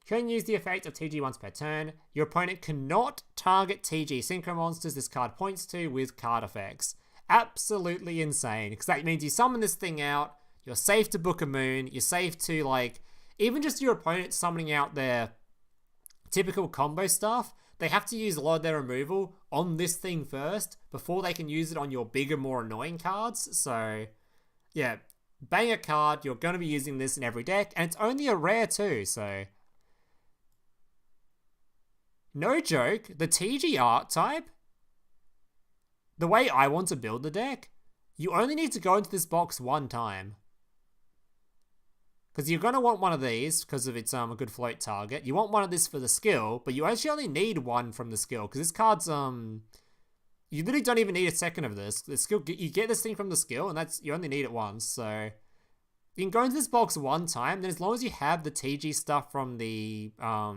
You can use the effect of TG once per turn. Your opponent cannot target TG synchro monsters this card points to with card effects. Absolutely insane, because that means you summon this thing out, you're safe to book a moon, you're safe to, like, even just your opponent summoning out their typical combo stuff, they have to use a lot of their removal on this thing first before they can use it on your bigger, more annoying cards. So, yeah, bang a card. You're going to be using this in every deck, and it's only a rare too, so no joke, the TG archetype, the way I want to build the deck, you only need to go into this box one time. Because you're going to want one of these because of its a good float target. You want one of this for the skill, but you actually only need one from the skill. Because this card's, you literally don't even need a second of this. The skill, you get this thing from the skill, and you only need it once. So you can go into this box one time, then as long as you have the TG stuff from the, so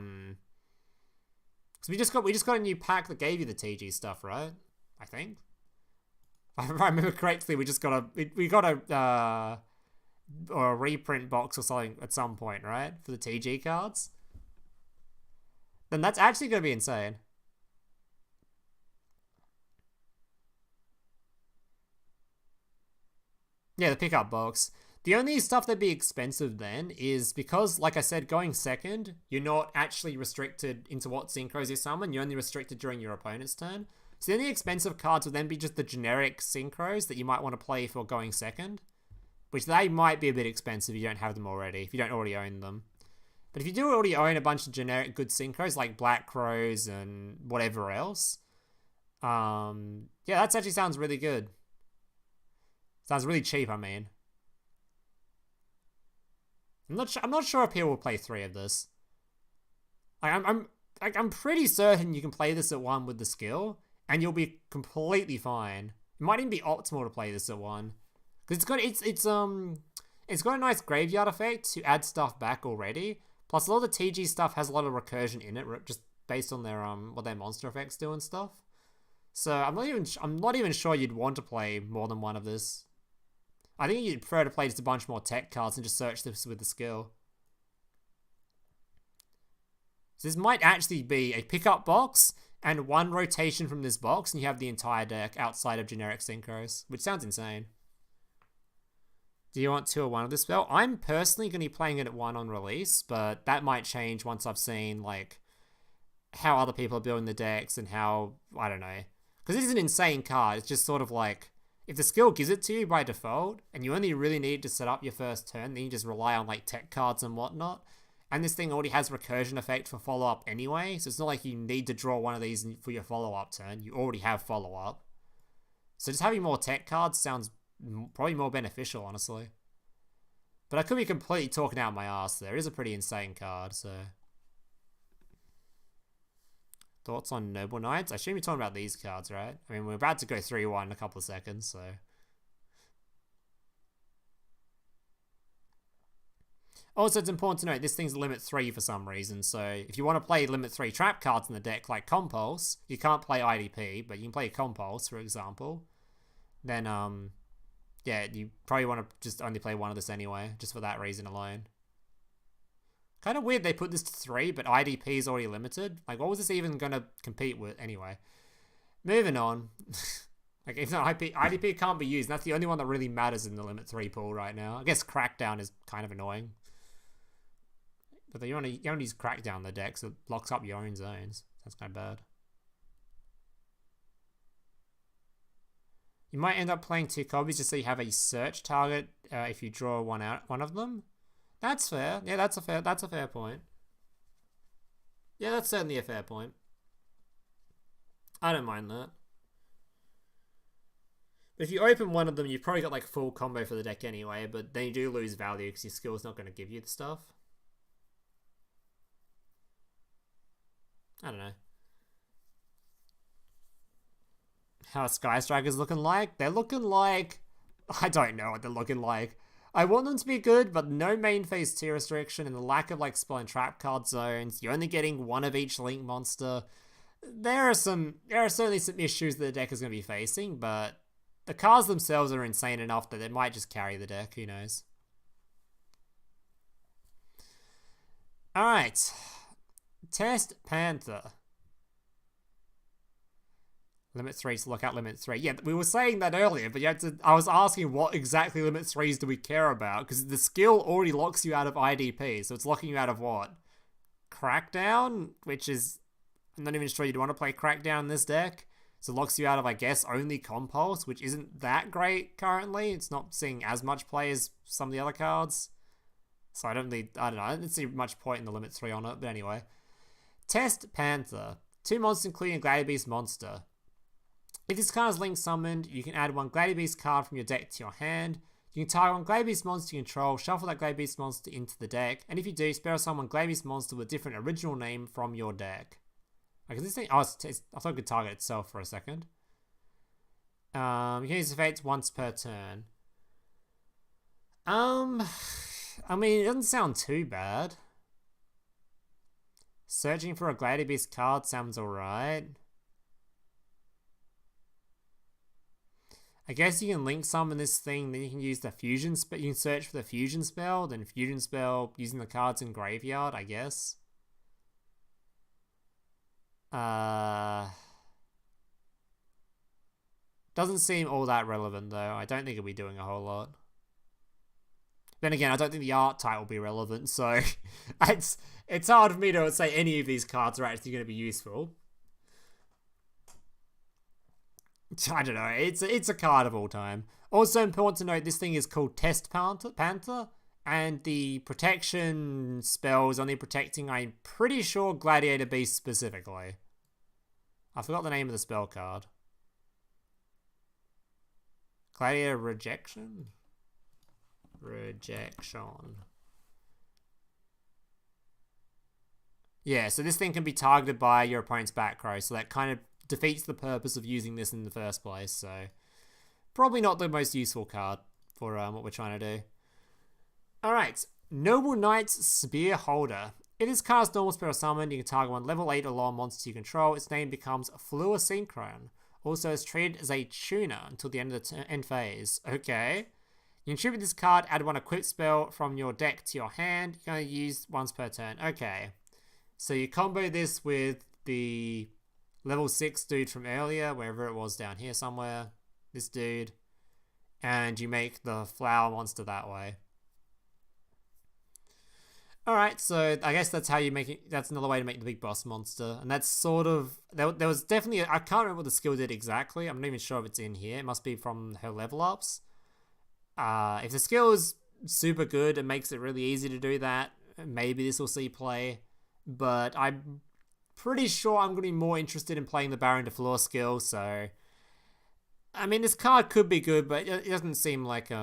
we just got a new pack that gave you the TG stuff, right? I think. If I remember correctly, we got a or a reprint box or something at some point, right? For the TG cards. Then that's actually going to be insane. Yeah, the pickup box. The only stuff that'd be expensive then is because, like I said, going second, you're not actually restricted into what synchros you summon. You're only restricted during your opponent's turn. So the only expensive cards would then be just the generic synchros that you might want to play for going second. Which they might be a bit expensive if you don't have them already, if you don't already own them. But if you do already own a bunch of generic good synchros, like Black Crows and whatever else, yeah, that actually sounds really good. Sounds really cheap, I mean. I'm not sure if people will play 3 of this. I'm pretty certain you can play this at 1 with the skill, and you'll be completely fine. It might even be optimal to play this at 1. Because it's got a nice graveyard effect to add stuff back already. Plus, a lot of the TG stuff has a lot of recursion in it, just based on their what their monster effects do and stuff. So I'm not even sure you'd want to play more than 1 of this. I think you'd prefer to play just a bunch more tech cards and just search this with the skill. So this might actually be a pickup box and 1 rotation from this box, and you have the entire deck outside of generic synchros, which sounds insane. Do you want 2 or 1 of this spell? I'm personally going to be playing it at 1 on release, but that might change once I've seen, like, how other people are building the decks and how, I don't know. Because this is an insane card. It's just sort of like, if the skill gives it to you by default, and you only really need to set up your first turn, then you just rely on like tech cards and whatnot. And this thing already has recursion effect for follow-up anyway, so it's not like you need to draw one of these for your follow-up turn. You already have follow-up. So just having more tech cards sounds probably more beneficial, honestly. But I could be completely talking out my ass there. It is a pretty insane card, so... Thoughts on Noble Knights? I shouldn't be talking about these cards, right? I mean, we're about to go 3-1 in a couple of seconds, so... Also, it's important to note, this thing's limit 3 for some reason, so if you want to play limit 3 trap cards in the deck, like Compulse, you can't play IDP, but you can play Compulse, for example, then, yeah, you probably want to just only play one of this anyway, just for that reason alone. Kind of weird they put this to 3, but IDP is already limited. Like, what was this even going to compete with anyway? Moving on. Like, if not IDP can't be used. That's the only one that really matters in the limit 3 pool right now. I guess Crackdown is kind of annoying. But you want to use Crackdown in the deck, so it locks up your own zones. That's kind of bad. You might end up playing 2 copies just so you have a search target if you draw one of them. That's fair. Yeah, that's a fair point. Yeah, that's certainly a fair point. I don't mind that. But if you open one of them, you've probably got like full combo for the deck anyway, but then you do lose value because your skill's not going to give you the stuff. I don't know. How Sky Strikers looking like? They're looking like... I don't know what they're looking like. I want them to be good, but no main phase 2 restriction and the lack of like spell and trap card zones. You're only getting one of each link monster. There are certainly some issues that the deck is going to be facing, but the cards themselves are insane enough that they might just carry the deck. Who knows? Alright. Test Panther. Limit 3 to look out limit 3. Yeah, we were saying that earlier, but I was asking what exactly limit 3s do we care about? Because the skill already locks you out of IDP, so it's locking you out of what? Crackdown? Which is... I'm not even sure you'd want to play Crackdown in this deck. So it locks you out of, I guess, only Compulse, which isn't that great currently. It's not seeing as much play as some of the other cards. So I don't know, I didn't see much point in the limit 3 on it, but anyway. Test Panther. 2 monsters including a Gladiator Beast monster. If this card is link summoned, you can add 1 Gladiator Beast card from your deck to your hand. You can target 1 Gladiator Beast monster you control, shuffle that Gladiator Beast monster into the deck, and if you do, spell summon 1 Gladiator Beast monster with a different original name from your deck. Like, is this thing... Oh, I thought it could target itself for a second. You can use effects once per turn. I mean, it doesn't sound too bad. Searching for a Gladiator Beast card sounds alright. I guess you can link summon this thing, then you can use the fusion spell. You can search for the fusion spell, then fusion spell using the cards in graveyard, I guess. Doesn't seem all that relevant though. I don't think it'll be doing a whole lot. Then again, I don't think the archetype will be relevant, so it's hard for me to say any of these cards are actually going to be useful. I don't know. It's a card of all time. Also important to note, this thing is called Test Panther, and the protection spell is only protecting, I'm pretty sure, Gladiator Beast specifically. I forgot the name of the spell card. Gladiator Rejection? Rejection. Yeah, so this thing can be targeted by your opponent's back row, so that kind of defeats the purpose of using this in the first place, so probably not the most useful card for what we're trying to do. Alright, Noble Knight's Spear Holder. It is cast normal spell summoned. You can target 1 level 8 or lower monster you control. Its name becomes FLEUR Synchron. Also is treated as a tuner until the end of the end phase. Okay. You can tribute this card, add 1 equipped spell from your deck to your hand. You can only use once per turn. Okay. So you combo this with the level 6 dude from earlier, wherever it was down here somewhere. This dude. and you make the FLEUR monster that way. Alright, so I guess that's how you make it. That's another way to make the big boss monster. And that's sort of... There was definitely... I can't remember what the skill did exactly. I'm not even sure if it's in here. It must be from her level ups. If the skill is super good and makes it really easy to do that, maybe this will see play. But I'm pretty sure I'm going to be more interested in playing the Baron de Fleur skill, so... I mean, this card could be good, but it doesn't seem like... I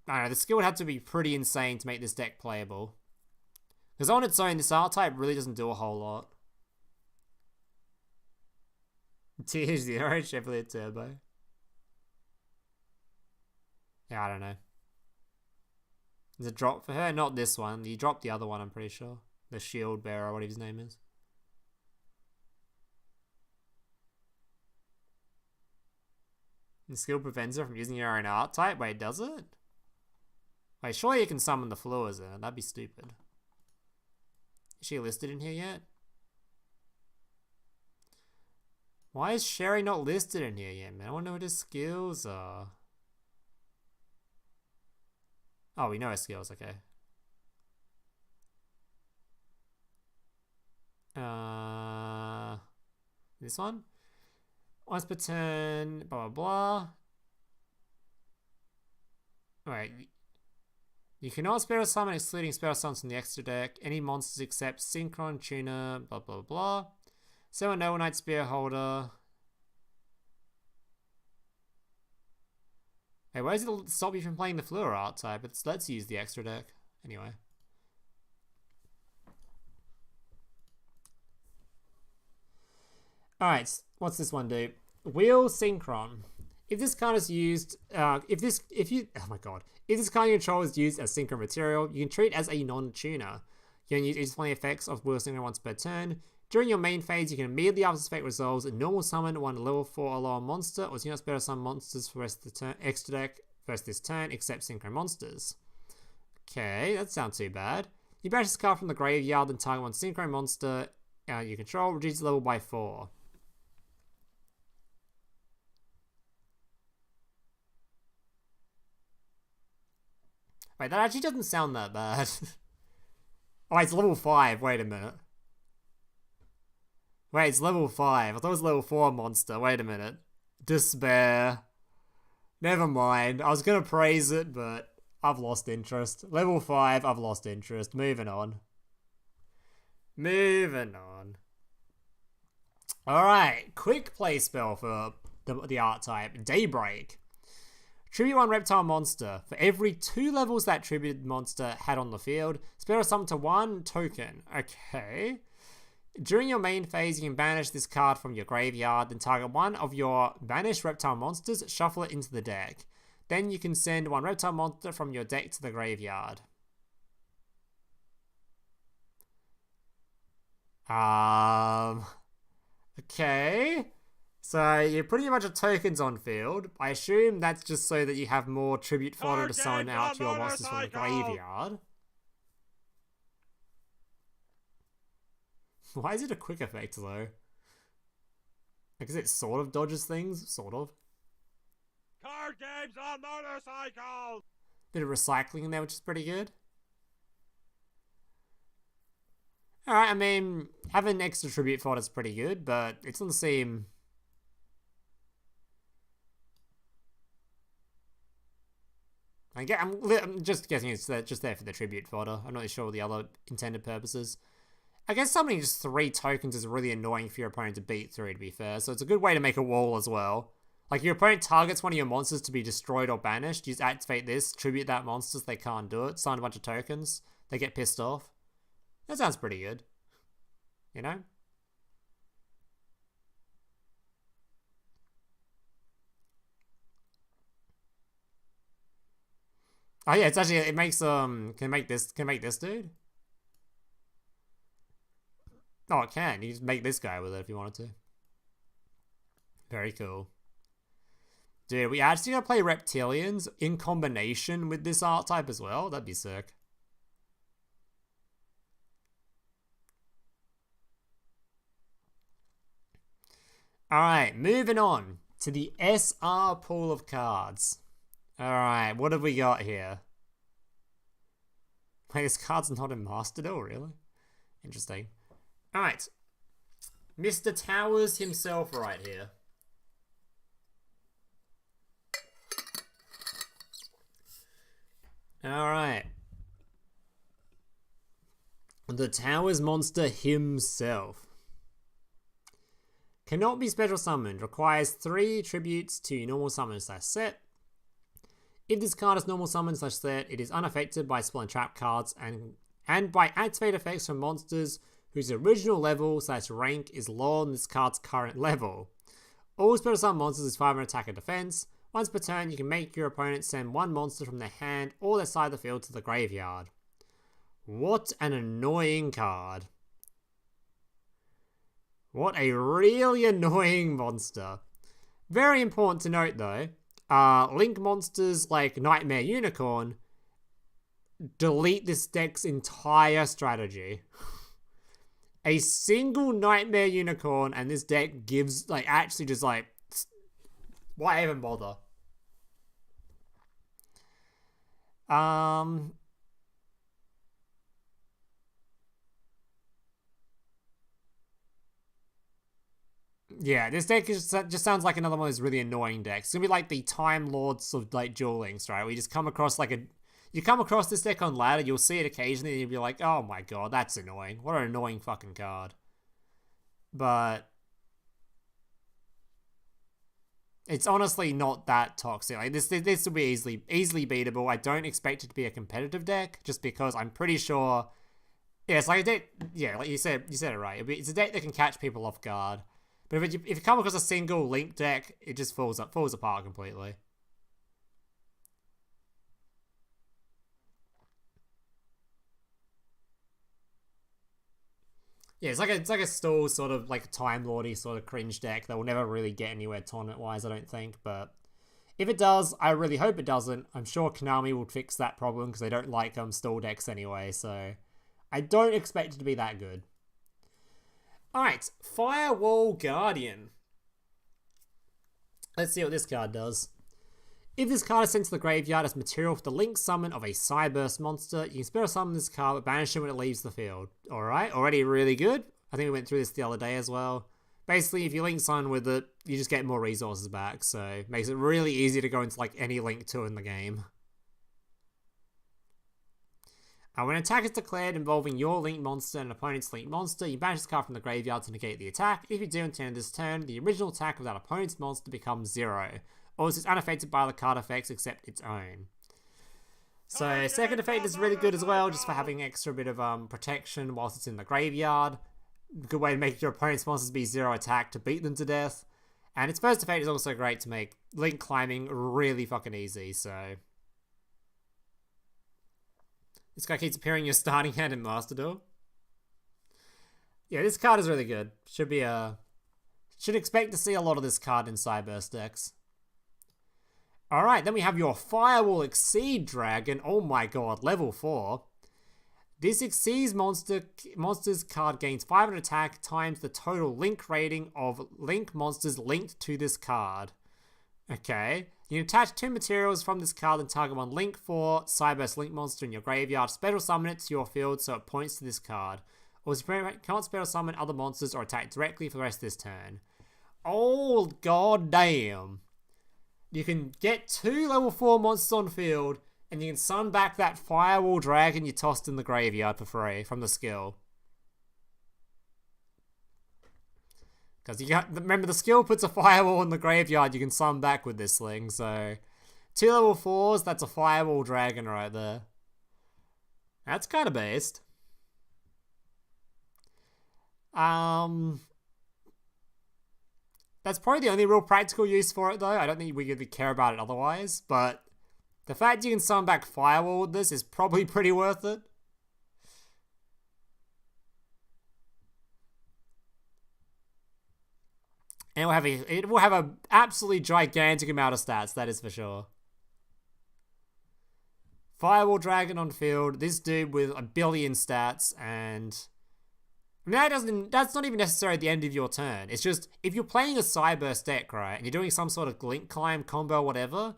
don't know, the skill would have to be pretty insane to make this deck playable. Because on its own, this archetype really doesn't do a whole lot. Tears the Orange Chevalier Turbo. Yeah, I don't know. There's a drop for her? Not this one. You dropped the other one, I'm pretty sure. The Shield Bearer, whatever his name is. The skill prevents her from using her own archetype? Wait, does it? Wait, surely you can summon the FLEURs in it. That'd be stupid. Is she listed in here yet? Why is Sherry not listed in here yet, man? I wonder what his skills are. Oh, we know his skills, okay. This one? Once per turn, blah, blah, blah. Wait. You cannot spell summon excluding spell summons from the extra deck. Any monsters except Synchron, Tuner, blah, blah, blah. Summon Noble Knight Spear Holder. Hey, why does it stop you from playing the FLEUR archetype? Let's use the extra deck. Anyway. Alright, what's this one do? Wheel Synchron. If this card is used, if this card you control is used as synchron material, you can treat it as a non-tuner. You can use display effects of Wheel Synchron once per turn. During your main phase, you can immediately after this effect resolves a normal summon one level 4 or lower monster, or do not spell summon monsters for the rest of the turn, extra deck first this turn, except synchron monsters. Okay, that sounds too bad. You banish this card from the graveyard and target one synchron monster you control, reduce the level by 4. Wait, that actually doesn't sound that bad. Oh, it's level 5. Wait a minute. Wait, it's level 5. I thought it was level 4 monster. Wait a minute. Despair. Never mind. I was going to praise it, but I've lost interest. Level 5, I've lost interest. Moving on. Moving on. Alright. Quick play spell for the archetype. Daybreak. Tribute 1 reptile monster. For every 2 levels that tribute monster had on the field, spell summon to 1 token. Okay. During your main phase, you can banish this card from your graveyard, then target one of your banished reptile monsters, shuffle it into the deck. Then you can send 1 reptile monster from your deck to the graveyard. Okay. So you're putting a bunch of tokens on field. I assume that's just so that you have more tribute fodder to summon out to your monsters from the graveyard. Why is it a quick effect though? Because it sort of dodges things, sort of. Card games on motorcycles! Bit of recycling in there, which is pretty good. Alright, I mean, having extra tribute fodder is pretty good, but it doesn't seem... I'm just guessing it's just there for the tribute fodder. I'm not really sure what the other intended purposes. I guess summoning just 3 tokens is really annoying for your opponent to beat through, to be fair. So it's a good way to make a wall as well. Like, your opponent targets one of your monsters to be destroyed or banished. You just activate this, tribute that monster so they can't do it. Summon a bunch of tokens. They get pissed off. That sounds pretty good. You know? Oh yeah, it's actually, it makes, can make this dude? Oh, it can. You just make this guy with it if you wanted to. Very cool. Dude, we actually gonna play Reptilians in combination with this archetype as well? That'd be sick. Alright, moving on. to the SR pool of cards. Alright, what have we got here? Wait, this card's not in Master Duel, really? Interesting. Alright. Mr. Towers himself right here. Alright. The Towers monster himself. Cannot be special summoned. Requires 3 tributes to normal summon / set. If this card is normal summon / set, it is unaffected by spell and trap cards and by activate effects from monsters whose original level / rank is lower than this card's current level. All special summon monsters is 500 attack and defense. Once per turn, you can make your opponent send 1 monster from their hand or their side of the field to the graveyard. What an annoying card. What a really annoying monster. Very important to note though, Link monsters like Nightmare Unicorn delete this deck's entire strategy. A single Nightmare Unicorn and this deck gives, like, actually just like, why even bother? Yeah, this deck just sounds like another one of those really annoying decks. It's gonna be like the Time Lords of like Duel Links, right? We just come across like you come across this deck on ladder, you'll see it occasionally, and you'll be like, oh my god, that's annoying. What an annoying fucking card. But it's honestly not that toxic. Like this will be easily beatable. I don't expect it to be a competitive deck, just because I'm pretty sure. Yeah, it's like a deck. Yeah, like you said it right. It's a deck that can catch people off guard. But if you come across a single Link deck, it just falls apart completely. Yeah, it's like a stall sort of like a Time Lordy sort of cringe deck that will never really get anywhere tournament wise, I don't think. But if it does, I really hope it doesn't. I'm sure Konami will fix that problem because they don't like stall decks anyway. So I don't expect it to be that good. Alright, Firewall Guardian. Let's see what this card does. If this card is sent to the graveyard as material for the Link summon of a Cyberse monster, you can special summon this card but banish it when it leaves the field. Alright, already really good. I think we went through this the other day as well. Basically, if you Link summon with it, you just get more resources back, so it makes it really easy to go into like any Link 2 in the game. When an attack is declared involving your Link monster and an opponent's Link monster, you banish this card from the graveyard to negate the attack. If you do until the end of this turn, the original attack of that opponent's monster becomes 0. Also, it's unaffected by the card effects except its own. So, second effect is really good as well, just for having extra bit of protection whilst it's in the graveyard. Good way to make your opponent's monsters be 0 attack to beat them to death. And its first effect is also great to make Link climbing really fucking easy, so... This guy keeps appearing in your starting hand in Master Duel. Yeah, this card is really good. Should expect to see a lot of this card in Cyberse decks. Alright, then we have your Firewall Exceed Dragon. Oh my god, level 4. This Exceeds monster's card gains 500 attack times the total Link rating of Link monsters linked to this card. Okay. You can attach 2 materials from this card and target 1 Link 4 Cyberse Link monster in your graveyard. Special summon it to your field so it points to this card. Or you can't special summon other monsters or attack directly for the rest of this turn. Oh, god damn. You can get 2 level 4 monsters on field, and you can summon back that Firewall Dragon you tossed in the graveyard for free from the skill. Because remember, the skill puts a Firewall in the graveyard you can summon back with this thing, so... 2 level 4s, that's a Firewall Dragon right there. That's kind of based. That's probably the only real practical use for it, though. I don't think we really care about it otherwise, but... The fact you can summon back Firewall with this is probably pretty worth it. And it will have a absolutely gigantic amount of stats, that is for sure. Firewall Dragon on field, this dude with 1 billion stats, and I mean, that's not even necessarily at the end of your turn. It's just, if you're playing a Cyberse deck, right, and you're doing some sort of link climb combo or whatever,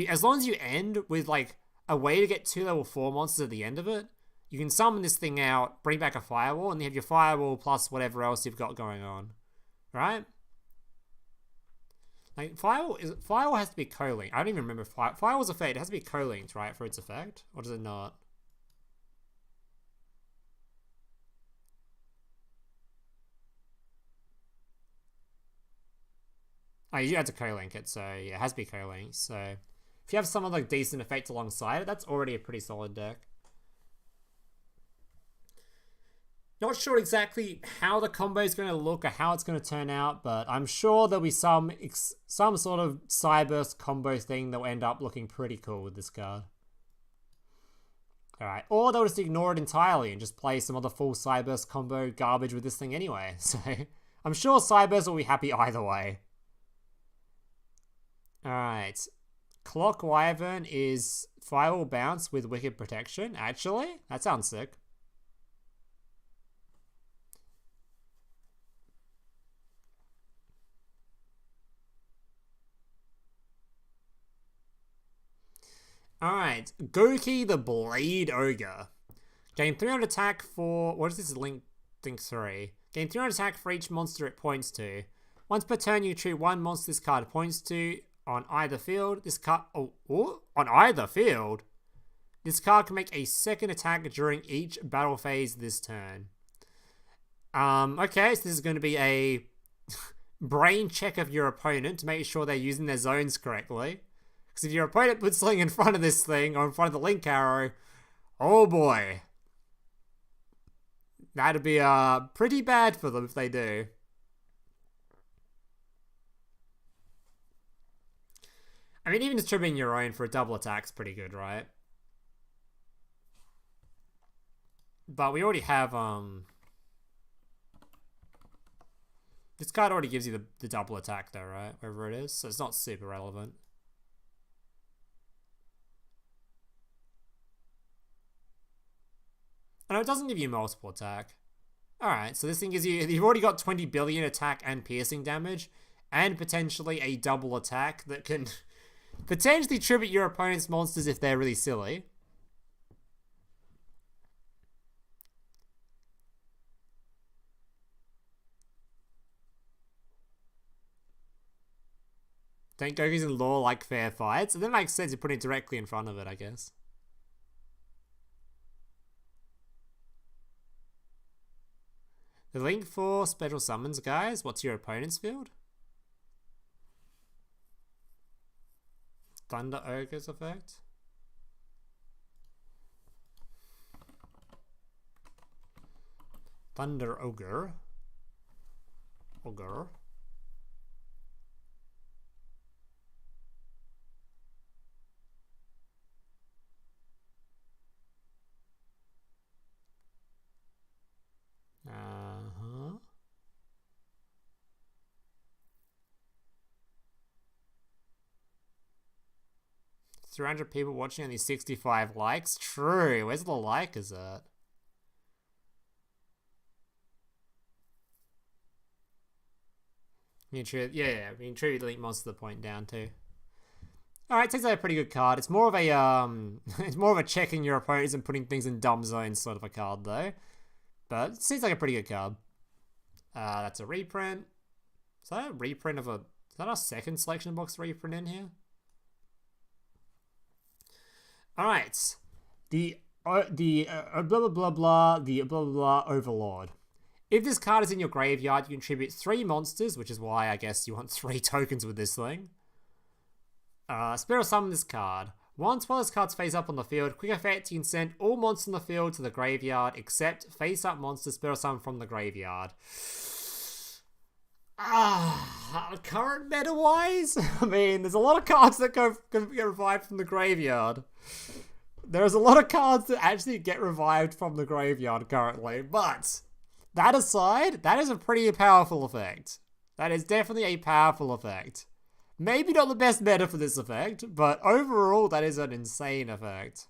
as long as you end with, like, a way to get 2 level 4 monsters at the end of it, you can summon this thing out, bring back a firewall, and you have your firewall plus whatever else you've got going on. Right? Like, firewall has to be co-linked. I don't even remember firewall's effect. It has to be co-linked, right, for its effect? Or does it not? Oh, you had to co-link it, so yeah, it has to be co-linked. So if you have some other decent effect alongside it, that's already a pretty solid deck. Not sure exactly how the combo is going to look or how it's going to turn out, but I'm sure there'll be some sort of Cyberse combo thing that will end up looking pretty cool with this card. Alright, or they'll just ignore it entirely and just play some other full Cyberse combo garbage with this thing anyway. So I'm sure Cyberse will be happy either way. Alright, Clock Wyvern is Firewall Bounce with Wicked Protection. Actually, that sounds sick. Alright, Gouki the Blade Ogre. Gain 300 attack for... What is this link? Think 3. Gain 300 attack for each monster it points to. Once per turn, you treat one monster this card points to on either field. This card... Oh, on either field? This card can make a second attack during each battle phase this turn. Okay, so this is going to be a brain check of your opponent to make sure they're using their zones correctly. Because if your opponent puts something in front of this thing, or in front of the link arrow, oh boy. That'd be pretty bad for them if they do. I mean, even distributing your own for a double attack's pretty good, right? But we already have, this card already gives you the double attack though, right? Wherever it is, so it's not super relevant. No, it doesn't give you multiple attack. Alright, so this thing gives you... You've already got 20 billion attack and piercing damage, and potentially a double attack that can potentially tribute your opponent's monsters if they're really silly. Don't Goku's in lore like fair fights. And that makes sense, you put it directly in front of it, I guess. The link for special summons, guys. What's your opponent's field? Thunder Ogre's effect. Thunder Ogre. Ogre. Uh-huh. $300 people watching, only 65 likes. True. Where's the likers at? Yeah. We can tribute the link monster to the point down too. Alright, takes out a pretty good card. It's more of a it's more of a checking your opponents and putting things in dumb zones sort of a card though. But it seems like a pretty good card. That's a reprint. Is that a reprint of a... Is that our second selection box reprint in here? Alright. The blah blah blah blah, the blah blah blah Overlord. If this card is in your graveyard, you contribute 3 monsters, which is why I guess you want 3 tokens with this thing. Spirit summon this card. Once while this card's face up on the field, quick effect, you can send all monsters in the field to the graveyard, except face up monsters spirit summon from the graveyard. Current meta wise? I mean, there's a lot of cards that can get revived from the graveyard. There's a lot of cards that actually get revived from the graveyard currently, but that aside, that is a pretty powerful effect. That is definitely a powerful effect. Maybe not the best meta for this effect, but overall, that is an insane effect.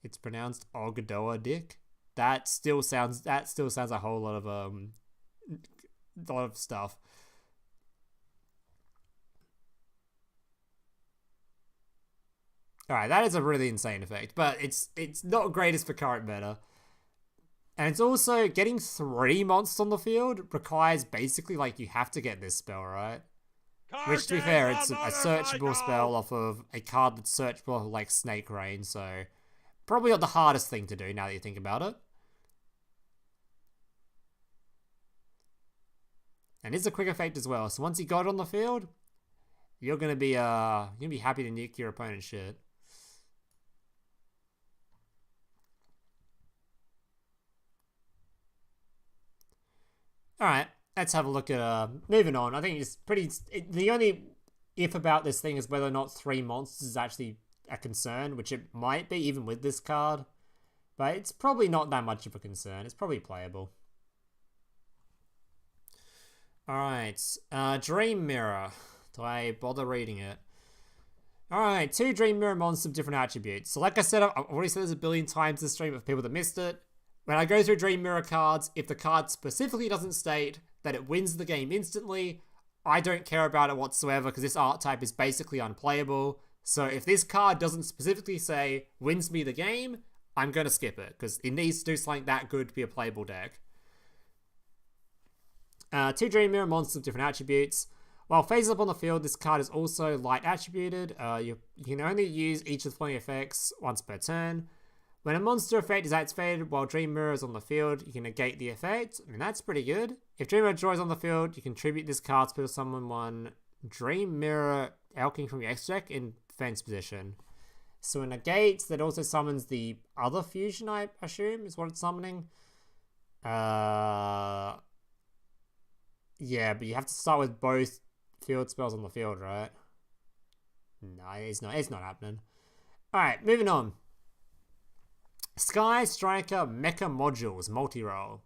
It's pronounced Ogdoa Dick. That still sounds a whole lot of stuff. Alright, that is a really insane effect, but it's not greatest for current meta. And it's also, getting 3 monsters on the field requires basically, like, you have to get this spell, right? Which, to be fair, it's a searchable spell off of a card that's searchable off of, like, Snake Rain, so probably not the hardest thing to do now that you think about it. And it's a quick effect as well, so once you got it on the field, you're gonna be happy to nuke your opponent's shit. Alright, let's have a look at, moving on. I think it's the only if about this thing is whether or not 3 monsters is actually a concern, which it might be even with this card. But it's probably not that much of a concern. It's probably playable. Alright, Dream Mirror. Do I bother reading it? Alright, 2 Dream Mirror monsters of different attributes. So like I said, I've already said this a billion times in the stream for people that missed it. When I go through Dream Mirror cards, if the card specifically doesn't state that it wins the game instantly, I don't care about it whatsoever because this archetype is basically unplayable. So if this card doesn't specifically say wins me the game, I'm going to skip it because it needs to do something that good to be a playable deck. 2 Dream Mirror monsters of different attributes. While faces up on the field, this card is also light attributed. You can only use each of the following effects once per turn. When a monster effect is activated while Dream Mirror is on the field, you can negate the effect. I mean, that's pretty good. If Dream Mirror draws on the field, you can tribute this card to put summon 1 Dream Mirror Elking from your X deck in defense position. So it negates, that also summons the other fusion, I assume, is what it's summoning. Yeah, but you have to start with both field spells on the field, right? No, it's not happening. Alright, moving on. Sky Striker Mecha Modules multi-roll.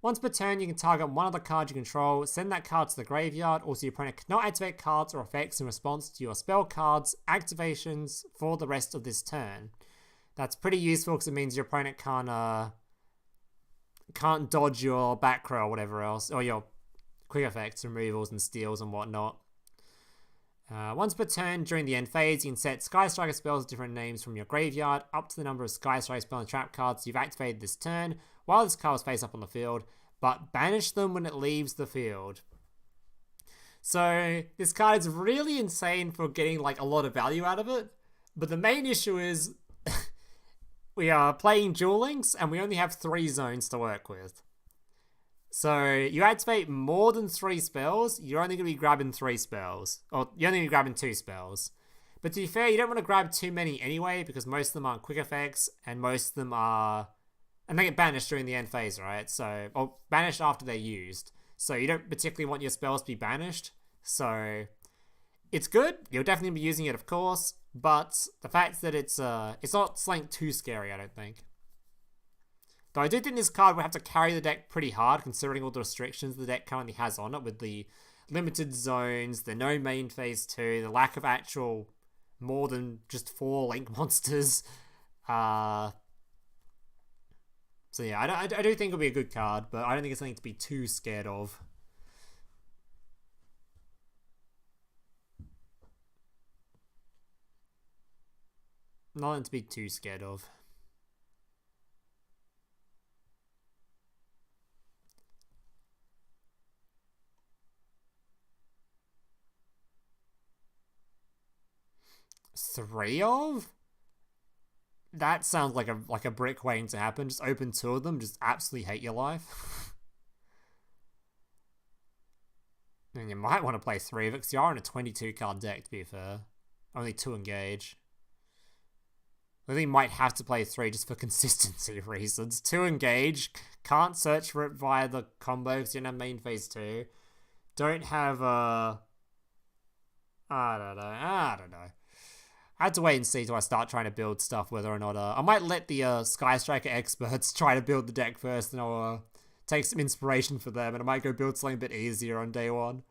Once per turn, you can target one of the cards you control, send that card to the graveyard. Also, your opponent cannot activate cards or effects in response to your spell cards' activations for the rest of this turn. That's pretty useful because it means your opponent can't dodge your back row or whatever else, or your quick effects, removals, and steals and whatnot. Once per turn, during the end phase, you can set Sky Striker spells with different names from your graveyard up to the number of Sky Striker spell and trap cards you've activated this turn while this card is face up on the field, but banish them when it leaves the field. So this card is really insane for getting like a lot of value out of it, but the main issue is we are playing Duel Links and we only have 3 zones to work with. So you activate more than 3 spells, you're only going to be grabbing 3 spells. Or you're only going to be grabbing 2 spells. But to be fair, you don't want to grab too many anyway, because most of them aren't quick effects, and most of them are... And they get banished during the end phase, right? So, or banished after they're used. So you don't particularly want your spells to be banished. So it's good. You'll definitely be using it, of course. But the fact that it's not something too scary, I don't think. Though I do think this card will have to carry the deck pretty hard, considering all the restrictions the deck currently has on it, with the limited zones, the no main phase 2, the lack of actual more than just 4 link monsters. So yeah, I do think it'll be a good card, but I don't think it's something to be too scared of. Nothing to be too scared of. Three of? That sounds like a brick waiting to happen. Just open 2 of them, just absolutely hate your life. And you might want to play 3 of it, because you are in a 22 card deck, to be fair. Only 2 engage. I think you might have to play 3 just for consistency reasons. 2 engage, can't search for it via the combo because you don't have main phase 2. Don't have I don't know. I had to wait and see till I start trying to build stuff, whether or not... I might let the Sky Striker experts try to build the deck first, and I'll take some inspiration for them, and I might go build something a bit easier on day 1.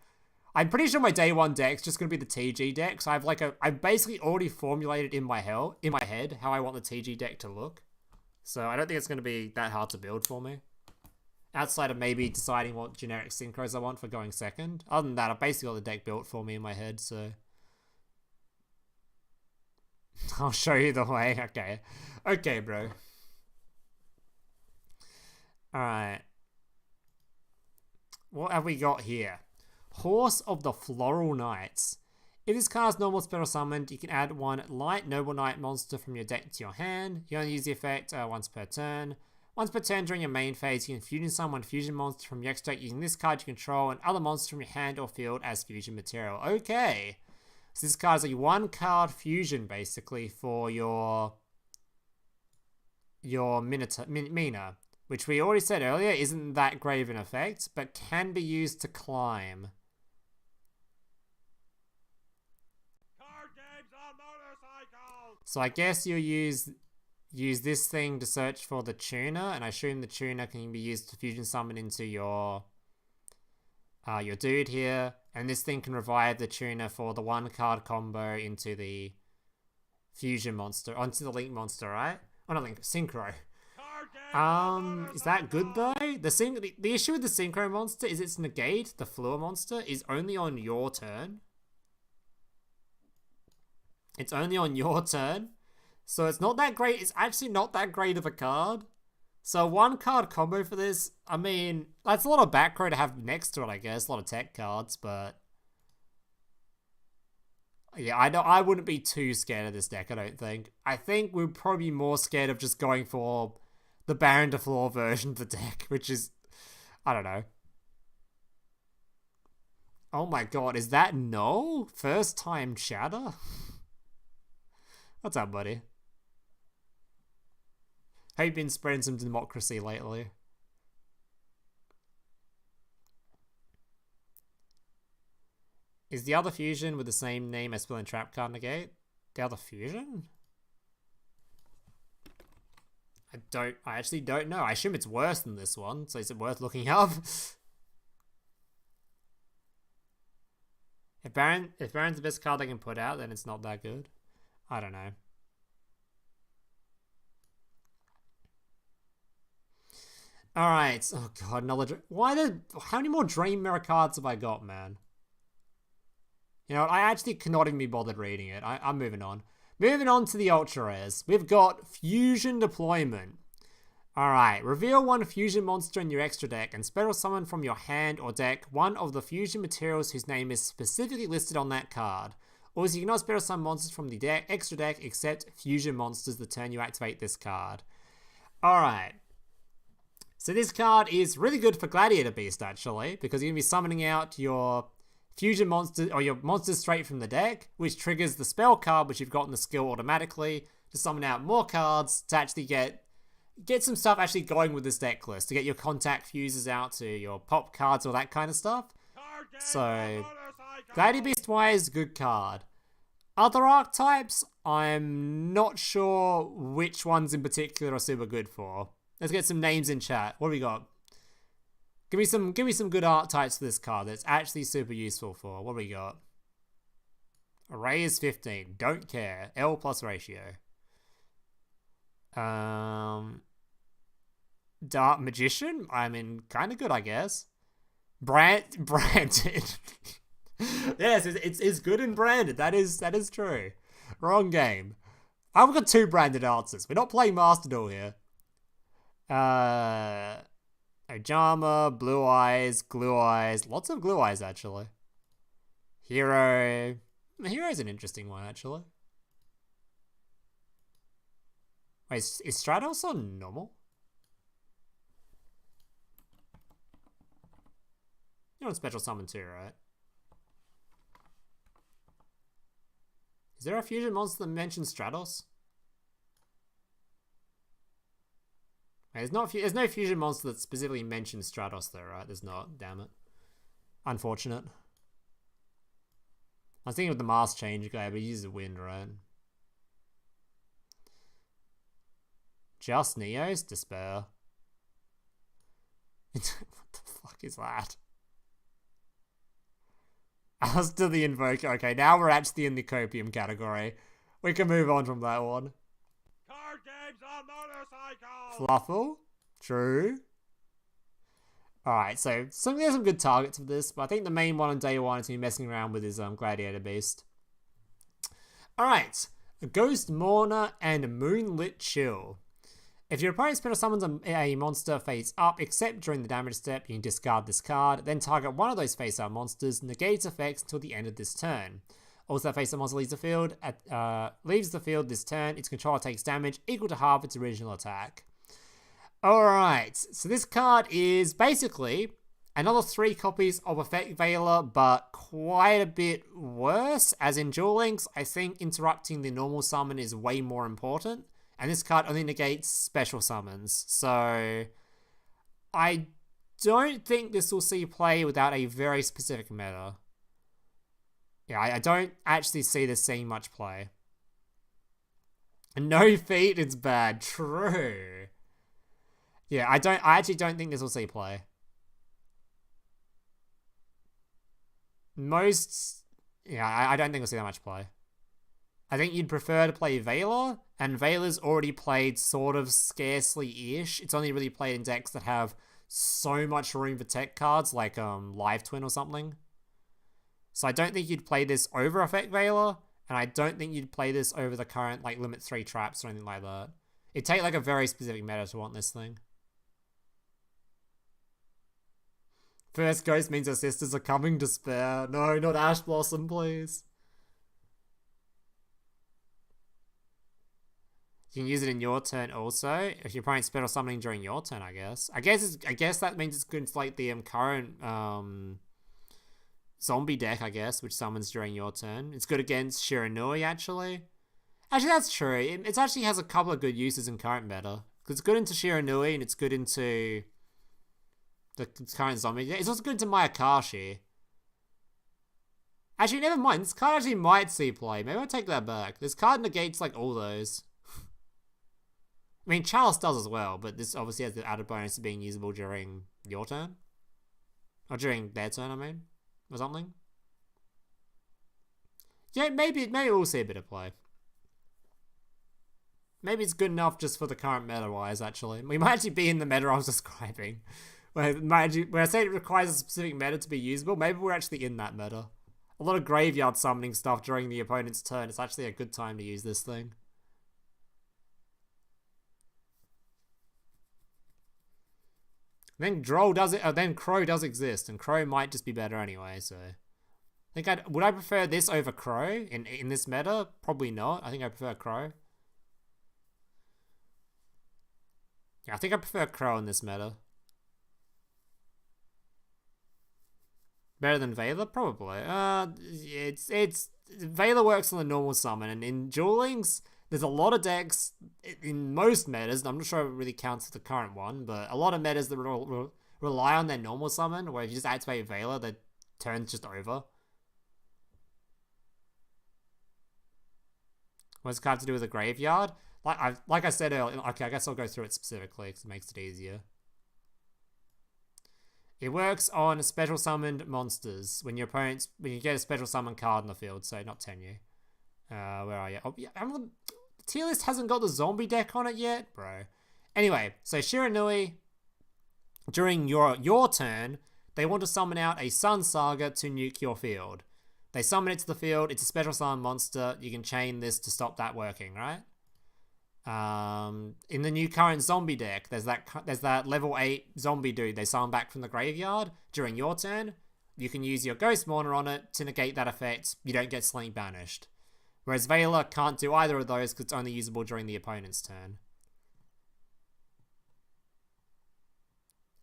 I'm pretty sure my day one deck's just gonna be the TG deck. So I've basically already formulated in my head how I want the TG deck to look. So I don't think it's gonna be that hard to build for me. Outside of maybe deciding what generic synchros I want for going second. Other than that, I've basically got the deck built for me in my head, so... I'll show you the way. Okay. Okay, bro. Alright. What have we got here? Horse of the Floral Knights. If this card is normal spell summoned, you can add one light noble knight monster from your deck to your hand. You only use the effect once per turn. Once per turn during your main phase, you can fusion summon one fusion monster from your extra deck using this card you control and other monsters from your hand or field as fusion material. Okay. So this card is a one card fusion basically for your Mina, which we already said earlier isn't that great of an effect, but can be used to climb. Card games on motorcycles! So I guess you'll use this thing to search for the tuner, and I assume the tuner can be used to fusion summon into your dude here, and this thing can revive the tuner for the one card combo into the fusion monster, onto the link monster, right? Oh, not link, synchro. Is that good though? The issue with the synchro monster is its negate, the FLEUR monster, is only on your turn. It's only on your turn. So it's not that great. It's actually not that great of a card. So one card combo for this, I mean, that's a lot of back row to have next to it, I guess. A lot of tech cards, but... yeah, I wouldn't be too scared of this deck, I don't think. I think we're probably more scared of just going for the Baron de Floor version of the deck, which is... I don't know. Oh my god, is that no? First time chatter? What's up, buddy? How you been spreading some democracy lately? Is the other fusion with the same name as Spell and Trap card negate? The other fusion? I actually don't know. I assume it's worse than this one, so is it worth looking up? If Baron's the best card they can put out, then it's not that good. I don't know. Alright. Oh god, another... how many more Dream Mirror cards have I got, man? You know what? I actually cannot even be bothered reading it. I'm moving on. Moving on to the Ultra Rares. We've got Fusion Deployment. Alright. Reveal one fusion monster in your extra deck and special summon from your hand or deck one of the fusion materials whose name is specifically listed on that card. Also, you cannot special summon monsters from the extra deck except fusion monsters the turn you activate this card. Alright. So this card is really good for Gladiator Beast, actually, because you're going to be summoning out your fusion monster or your monsters straight from the deck, which triggers the spell card, which you've got in the skill automatically, to summon out more cards to actually get some stuff actually going with this deck list, to get your contact fuses out to your pop cards, all that kind of stuff. So, Gladiator Beast-wise, good card. Other archetypes, I'm not sure which ones in particular are super good for. Let's get some names in chat. What do we got? Give me some good archetypes for this card that's actually super useful for. What do we got? Array is 15. Don't care. L plus ratio. Dark Magician? I mean, kind of good, I guess. Branded. Yes, it's good and branded. That is true. Wrong game. I've got two branded answers. We're not playing Master Duel here. Ojama, Blue Eyes, Glue Eyes. Lots of Glue Eyes, actually. Hero. Hero's an interesting one, actually. Wait, is Stratos on normal? You're on special summon too, right? Is there a fusion monster that mentions Stratos? Wait, there's no fusion monster that specifically mentions Stratos though, right? There's not, damn it. Unfortunate. I was thinking of the Mask Change guy, but he uses wind, right? Just Neos? Despair. What the fuck is that? As to the Invoker. Okay, now we're actually in the Copium category. We can move on from that one. Card games on motorcycles. Fluffle. True. Alright, so there's some good targets for this, but I think the main one on day one is to be messing around with is Gladiator Beast. Alright, Ghost Mourner and Moonlit Chill. If your opponent special summons a monster face up, except during the damage step, you can discard this card, then target one of those face up monsters, negate its effects until the end of this turn. Also, that face up monster leaves the field this turn, its controller takes damage equal to half its original attack. Alright, so this card is basically another 3 copies of Effect Veiler, but quite a bit worse. As in Duel Links, I think interrupting the normal summon is way more important. And this card only negates special summons. So I don't think this will see play without a very specific meta. Yeah, I don't actually see this seeing much play. No feet, it's bad. True. Yeah, I actually don't think this will see play. I don't think we'll see that much play. I think you'd prefer to play Veiler, and Veiler's already played sort of scarcely-ish. It's only really played in decks that have so much room for tech cards, like Live Twin or something. So I don't think you'd play this over Effect Veiler, and I don't think you'd play this over the current like Limit 3 traps or anything like that. It'd take like a very specific meta to want this thing. First Ghost means her sisters are coming to spare. No, not Ash Blossom, please. You can use it in your turn also. If your opponent's special summoning during your turn, I guess. I guess that means it's good. It's like the current zombie deck, I guess, which summons during your turn. It's good against Shiranui, actually. Actually, that's true. It actually has a couple of good uses in current meta. It's good into Shiranui, and it's good into the current zombie deck. It's also good into Mayakashi. Actually, never mind. This card actually might see play. Maybe I'll take that back. This card negates like all those. I mean, Chalice does as well, but this obviously has the added bonus of being usable during your turn. Or during their turn, I mean. Or something. Yeah, maybe we'll see a bit of play. Maybe it's good enough just for the current meta-wise, actually. We might actually be in the meta I was describing. When I say it requires a specific meta to be usable, maybe we're actually in that meta. A lot of graveyard summoning stuff during the opponent's turn. It's actually a good time to use this thing. Then Droll does it. Then Crow does exist, and Crow might just be better anyway. So, would I prefer this over Crow in this meta? Probably not. I think I prefer Crow. Yeah, I think I prefer Crow in this meta. Better than Veiler? Probably. It's Veiler works on the normal summon, and in Duel Links, there's a lot of decks in most metas, and I'm not sure it really counts for the current one, but a lot of metas that rely on their normal summon, where if you just activate Veiler, the turn's just over. What's it have to do with the graveyard? Like I said earlier, okay, I guess I'll go through it specifically because it makes it easier. It works on special summoned monsters when you get a special summon card in the field, so not Tenyu. Where are you? Oh, yeah, the tier list hasn't got the zombie deck on it yet, bro. Anyway, so Shiranui, during your turn, they want to summon out a Sun Saga to nuke your field. They summon it to the field. It's a special summon monster. You can chain this to stop that working, right? In the new current zombie deck, there's that level 8 zombie dude they summon back from the graveyard during your turn. You can use your Ghost Mourner on it to negate that effect. You don't get Slink banished. Whereas Veiler can't do either of those because it's only usable during the opponent's turn.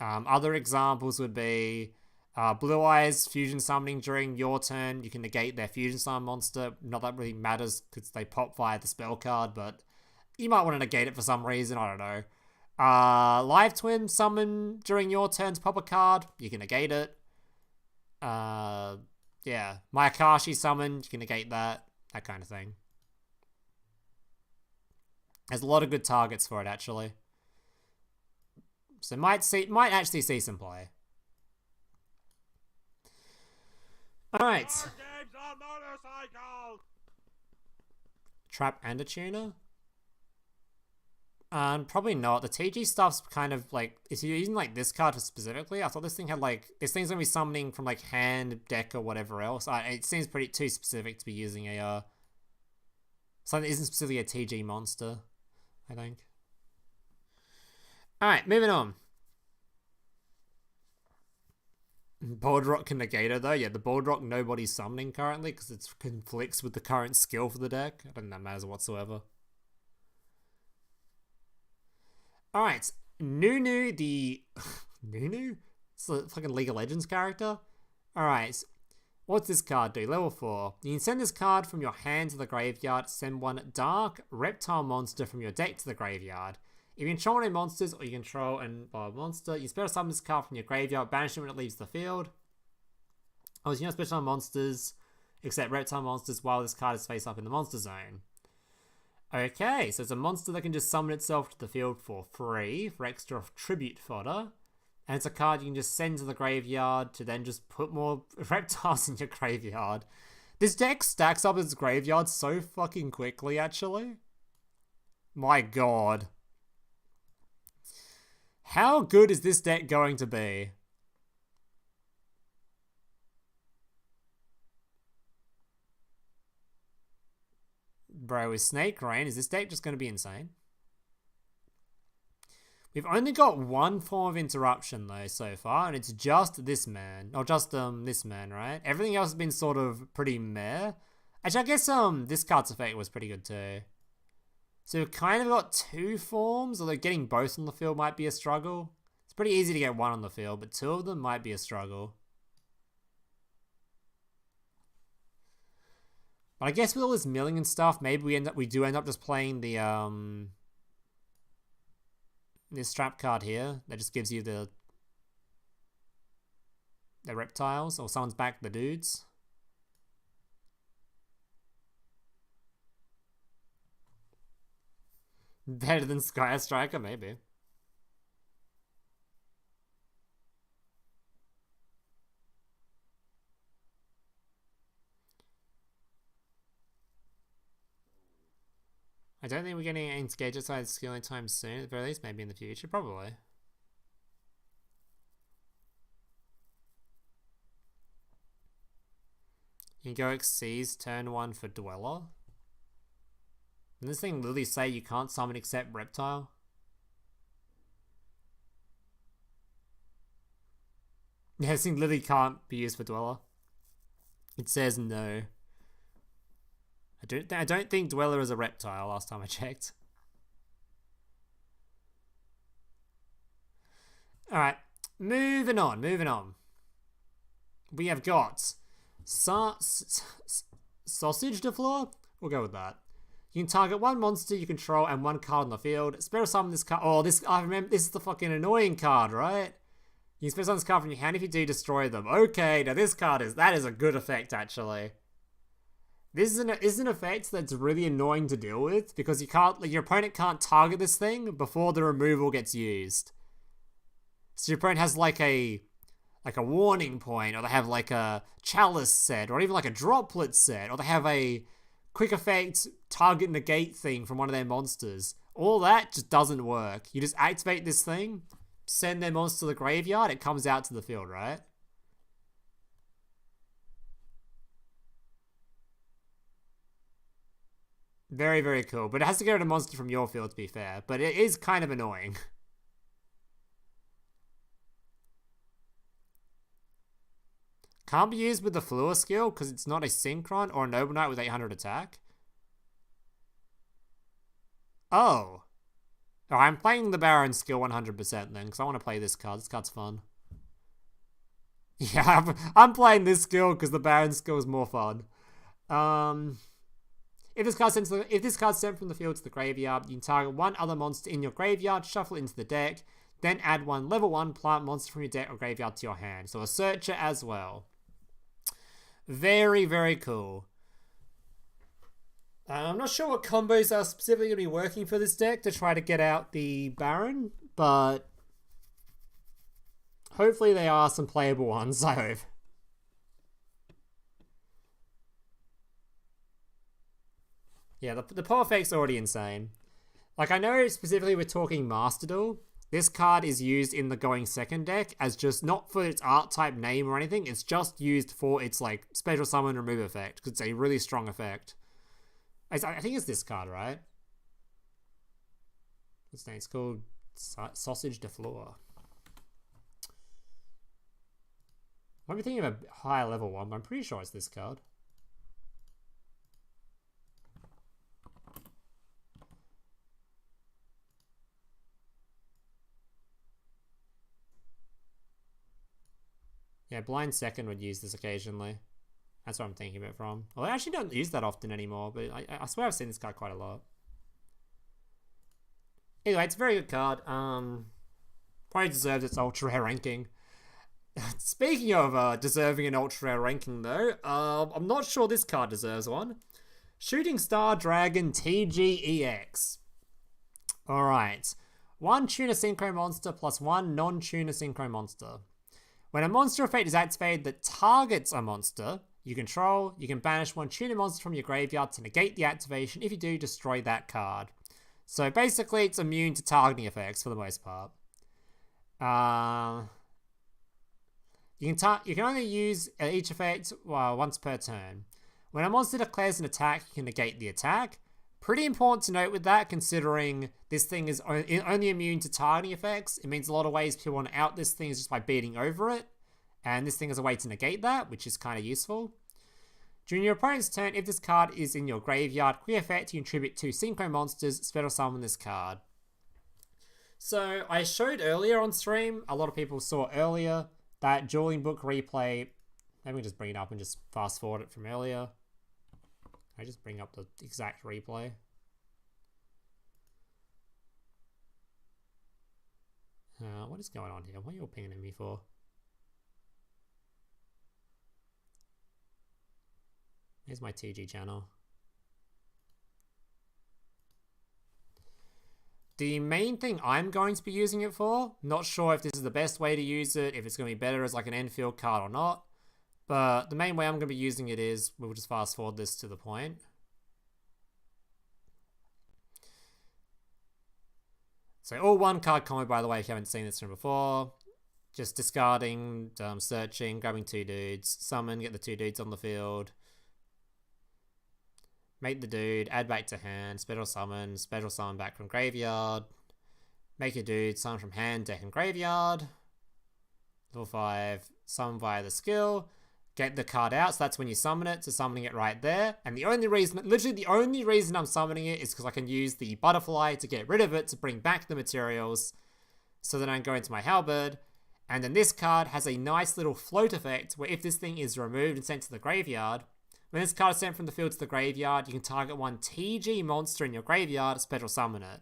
Other examples would be Blue Eyes fusion summoning during your turn. You can negate their fusion summon monster. Not that really matters because they pop via the spell card, but you might want to negate it for some reason. I don't know. Live Twin summon during your turn to pop a card. You can negate it. Yeah. Mayakashi summon. You can negate that. That kind of thing. There's a lot of good targets for it, actually. So might actually see some play. Alright. Card games on motorcycles. Trap and a tuner? Probably not. The TG stuff's kind of like, if you're using like this card specifically, I thought this thing had like, this thing's gonna be summoning from like hand, deck, or whatever else. It seems pretty too specific to be using a, something that isn't specifically a TG monster, I think. Alright, moving on. Board Rock Negator though, yeah, the Board Rock nobody's summoning currently because it conflicts with the current skill for the deck. I don't think that matters whatsoever. Alright, Nunu the... Nunu? It's the fucking League of Legends character? Alright, what's this card do? Level 4. You can send this card from your hand to the graveyard, send one dark reptile monster from your deck to the graveyard. If you control any monsters or you control a monster, you special summon this card from your graveyard, banish it when it leaves the field. Oh, you know special monsters, except reptile monsters, while this card is face up in the monster zone. Okay, so it's a monster that can just summon itself to the field for free for extra tribute fodder. And it's a card you can just send to the graveyard to then just put more reptiles in your graveyard. This deck stacks up its graveyard so fucking quickly, actually. My god. How good is this deck going to be? Bro, with Snake Rain, is this deck just going to be insane? We've only got one form of interruption, though, so far, and it's just this man. Or just, this man, right? Everything else has been sort of pretty meh. Actually, I guess, this card's effect was pretty good, too. So we've kind of got two forms, although getting both on the field might be a struggle. It's pretty easy to get one on the field, but two of them might be a struggle. But I guess with all this milling and stuff, maybe we do end up just playing the this trap card here that just gives you the reptiles, or someone's back the dudes. Better than Sky Striker, maybe. I don't think we're getting any Gadget side skill anytime soon, at the very least, maybe in the future, probably. You can go Xyz turn 1 for Dweller. Doesn't this thing literally say you can't summon except Reptile? Yeah, this thing literally can't be used for Dweller. It says no. I don't think Dweller is a reptile last time I checked. Alright, moving on. We have got Sausage de FLEUR? We'll go with that. You can target one monster you control and one card on the field. Special summon this card. Oh, I remember, this is the fucking annoying card, right? You can special summon this card from your hand if you do destroy them. Okay, now this card that is a good effect, actually. This is an effect that's really annoying to deal with because your opponent can't target this thing before the removal gets used. So your opponent has like a warning point, or they have like a chalice set, or even like a droplet set, or they have a quick effect target negate thing from one of their monsters. All that just doesn't work. You just activate this thing, send their monster to the graveyard, it comes out to the field, right? Very, very cool. But it has to get a monster from your field, to be fair. But it is kind of annoying. Can't be used with the FLEUR skill because it's not a Synchron or a Noble Knight with 800 attack. Oh. Oh, I'm playing the Baron skill 100% then because I want to play this card. This card's fun. Yeah, I'm playing this skill because the Baron skill is more fun. If this card's sent from the field to the graveyard, you can target one other monster in your graveyard, shuffle it into the deck, then add one level 1 plant monster from your deck or graveyard to your hand. So a searcher as well. Very, very cool. I'm not sure what combos are specifically going to be working for this deck to try to get out the Baron, but hopefully they are some playable ones, I hope. Yeah, the pull effect's already insane. Like, I know specifically we're talking Master Duel. This card is used in the going second deck as just not for its archetype name or anything. It's just used for its, like, special summon remove effect, because it's a really strong effect. I think it's this card, right? What's the name? It's called Sausage de Fleur. Might be thinking of a higher level one, but I'm pretty sure it's this card. Yeah, Blind Second would use this occasionally. That's what I'm thinking of it from. Well, I actually don't use that often anymore, but I swear I've seen this card quite a lot. Anyway, it's a very good card. Probably deserves its ultra rare ranking. Speaking of deserving an ultra rare ranking, though, I'm not sure this card deserves one. Shooting Star Dragon TGEX. Alright. 1 Tuner Synchro Monster plus 1 non-Tuner Synchro Monster. When a monster effect is activated that targets a monster you control, you can banish 1 Tuner monster from your graveyard to negate the activation. If you do, destroy that card. So basically, it's immune to targeting effects for the most part. You can only use each effect once per turn. When a monster declares an attack, you can negate the attack. Pretty important to note with that, considering this thing is only immune to targeting effects. It means a lot of ways people want to out this thing is just by beating over it. And this thing is a way to negate that, which is kind of useful. During your opponent's turn, if this card is in your graveyard, quick effect, you contribute 2 Synchro monsters, special summon this card. So, I showed earlier on stream, a lot of people saw earlier, that Dueling Book replay. Maybe we just bring it up and just fast forward it from earlier. I just bring up the exact replay. What is going on here? What are you all pinging me for? Here's my TG channel. The main thing I'm going to be using it for, not sure if this is the best way to use it, if it's going to be better as like an end field card or not. But the main way I'm going to be using it is, we'll just fast forward this to the point. So all 1 card combo, by the way, if you haven't seen this from before. Just discarding, searching, grabbing 2 dudes, summon, get the 2 dudes on the field. Make the dude, add back to hand, special summon back from graveyard. Make a dude, summon from hand, deck and graveyard. Level 5, summon via the skill. Get the card out, so that's when you summon it, so summoning it right there. And the only reason, literally the only reason I'm summoning it is because I can use the butterfly to get rid of it, to bring back the materials. So then I can go into my halberd. And then this card has a nice little float effect, where if this thing is removed and sent to the graveyard, when this card is sent from the field to the graveyard, you can target 1 TG monster in your graveyard, special summon it.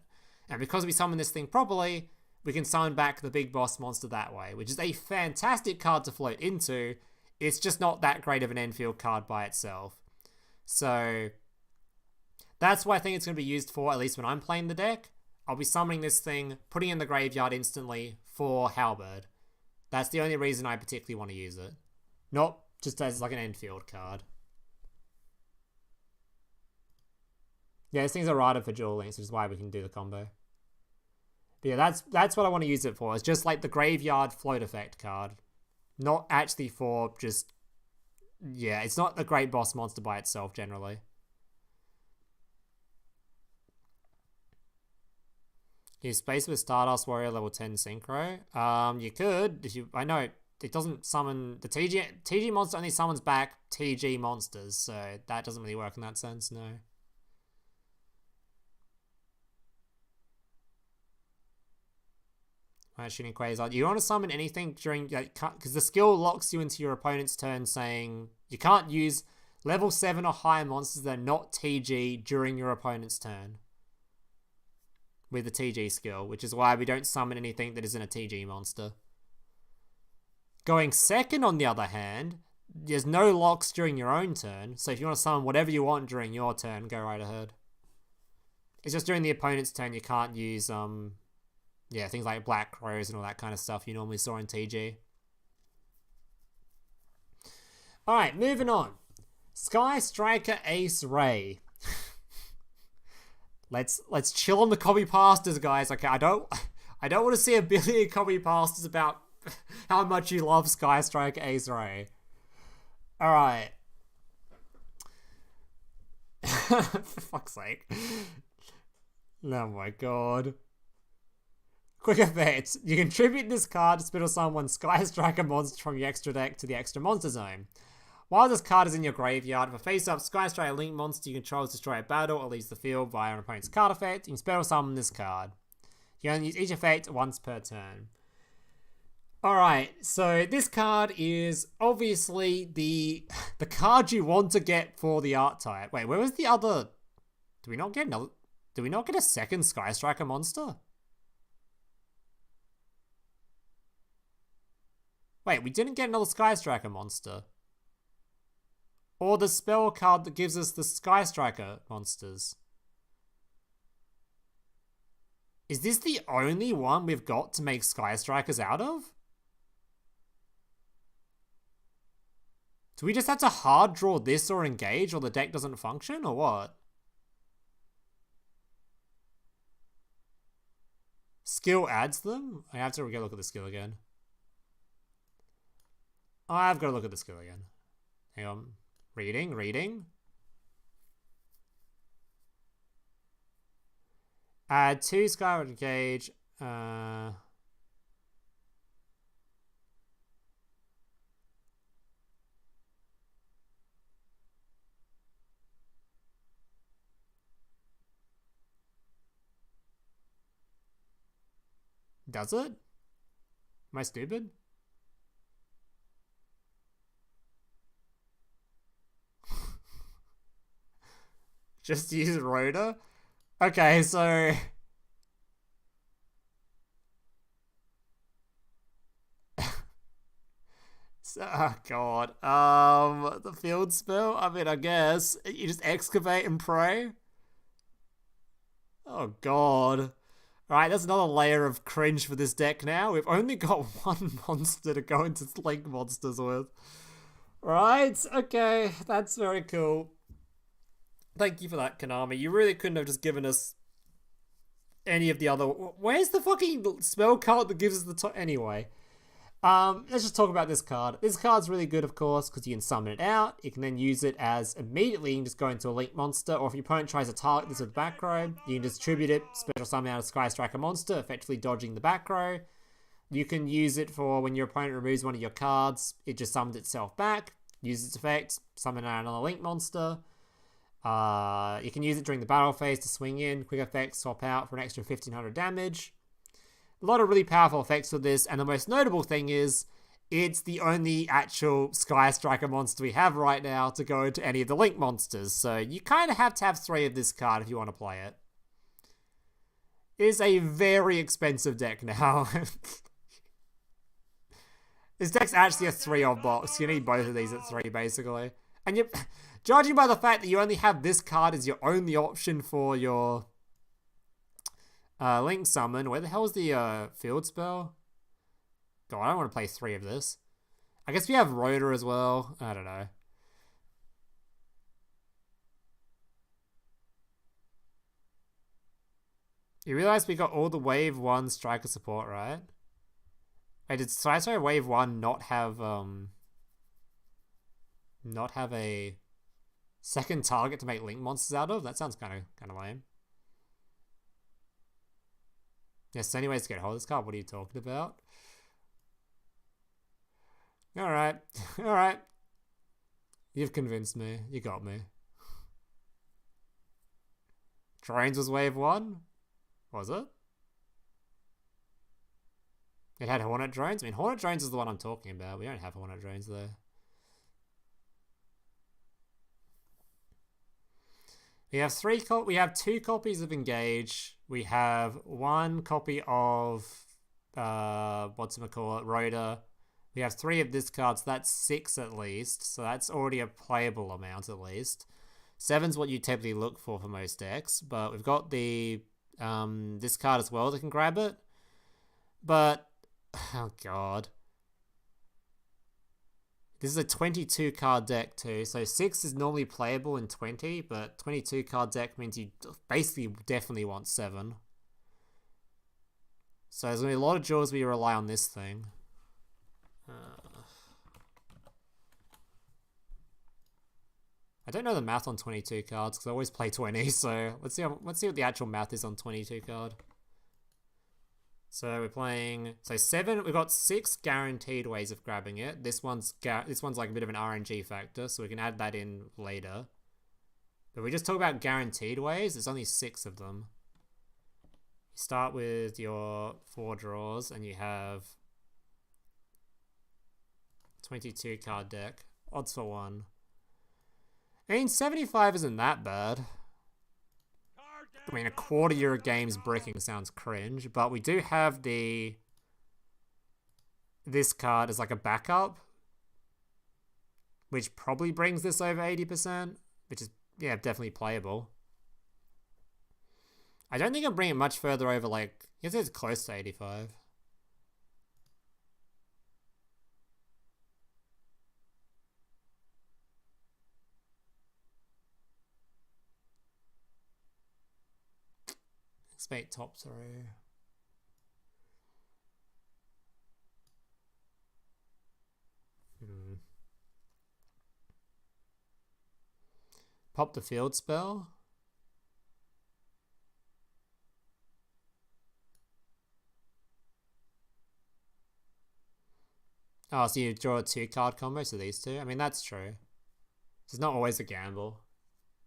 And because we summon this thing properly, we can summon back the big boss monster that way, which is a fantastic card to float into. It's just not that great of an end field card by itself. So that's what I think it's going to be used for, at least when I'm playing the deck. I'll be summoning this thing, putting it in the graveyard instantly for halberd. That's the only reason I particularly want to use it. Not just as like an end field card. Yeah, these things are rated for dual links, which is why we can do the combo. But yeah, that's what I want to use it for. It's just like the graveyard float effect card. Not actually for just... Yeah, it's not a great boss monster by itself, generally. Use Space with Stardust Warrior level 10 Synchro. You could, if you... I know, it doesn't summon... The TG monster only summons back TG monsters, so that doesn't really work in that sense, no. Shooting Quasar. You want to summon anything during... Because the skill locks you into your opponent's turn, saying you can't use level 7 or higher monsters that are not TG during your opponent's turn. With the TG skill, which is why we don't summon anything that isn't a TG monster. Going second, on the other hand, there's no locks during your own turn, so if you want to summon whatever you want during your turn, go right ahead. It's just during the opponent's turn you can't use... Yeah, things like Black Crows and all that kind of stuff you normally saw in TG. Alright, moving on. Sky Striker Ace Ray. Let's chill on the copy pastas, guys. Okay, I don't want to see a billion copy pastas about how much you love Sky Striker Ace Ray. Alright. For fuck's sake. Oh my god. Quick effect. You contribute this card to spittle summon Sky Striker monster from your extra deck to the extra monster zone. While this card is in your graveyard, if a face-up Sky Striker Link monster you control is destroyed at battle or leaves the field via an opponent's card effect, you can spittle summon this card. You only use each effect once per turn. Alright, so this card is obviously the card you want to get for the archetype. Wait, where was the other... Do we not get a second Sky Striker monster? Wait, we didn't get another Sky Striker monster. Or the spell card that gives us the Sky Striker monsters. Is this the only one we've got to make Sky Strikers out of? Do we just have to hard draw this or engage or the deck doesn't function or what? Skill adds them? I have to go look at the skill again. I've got to look at the skill again. Hang on. Reading. Add 2 Skyward Engage. Does it? Am I stupid? Just use Rhoda? Okay, so... oh god. The field spell? I mean, I guess. You just excavate and pray? Oh god. Alright, that's another layer of cringe for this deck now. We've only got one monster to go into Link monsters with. Right, okay, that's very cool. Thank you for that, Konami. You really couldn't have just given us any of the other... Where's the fucking spell card that gives us the top... Anyway. Let's just talk about this card. This card's really good, of course, because you can summon it out. You can then use it as immediately, you can just go into a Link monster, or if your opponent tries to target this with back row, you can just tribute it, special summon out a Sky Striker monster, effectively dodging the back row. You can use it for when your opponent removes one of your cards, it just summons itself back, use its effect, summon out another Link monster. You can use it during the battle phase to swing in, quick effect, swap out for an extra 1500 damage. A lot of really powerful effects with this, and the most notable thing is, it's the only actual Sky Striker monster we have right now to go into any of the Link monsters, so you kind of have to have 3 of this card if you want to play it. It is a very expensive deck now. This deck's actually a 3-off box, you need both of these at 3 basically. And you, judging by the fact that you only have this card as your only option for your Link summon, where the hell is the field spell? God, I don't want to play 3 of this. I guess we have Rhoda as well. I don't know. You realize we got all the Wave 1 Striker support, right? Wait, did Cyberse Wave 1 not have a second target to make Link monsters out of? That sounds kind of lame. Yes, anyways to get hold of this card. What are you talking about? Alright. Alright. You've convinced me. You got me. Drones was Wave 1? Was it? It had Hornet Drones? I mean, Hornet Drones is the one I'm talking about. We don't have Hornet Drones though. We have 2 copies of Engage. We have 1 copy of whatchamacallit, Rhoda. We have 3 of this card, so that's 6 at least. So that's already a playable amount at least. 7's what you typically look for most decks, but we've got the this card as well that can grab it. But oh god. This is a 22 card deck too, so 6 is normally playable in 20, but 22 card deck means you basically definitely want 7. So there's going to be a lot of draws where you rely on this thing. I don't know the math on 22 cards because I always play 20, so let's see what the actual math is on 22 card. So we're playing 7. We've got 6 guaranteed ways of grabbing it. This one's like a bit of an RNG factor, so we can add that in later. But we just talk about guaranteed ways. There's only 6 of them. You start with your 4 draws, and you have 22 card deck. Odds for 1. I mean, 75 isn't that bad. I mean, a quarter year of games bricking sounds cringe, but we do have this card as like a backup, which probably brings this over 80%, which is, yeah, definitely playable. I don't think I'll bring it much further over, like, I guess it's close to 85. Let's make top 3. Pop the field spell. Oh, so you draw a 2-card combo, so these two? I mean, that's true. It's not always a gamble.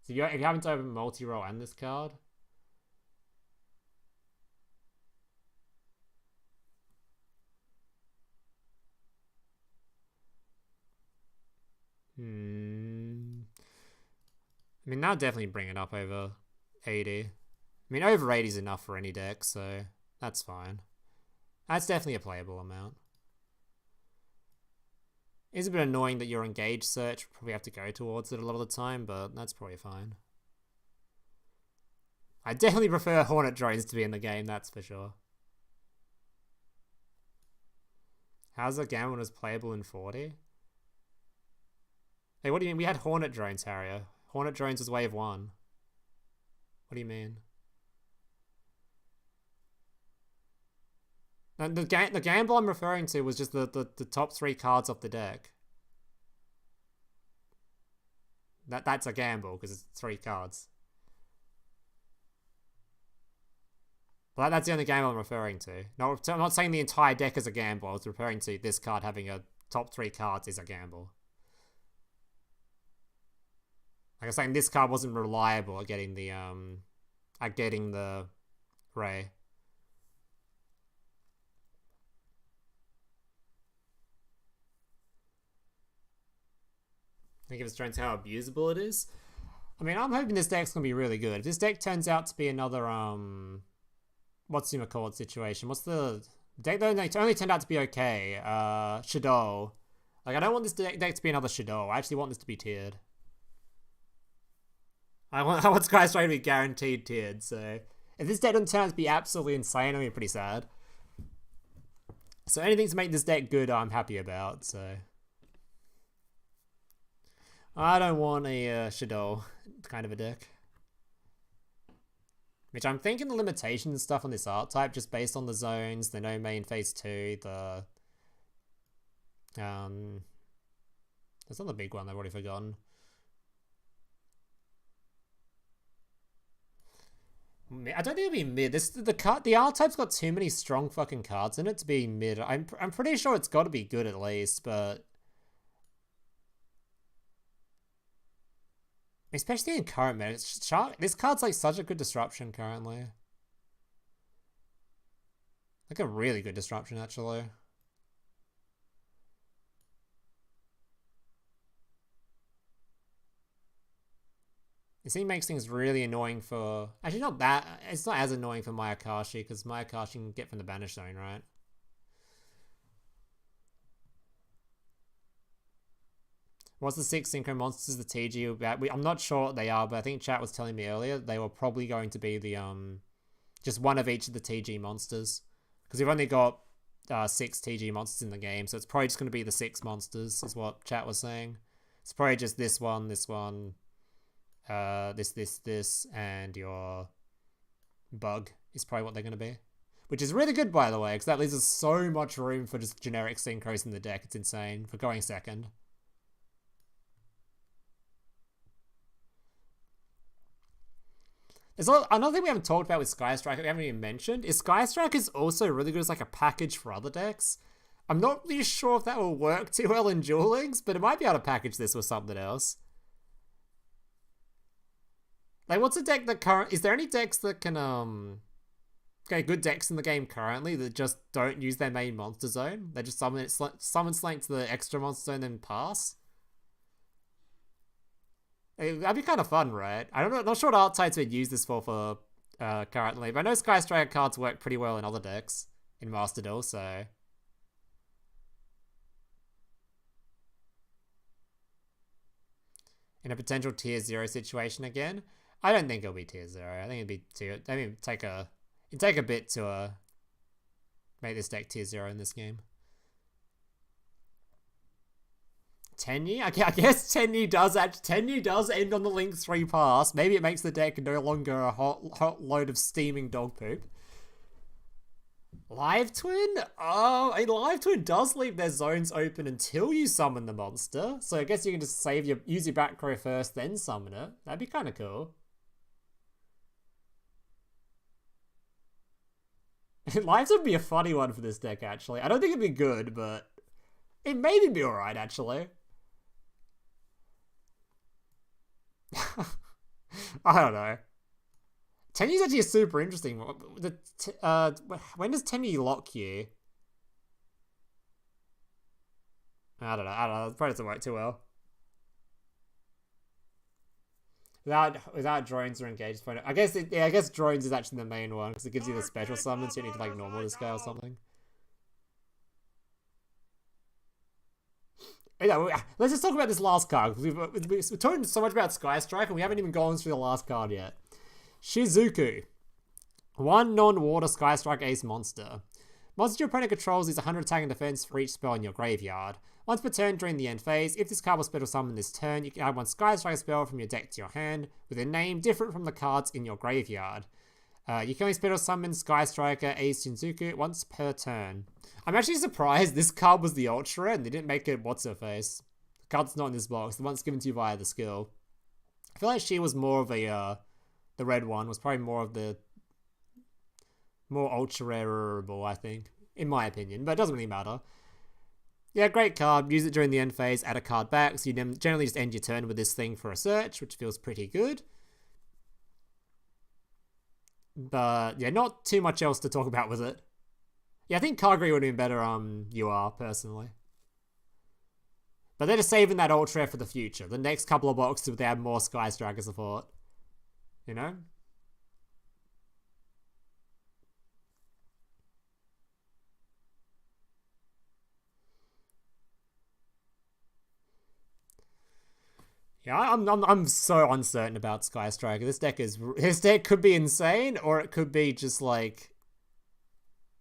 So if you happen to open multi-roll and this card, I mean, that'll definitely bring it up over 80. I mean, over 80 is enough for any deck, so that's fine. That's definitely a playable amount. It's a bit annoying that your engage search probably have to go towards it a lot of the time, but that's probably fine. I definitely prefer Hornet drones to be in the game, that's for sure. How's the gamble was playable in 40? Hey, what do you mean? We had Hornet drones, Harrier. Hornet drones was wave 1. What do you mean? And the gamble I'm referring to was just the top 3 cards off the deck. That's a gamble because it's 3 cards. But that's the only gamble I'm referring to. I'm not saying the entire deck is a gamble. I was referring to this card having a top 3 cards is a gamble. Like I was saying, this card wasn't reliable at getting the Ray. Think of drones how abusable it is. I mean, I'm hoping this deck's gonna be really good. If this deck turns out to be another what's you call it situation? What's the deck that only turned out to be okay? Shadow. Like, I don't want this deck to be another Shadow. I actually want this to be tiered. I want Sky Strike to be guaranteed tiered, so if this deck doesn't turn out to be absolutely insane, I'll be pretty sad. So anything to make this deck good, I'm happy about, so. I don't want a Shadow kind of a deck. Which I'm thinking the limitations and stuff on this archetype, just based on the zones, the no main phase 2, the there's another big one I've already forgotten. I don't think it'll be mid. The archetype's got too many strong fucking cards in it to be mid. I'm pretty sure it's got to be good at least, but especially in current meta, this card's like such a good disruption currently. Like a really good disruption actually. This thing makes things really annoying for... Actually, not that. It's not as annoying for Mayakashi, because Mayakashi can get from the Banish Zone, right? What's the 6 Synchro Monsters the TG about? I'm not sure what they are, but I think chat was telling me earlier they were probably going to be the... just one of each of the TG monsters. Because we've only got 6 TG monsters in the game, so it's probably just going to be the 6 monsters, is what chat was saying. It's probably just this one, this, and your bug is probably what they're going to be. Which is really good, by the way, because that leaves us so much room for just generic synchros in the deck. It's insane for going second. There's another thing we haven't talked about with Sky Striker, we haven't even mentioned, is Sky Striker is also really good as like a package for other decks. I'm not really sure if that will work too well in Duel Links, but it might be able to package this with something else. Like, what's a deck that is there any decks that can, okay, good decks in the game currently that just don't use their main monster zone? They just summon Slank to the extra monster zone and then pass? That'd be kind of fun, right? I'm not sure what archetypes we'd use this for currently, but I know Sky Striker cards work pretty well in other decks in Master Duel, so... In a potential tier 0 situation again? I don't think it'll be tier 0. I think it'd be tier... I mean, it'd take a bit to make this deck tier 0 in this game. Tenyi? I guess Tenyi does end on the Link 3 pass. Maybe it makes the deck no longer a hot load of steaming dog poop. Live Twin? Oh, a Live Twin does leave their zones open until you summon the monster. So I guess you can just use your back row first, then summon it. That'd be kind of cool. Lives would be a funny one for this deck, actually. I don't think it'd be good, but it maybe be alright, actually. I don't know. Tenyi's actually super interesting. When does Tenyi lock you? I don't know. It probably doesn't work too well. Without drones or engaged opponent. I guess drones is actually the main one because it gives you the special summons. So you need to like normal this guy or something. Let's just talk about this last card. We're talking so much about Sky Strike and we haven't even gone through the last card yet. Shizuku. 1 non-water Sky Strike Ace monster. Monster your opponent controls is 100 attack and defense for each spell in your graveyard. Once per turn during the end phase, if this card was special summoned this turn, you can add 1 Sky Strike spell from your deck to your hand with a name different from the cards in your graveyard. You can only special summon Sky Striker Ace Shinzuku once per turn. I'm actually surprised this card was the ultra rare and they didn't make it what's-her-face. The card's not in this box, the one's given to you via the skill. I feel like she was more of a, the red one was probably more of the more ultra rareable, I think, in my opinion, but it doesn't really matter. Yeah, great card. Use it during the end phase, add a card back, so you generally just end your turn with this thing for a search, which feels pretty good. But yeah, not too much else to talk about with it. Yeah, I think Kagri would have been better UR, personally. But they're just saving that ultra for the future. The next couple of boxes, they have more Sky Striker support. You know? Yeah, I'm so uncertain about Sky Striker. This deck could be insane, or it could be just like,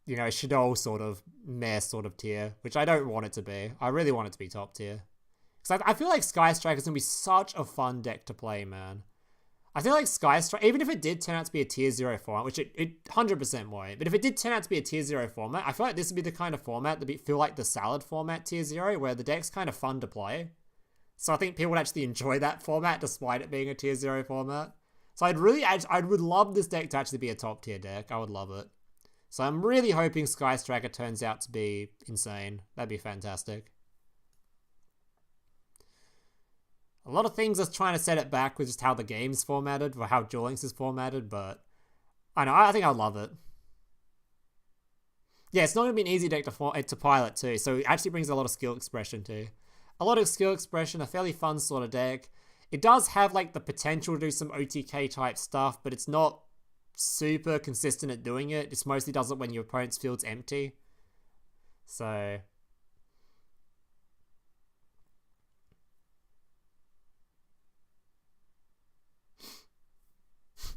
you know, Shadow sort of meh sort of tier, which I don't want it to be. I really want it to be top tier. Because I feel like Sky Striker is going to be such a fun deck to play, man. I feel like Sky Striker, even if it did turn out to be a tier 0 format, which it 100% won't, but if it did turn out to be a tier 0 format, I feel like this would be the kind of format that feel like the salad format tier 0, where the deck's kind of fun to play. So I think people would actually enjoy that format despite it being a tier 0 format. So I would love this deck to actually be a top tier deck. I would love it. So I'm really hoping Sky Striker turns out to be insane. That'd be fantastic. A lot of things are trying to set it back with just how the game's formatted, or how Duel Links is formatted, but I know, I think I'd love it. Yeah, it's not going to be an easy deck to pilot too, so it actually brings a lot of skill expression too. A lot of skill expression, a fairly fun sort of deck. It does have like the potential to do some OTK type stuff, but it's not super consistent at doing it. It mostly does it when your opponent's field's empty. So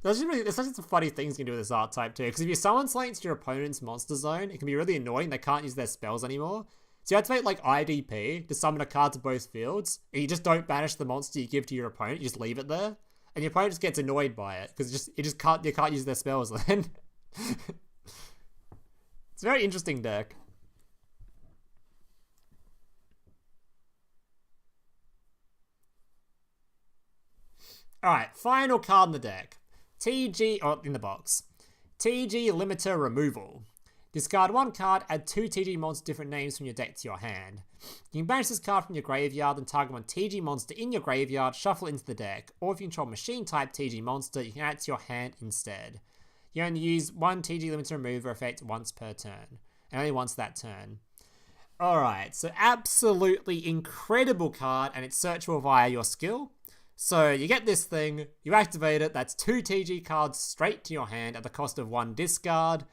There's such some funny things you can do with this archetype too. Because if you summon something into your opponent's monster zone, it can be really annoying. They can't use their spells anymore. So you activate like IDP to summon a card to both fields, and you just don't banish the monster you give to your opponent. You just leave it there, and your opponent just gets annoyed by it because you can't use their spells then. It's a very interesting deck. Alright, final card in the deck. In the box. TG Limiter Removal. Discard one card, add 2 TG monsters different names from your deck to your hand. You can banish this card from your graveyard and target one TG monster in your graveyard, shuffle it into the deck. Or if you control machine type TG monster, you can add it to your hand instead. You only use one TG Limiter Remover effect once per turn. And only once that turn. Alright, so absolutely incredible card, and it's searchable via your skill. So you get this thing, you activate it, that's 2 TG cards straight to your hand at the cost of 1 discard,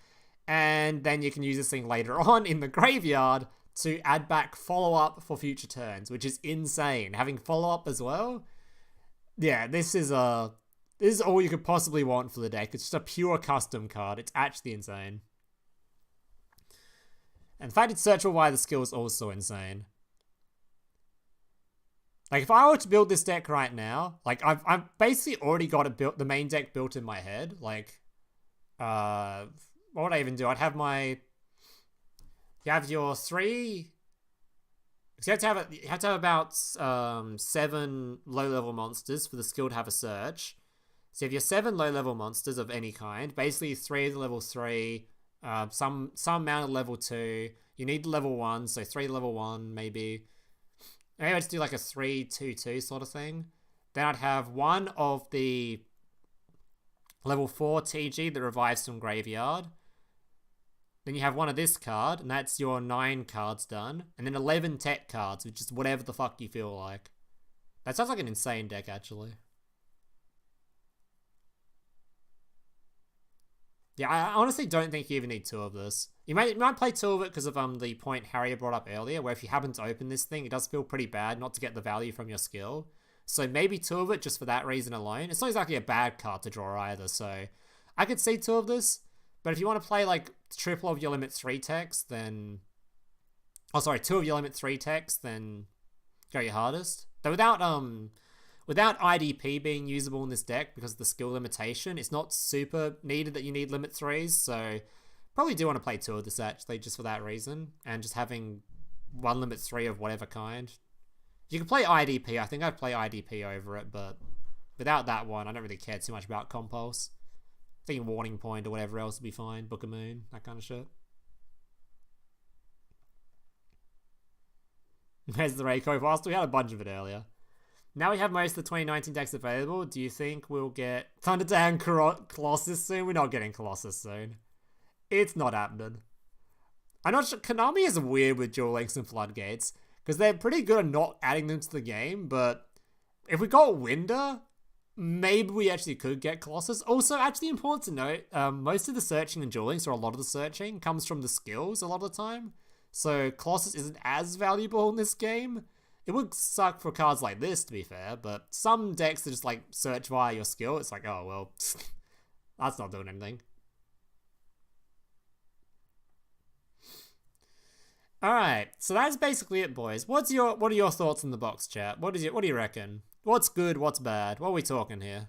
and then you can use this thing later on in the graveyard to add back follow-up for future turns, which is insane. Having follow-up as well, yeah, this is all you could possibly want for the deck. It's just a pure custom card. It's actually insane. And the fact it's searchable via the skill is also insane. Like, if I were to build this deck right now, like, I've basically already got it built, the main deck built in my head. Like, what would I even do? I'd have you have your 3... You have to have about 7 low-level monsters for the skill to have a search. So you have your 7 low-level monsters of any kind. Basically, 3 of the level 3, some amount of level 2. You need level 1, so 3 level 1, maybe. Maybe I'd just do like a 3-2-2 sort of thing. Then I'd have 1 of the level 4 TG that revives from graveyard. Then you have 1 of this card, and that's your 9 cards done. And then 11 tech cards, which is whatever the fuck you feel like. That sounds like an insane deck, actually. Yeah, I honestly don't think you even need 2 of this. You might play 2 of it because of the point Harrier brought up earlier, where if you happen to open this thing, it does feel pretty bad not to get the value from your skill. So maybe 2 of it just for that reason alone. It's not exactly a bad card to draw either, so I could see 2 of this. But if you want to play like triple of your limit 3 techs, then... Oh, sorry, 2 of your limit 3 techs, then go your hardest. Though without IDP being usable in this deck because of the skill limitation, it's not super needed that you need limit 3s, so probably do want to play 2 of this actually, just for that reason, and just having 1 limit 3 of whatever kind. You can play IDP, I think I'd play IDP over it, but without that one, I don't really care too much about Compulse. I think Warning Point or whatever else would be fine, Book of Moon, that kind of shit. There's the Reiko Fast, we had a bunch of it earlier. Now we have most of the 2019 decks available. Do you think we'll get Thunderdam Colossus soon? We're not getting Colossus soon. It's not happening. I'm not sure. Konami is weird with Duel Links and Floodgates because they're pretty good at not adding them to the game, but if we got Winder, maybe we actually could get Colossus. Also, actually important to note, most of the searching in Duel Links, or a lot of the searching, comes from the skills a lot of the time. So Colossus isn't as valuable in this game. It would suck for cards like this, to be fair, but some decks that just, like, search via your skill, it's like, oh, well, that's not doing anything. Alright, so that's basically it, boys. What are your thoughts in the box, chat? What do you reckon? What's good, what's bad? What are we talking here?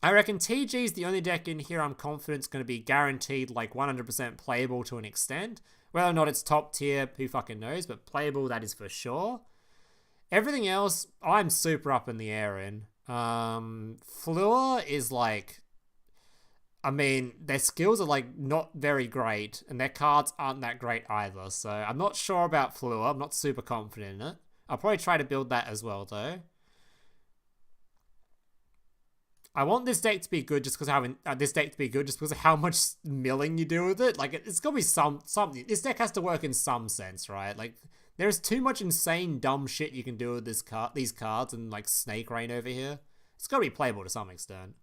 I reckon TG is the only deck in here I'm confident is going to be guaranteed, like, 100% playable to an extent. Whether or not it's top tier, who fucking knows, but playable, that is for sure. Everything else, I'm super up in the air in. FLEUR is like... I mean, their skills are like not very great, and their cards aren't that great either, so I'm not sure about FLEUR, I'm not super confident in it. I'll probably try to build that as well, though. I want this deck to be good just because of how much milling you do with it. Like, it's got to be something. This deck has to work in some sense, right? Like, there's too much insane dumb shit you can do with these cards and, like, Snake Rain over here. It's got to be playable to some extent.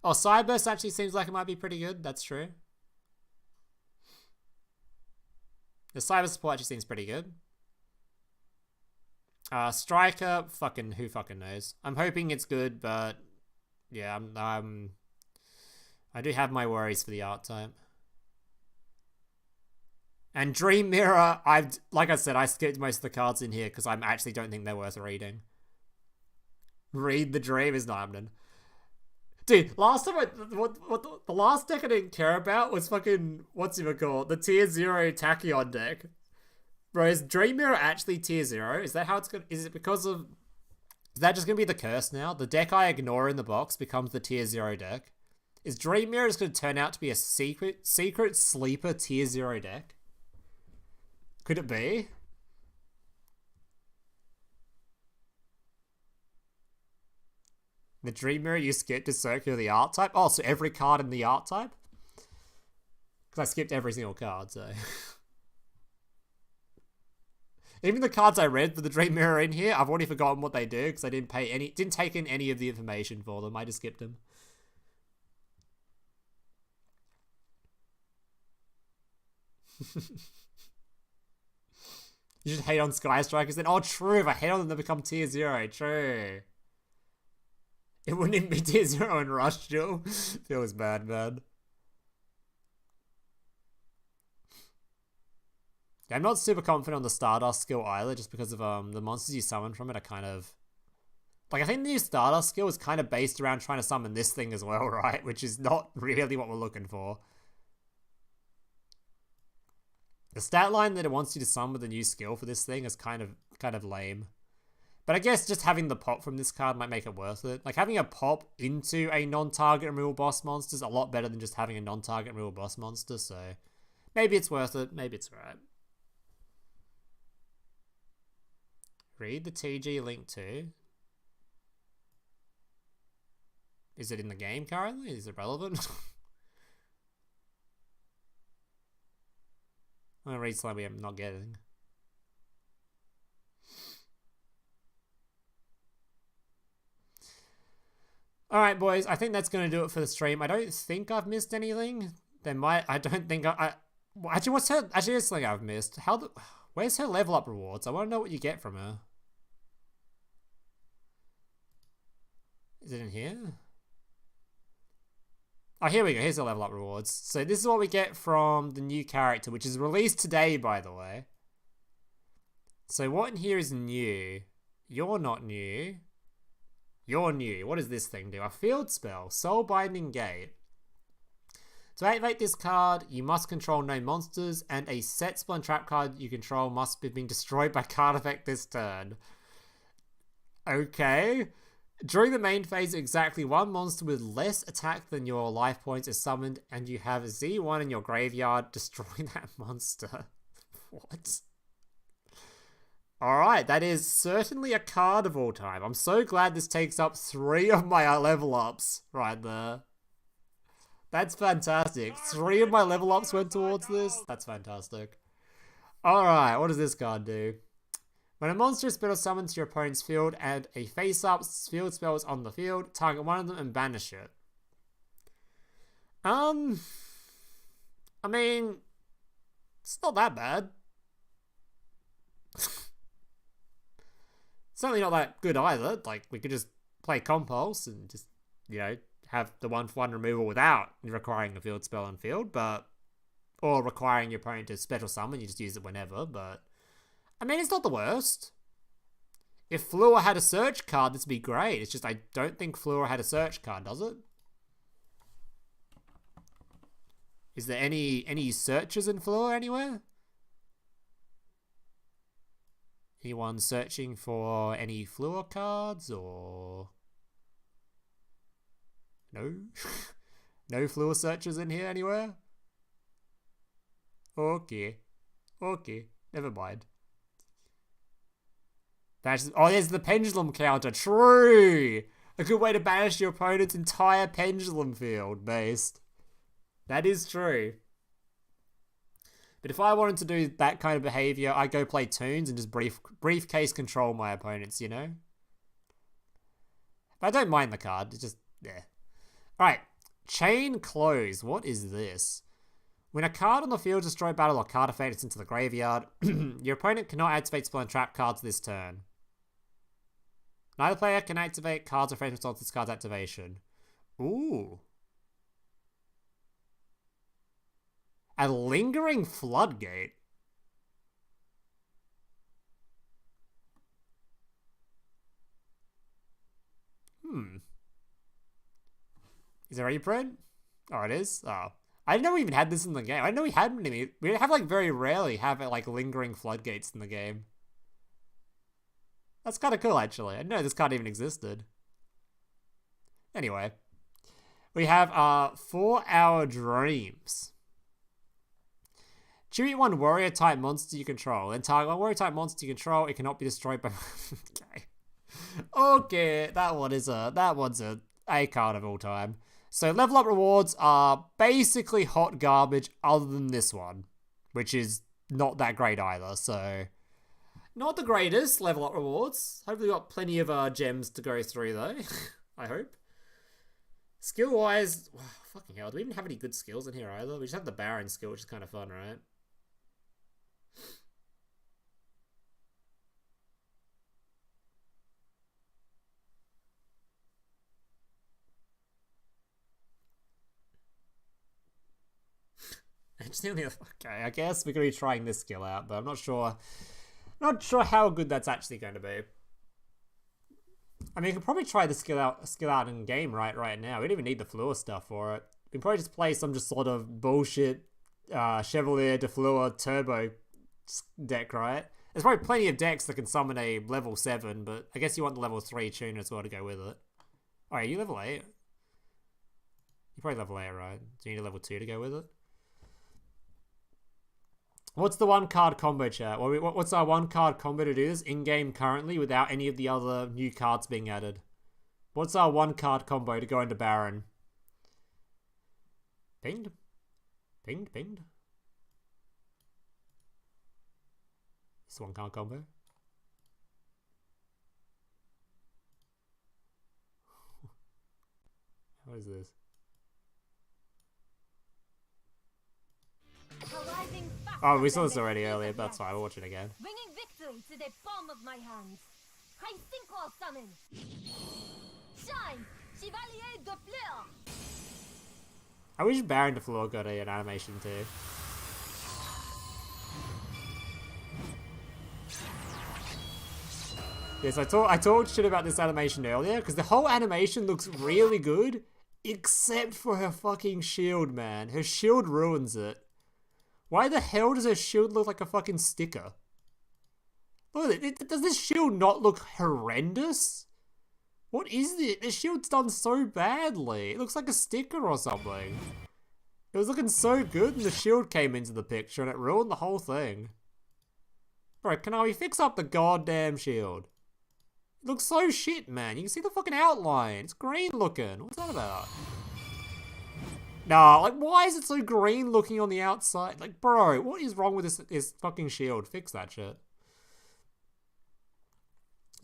Oh, Cyberse actually seems like it might be pretty good. That's true. The Cyber support actually seems pretty good. Striker, who fucking knows? I'm hoping it's good, but yeah, I do have my worries for the archetype. And Dream Mirror, like I said, I skipped most of the cards in here because I actually don't think they're worth reading. Read the Dream is not happening. Dude, last time the last deck I didn't care about was fucking, what's it called? The tier 0 Tachyon deck. Bro, is Dream Mirror actually tier 0? Is that how it's gonna, is it because of, is that just gonna be the curse now? The deck I ignore in the box becomes the tier 0 deck. Is Dream Mirror just gonna turn out to be a secret sleeper tier 0 deck? Could it be? The Dream Mirror you skipped to circular the archetype? Oh, so every card in the archetype? Because I skipped every single card, so... Even the cards I read for the Dream Mirror in here, I've already forgotten what they do because I didn't take in any of the information for them. I just skipped them. You should hate on Sky Strikers then. Oh, true. If I hate on them, they become tier 0. True. It wouldn't even be tier 0 in Rush Duel. Feels bad, man. Yeah, I'm not super confident on the Stardust skill either, just because of the monsters you summon from it are kind of... Like, I think the new Stardust skill is kind of based around trying to summon this thing as well, right? Which is not really what we're looking for. The stat line that it wants you to summon with the new skill for this thing is kind of lame. But I guess just having the pop from this card might make it worth it. Like, having a pop into a non-target removal boss monster is a lot better than just having a non-target removal boss monster, so... Maybe it's worth it, maybe it's alright. Read the TG link to. Is it in the game currently? Is it relevant? I'm gonna read something I'm not getting. Alright, boys, I think that's gonna do it for the stream. I don't think I've missed anything. I don't think actually, there's something I've missed. Where's her level up rewards? I wanna know what you get from her. Is it in here? Oh, here we go. Here's the level up rewards. So this is what we get from the new character, which is released today, by the way. So what in here is new? You're not new. You're new. What does this thing do? A field spell. Soul Binding Gate. To activate this card, you must control no monsters, and a set spell and trap card you control must be being destroyed by card effect this turn. Okay. During the main phase, exactly one monster with less attack than your life points is summoned, and you have Z1 in your graveyard. Destroy that monster. What? Alright, that is certainly a card of all time. I'm so glad this takes up 3 of my level ups right there. That's fantastic. 3 of my level ups went towards this. That's fantastic. Alright, what does this card do? When a monster is spell summoned to your opponent's field and a face-up field spell is on the field, target one of them and banish it. I mean, it's not that bad. Certainly not that good either. Like, we could just play Compulse and just, you know, have the 1/1 removal without requiring a field spell on field, but... Or requiring your opponent to special summon, you just use it whenever, but... I mean, it's not the worst. If FLEUR had a search card, this would be great. It's just I don't think FLEUR had a search card, does it? Is there any searches in FLEUR anywhere? Anyone searching for any FLEUR cards, or... No? No FLEUR searches in here anywhere? Okay. Okay. Never mind. Oh, there's the pendulum counter. True! A good way to banish your opponent's entire pendulum field based. That is true. But if I wanted to do that kind of behavior, I go play Toons and just briefcase control my opponents, you know? But I don't mind the card. It's just, yeah. Alright. Chain Close. What is this? When a card on the field is destroyed battle or card effect is into the graveyard, your opponent cannot activate spell and trap cards this turn. Neither player can activate cards or face response to this card's activation. Ooh. A lingering floodgate. Is there a print? Oh, it is? Oh. I didn't know we even had this in the game. I didn't know we had any. We have, like, very rarely have, like, lingering floodgates in the game. That's kind of cool, actually. I didn't know this card even existed. Anyway. We have, 4-Hour Dreams. Choose one warrior-type monster you control. Then target one warrior-type monster you control. It cannot be destroyed by... Okay. Okay, that one's a card of all time. So level up rewards are basically hot garbage other than this one, which is not that great either, so not the greatest level up rewards. Hopefully we got plenty of gems to go through though, I hope. Skill-wise, wow, fucking hell, do we even have any good skills in here either? We just have the Baron skill, which is kind of fun, right? Okay, I guess we're going to be trying this skill out, but I'm not sure how good that's actually going to be. I mean, we can probably try the skill out in game right now. We don't even need the FLEUR stuff for it. We can probably just play some just sort of bullshit Chevalier de FLEUR turbo deck, right? There's probably plenty of decks that can summon a level 7, but I guess you want the level 3 tuner as well to go with it. Oh, are you level 8? You're probably level 8, right? Do you need a level 2 to go with it? What's the one card combo, chat? What's our one card combo to do this in-game currently without any of the other new cards being added? What's our one card combo to go into Baron? Pinged? Pinged? Pinged? This one card combo? What is this? Oh, we saw this already earlier, but that's fine, we'll watch it again. Bringing victory to the palm of my hands. High synchro summon. Shine, Chevalier de FLEUR. I wish Baron de FLEUR got an animation too. Yes, I talked shit about this animation earlier, because the whole animation looks really good, except for her fucking shield, man. Her shield ruins it. Why the hell does her shield look like a fucking sticker? Look, does this shield not look horrendous? What is it? The shield's done so badly. It looks like a sticker or something. It was looking so good and the shield came into the picture and it ruined the whole thing. Bro, can we fix up the goddamn shield? It looks so shit, man. You can see the fucking outline. It's green looking. What's that about? Nah, like, why is it so green looking on the outside? Like, bro, what is wrong with this fucking shield? Fix that shit.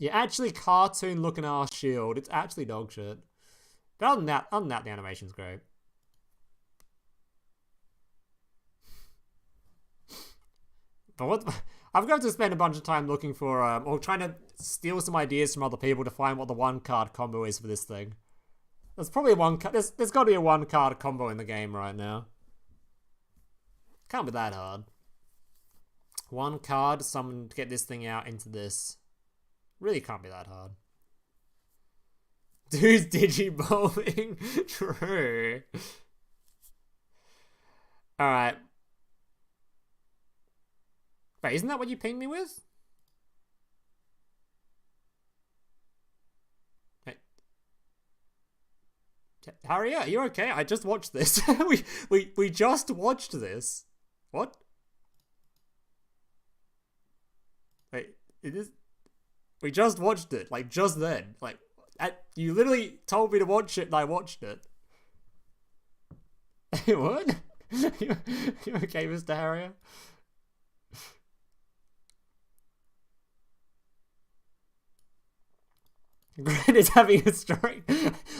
Yeah, actually cartoon looking ass shield. It's actually dog shit. But other than that, the animation's great. But what... I've got to spend a bunch of time looking for, or trying to steal some ideas from other people to find what the one card combo is for this thing. There's probably there's got to be a one card combo in the game right now. Can't be that hard. One card, someone to get this thing out into this. Really can't be that hard. Dude's digivolving. True. Alright. Wait, isn't that what you pinged me with? Harry, are you okay? I just watched this. we just watched this. What? Wait, it is. We just watched it, like just then. Like, you literally told me to watch it, and I watched it. What? you okay, Mr. Harrier? Grant is having a stroke.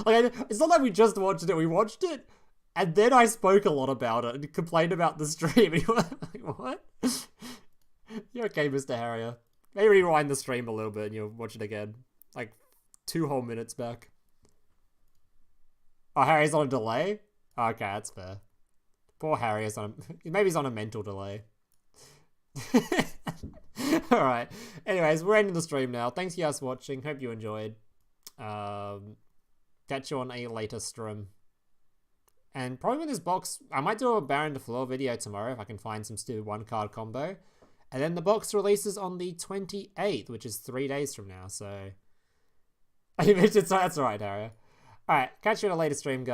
Like, it's not like we just watched it, we watched it, and then I spoke a lot about it and complained about the stream. And you were like, what? You okay, Mr. Harrier? Maybe rewind the stream a little bit and you'll watch it again. Like, 2 whole minutes back. Oh, Harry's on a delay? Okay, that's fair. Poor Harry is on a... Maybe he's on a mental delay. Alright. Anyways, we're ending the stream now. Thanks you guys for watching. Hope you enjoyed. Catch you on a later stream. And probably when this box... I might do a Baron de Fleur video tomorrow if I can find some stupid 1-card combo. And then the box releases on the 28th, which is 3 days from now, so... That's right, Harry. Alright, catch you in a later stream, guys.